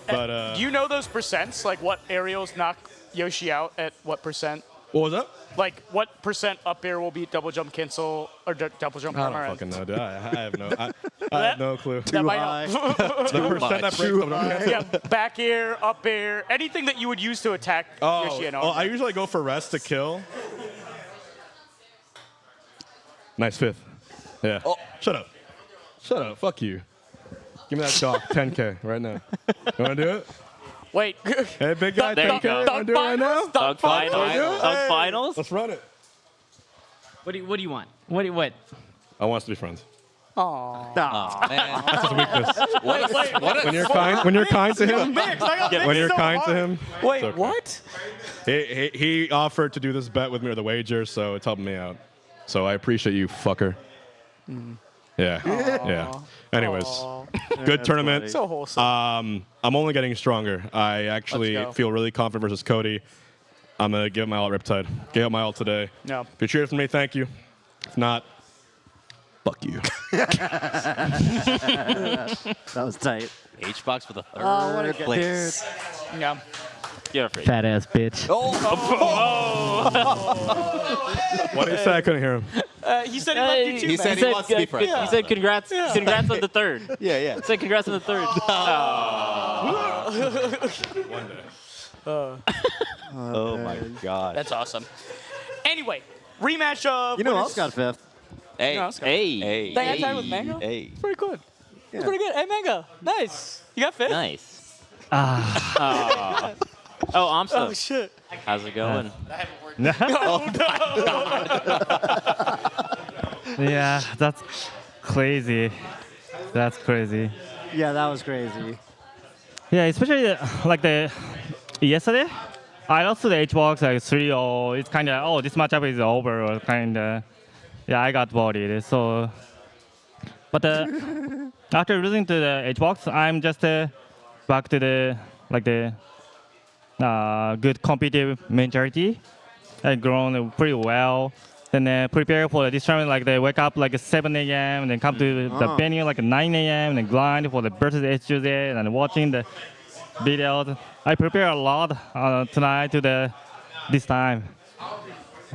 But Do you know those percents? Like what aerials knock Yoshi out at what percent? What was that? Like what percent up air will be double jump cancel or double jump I armor? don't fucking know, dude. I have no clue. That might help. The percent that breaks double jump cancel. Yeah, back air, up air, anything that you would use to attack Yoshi and armor. I usually go for rest to kill. Nice fifth. Yeah. Oh, shut up. Shut up. Fuck you. Give me that dog. 10K right now. You want to do it? Wait. Hey, big guy. There you 10K. go. You want to do it right now? Dog finals. Dog finals. Let's run it. What do you want? What? I want us to be friends. Aww. Man. That's his weakness. What When you're kind to him. Mix, I got When mixed you're so kind to hard. him. Wait, it's okay. what? He offered to do this bet with me or the wager, so it's helping me out. So I appreciate you, fucker. Yeah. Yeah. Anyways, good tournament. So wholesome. I'm only getting stronger. I actually Let's go. feel really confident versus Cody. I'm going to give it my all at Riptide. Give it my all today. No. If you cheered for me, thank you. If not, fuck you. That was tight. Hbox for the Oh, what a third place. Yeah. You're afraid. Fat ass bitch. What did he say? I couldn't hear him. He said he loved you too. He said he wants to be friends. Yeah. He said congrats. Congrats on the third. Yeah. He said congrats on the third. Oh my god. That's awesome. Anyway, rematch of. You know who winners- else got fifth? Hey. No, it's good. Hey. Dang, I tied with Mango? Hey. Pretty good. It's pretty good. Hey, Mango. Nice. You got fifth? Nice. Oh, aMSa. Oh, shit. How's it going? Yeah, that's crazy. That's crazy. Yeah, that was crazy. Yeah, especially like the yesterday, I lost to the Hbox like 3-0. It's kind of this matchup is over or kind of yeah, I got worried. So, but after losing to the Hbox, I'm just back to the good competitive mentality. I've grown pretty well. Then prepare for this tournament, like they wake up like 7 a.m. and then come to the venue like 9 a.m. and then grind for the versus Tuesday and watching the videos. I prepare a lot tonight to this time.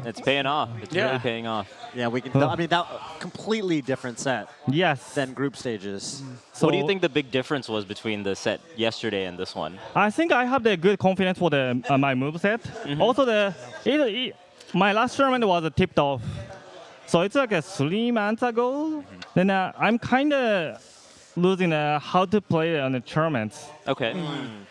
It's paying off. It's really paying off. Yeah, we can. I mean, that completely different set. Yes. Than group stages. So what do you think the big difference was between the set yesterday and this one? I think I have the good confidence for the my moveset. Also, my last tournament was tipped off, so it's like 3 months ago. Then I'm kind of losing how to play on the tournaments. Okay.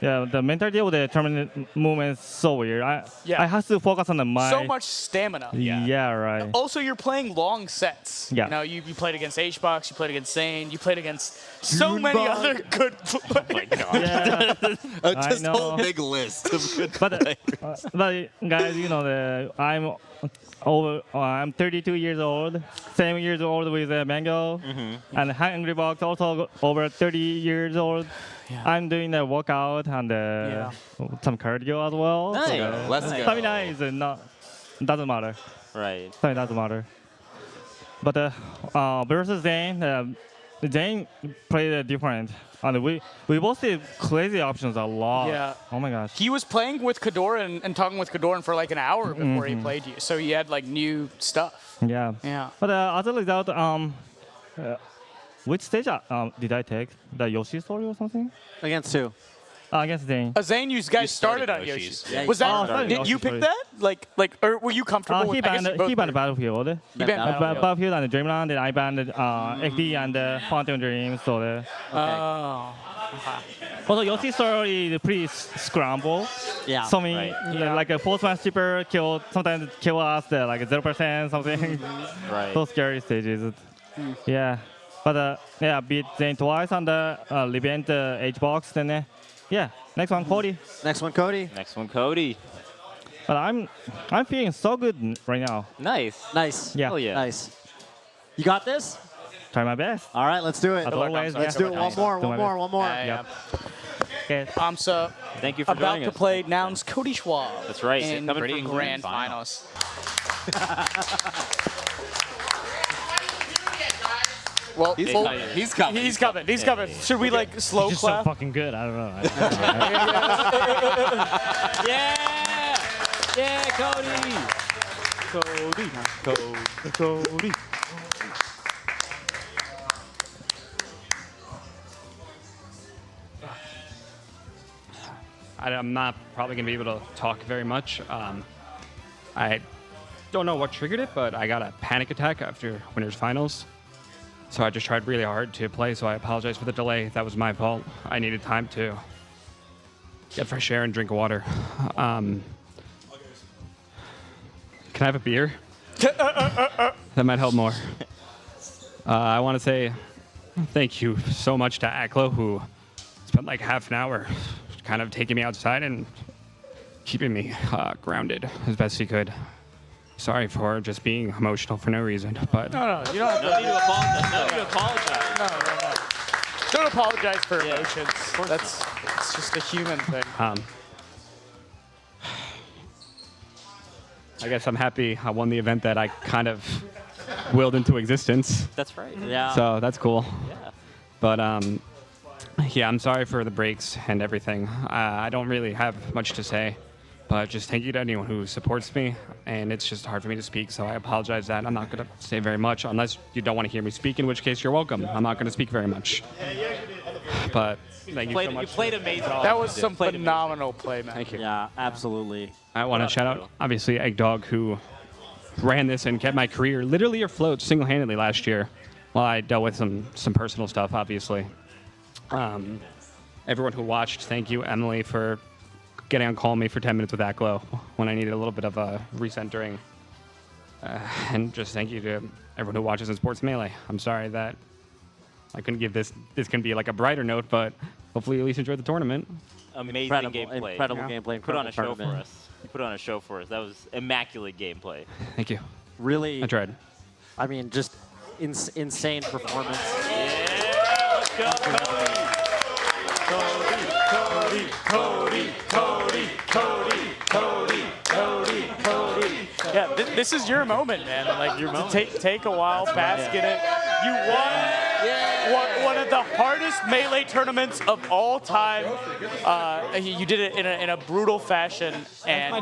Yeah, the mentality of the tournament movement is so weird. I have to focus on my. So much stamina. Yeah, right. Also, you're playing long sets. Yeah. You know, you played against Hbox, you played against Zain, you played against so many other good players. Oh my God. Yeah. Just I a whole know. big list of good But players. guys, you know, I'm 32 years old, 7 years old with Mango, and Hungry Box also over 30 years old. I'm doing the workout and some cardio as well. Nice. So, Let's go. Stamina is doesn't matter. Right. Stamina doesn't matter. But versus Zain, Zain played different. And we both did crazy options a lot. Yeah. Oh my gosh. He was playing with Kodorin and talking with Kodorin for like an hour before he played you, so he had like new stuff. Yeah. Yeah. But as a result, which stage did I take? The Yoshi story or something? Against who? Against Zain. Zain, you guys started on Yoshi's. Yoshi. Yeah, Was you that? started Did on you Yoshi's pick story. that? Like, or were you comfortable He with? I guess banned you both he banned were. Battlefield. He banned Battlefield. Battlefield and Dreamland, and I banned XD and Fountain Dreams. So Oh. although Yoshi story is pretty scramble. Yeah. So many Right. like a force shipper sometimes kill us like 0% something. Right. Those scary stages. Yeah. But beat Zain twice on the event Hbox. Then next one Cody. Next one, Cody. Next one, Cody. But I'm feeling so good right now. Nice. Nice. Yeah. Hell yeah. Nice. You got this? Try my best. All right, let's do it. As always, Let's do it. One more. Do my One more. Yep. Okay. aMSa Thank you for about joining to us. play Noun's Cody Schwab. That's right. In Coming the from grand final. finals. Well, He's well, coming. He's coming. He's coming. He's coming. Should we like slow Just so clap? fucking good. I don't know. Yeah! Yeah, Cody! Cody. I'm not probably going to be able to talk very much. I don't know what triggered it, but I got a panic attack after winners finals. So I just tried really hard to play, so I apologize for the delay. That was my fault. I needed time to get fresh air and drink water. Can I have a beer? That might help more. I want to say thank you so much to Aklo, who spent like half an hour kind of taking me outside and keeping me grounded as best he could. Sorry for just being emotional for no reason, but No, you don't have No need to apologize. No need to apologize. No. Don't apologize for emotions. It's just a human thing. I guess I'm happy I won the event that I kind of willed into existence. That's right. Yeah. So that's cool. Yeah. But Yeah, I'm sorry for the breaks and everything. I don't really have much to say, but just thank you to anyone who supports me. And it's just hard for me to speak, so I apologize that I'm not going to say very much unless you don't want to hear me speak, in which case you're welcome. I'm not going to speak very much. But thank you so much. You played amazing. That was some phenomenal play, man. Thank you. Yeah, absolutely. I want to shout out, obviously, Eggdog, who ran this and kept my career literally afloat single-handedly last year while I dealt with some personal stuff, obviously. Everyone who watched, thank you, Emily, for getting on call me for 10 minutes with Aklo when I needed a little bit of a recentering. And just thank you to everyone who watches in Sports Melee. I'm sorry that I couldn't give this can be like a brighter note, but hopefully you at least enjoyed the tournament. Amazing gameplay. Incredible gameplay. Put on a show tournament. for us. You put on a show for us. That was immaculate gameplay. Thank you. Really, I tried. I mean, just insane performance. Let's go, Cody. Yeah, this is your moment, man. Like, take a while, bask in it. You won one of the hardest Melee tournaments of all time. You did it in a brutal fashion, and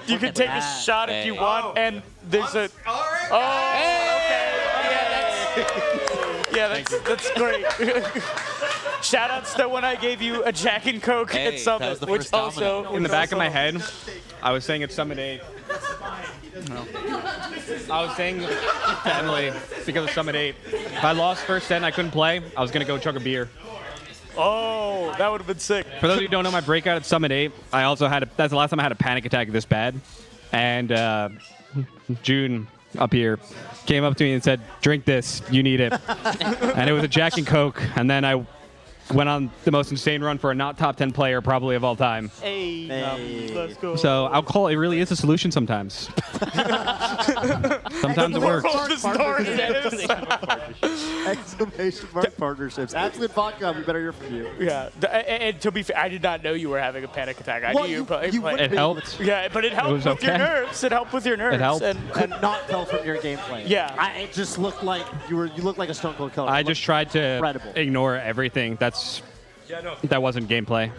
you can take a shot if you want. And there's a that's great. Shoutouts to when I gave you a Jack and Coke at Summit, which also in the back of my head, I was saying at Summit 8. No. I was saying to Emily, because of Summit 8, if I lost first set and I couldn't play, I was gonna go chug a beer. Oh, that would have been sick. For those of you who don't know my breakout at Summit 8, I also had that's the last time I had a panic attack this bad. And June up here came up to me and said, "Drink this, you need it." And it was a Jack and Coke, and then I went on the most insane run for a not top 10 player probably of all time. Hey. Let's go. So alcohol, it really is a solution sometimes. Sometimes it works. Exclamation mark partnerships. Absolute vodka, we better hear from you. Yeah, and to be fair, I did not know you were having a panic attack. I knew you were playing. It helped. Yeah, but it helped with your nerves. It helped with your nerves. It helped. And could not tell from your gameplay. Yeah. It just looked like you looked like a Stone Cold Killer. I just tried to incredible. ignore everything. That wasn't gameplay.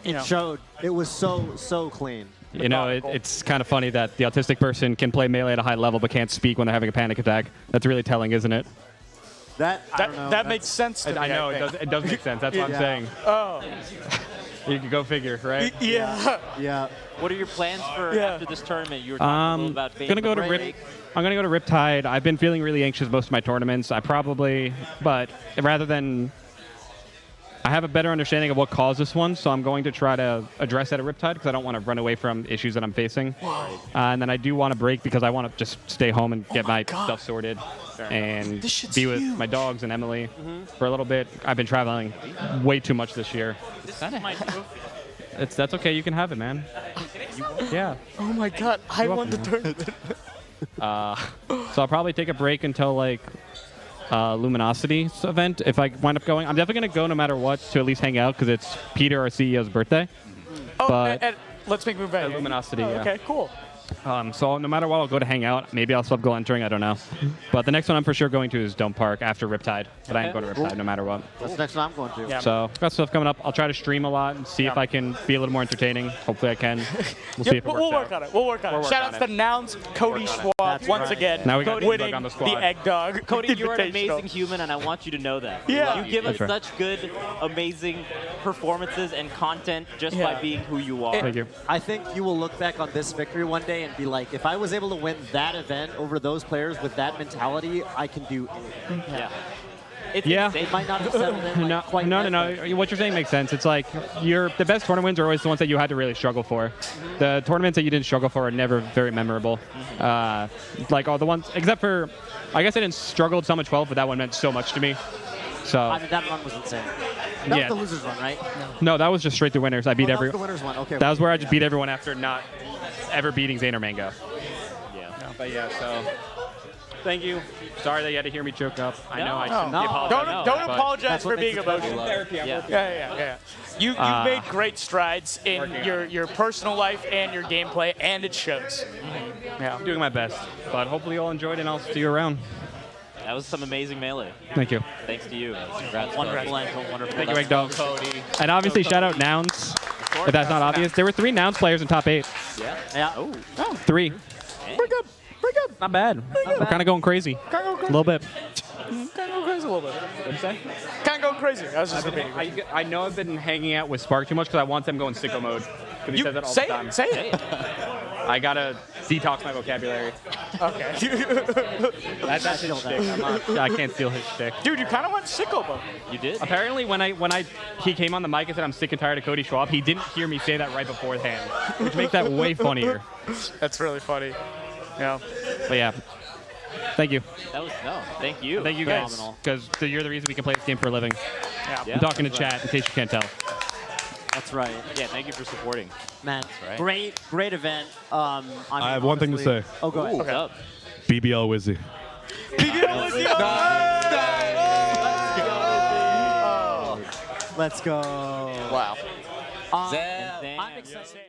It showed. It was so clean. You know, it's kind of funny that the autistic person can play Melee at a high level but can't speak when they're having a panic attack. That's really telling, isn't it? I don't know. That makes sense to me. I know, it does make sense. That's what I'm saying. Oh. You can go figure, right? Yeah. What are your plans for after this tournament? You were talking a little about I'm gonna go to Riptide. I've been feeling really anxious most of my tournaments. But rather than, I have a better understanding of what caused this one, so I'm going to try to address that at Riptide because I don't want to run away from issues that I'm facing. And then I do want to break because I want to just stay home and get my stuff sorted and be with my dogs and Emily for a little bit. I've been traveling way too much this year. That's okay. You can have it, man. Yeah. Oh my God! I won the tournament. So I'll probably take a break until like Luminosity event. If I wind up going, I'm definitely gonna go no matter what to at least hang out because it's Peter, our CEO's birthday. And let's make move back. Luminosity. Yeah. Okay, cool. So no matter what, I'll go to hang out. Maybe I'll sub go entering. I don't know. But the next one I'm for sure going to is Dome Park after Riptide. But I ain't going to Riptide no matter what. That's the next one I'm going to. Yeah. So got stuff coming up. I'll try to stream a lot and see if I can be a little more entertaining. Hopefully I can. We'll see if it works We'll out. work on it. We'll work on it. Shout outs to Nouns, Cody Schwab once again. Now we got winning Eggdog on the the squad. Eggdog. Cody, you're an Invitational. amazing human, and I want you to know that. Yeah. You give us That's right. such good, amazing performances and content just by being who you are. Thank you. I think you will look back on this victory one day and be like, if I was able to win that event over those players with that mentality, I can do anything. Yeah. It's Yeah. They might not have settled in No, like quite no. yet, What you're saying makes sense. It's like the best tournaments are always the ones that you had to really struggle for. The tournaments that you didn't struggle for are never very memorable. Like all the ones, except for, I guess I didn't struggle at Summit 12, but that one meant so much to me. So I mean, that run was insane. That Yeah. was the losers run, right? no, that was just straight to winners. I beat that every. was the winners one. Okay. That was where I just beat everyone after not ever beating Zain or Mango. Yeah. But yeah, so thank you. Sorry that you had to hear me choke up. I know I No. shouldn't be Don't apologizing. don't apologize That's what for being makes it emotional. Yeah. Yeah. You made great strides in your personal life and your gameplay, and it shows. Yeah. I'm doing my best, but hopefully you all enjoyed, and I'll see you around. That was some amazing melee. Thank you. Thanks to you. Wonderful, wonderful. Thank you, Let's Eggdog. go, Cody. And obviously, shout out Nouns, if that's not obvious. There were 3 Nouns players in top 8. Yeah. Yeah. Oh. 3. Pretty good. Not bad. We're kind of going crazy. A little bit. Can't go crazy a little bit. What'd you say? Can't go crazy. I was just repeating. I know I've been hanging out with Spark too much because I want them going sicko mode. Because he says that all say the time. it. Say it. I gotta detox my vocabulary. Okay. That's his shtick. I can't steal his shtick. Dude, you kind of went sicko mode. You did? Apparently, when he came on the mic and said I'm sick and tired of Cody Schwab, he didn't hear me say that right beforehand, which makes that way funnier. That's really funny. Yeah. But yeah, thank you. That was thank you. Thank you guys, because you're the reason we can play this game for a living. Yeah. I'm talking to chat in case you can't tell. That's right. Yeah, thank you for supporting. Man, right. great event. I have one thing to say. Oh, go ahead. Okay. BBL Wizzy. Let's go. Wow. I'm excited.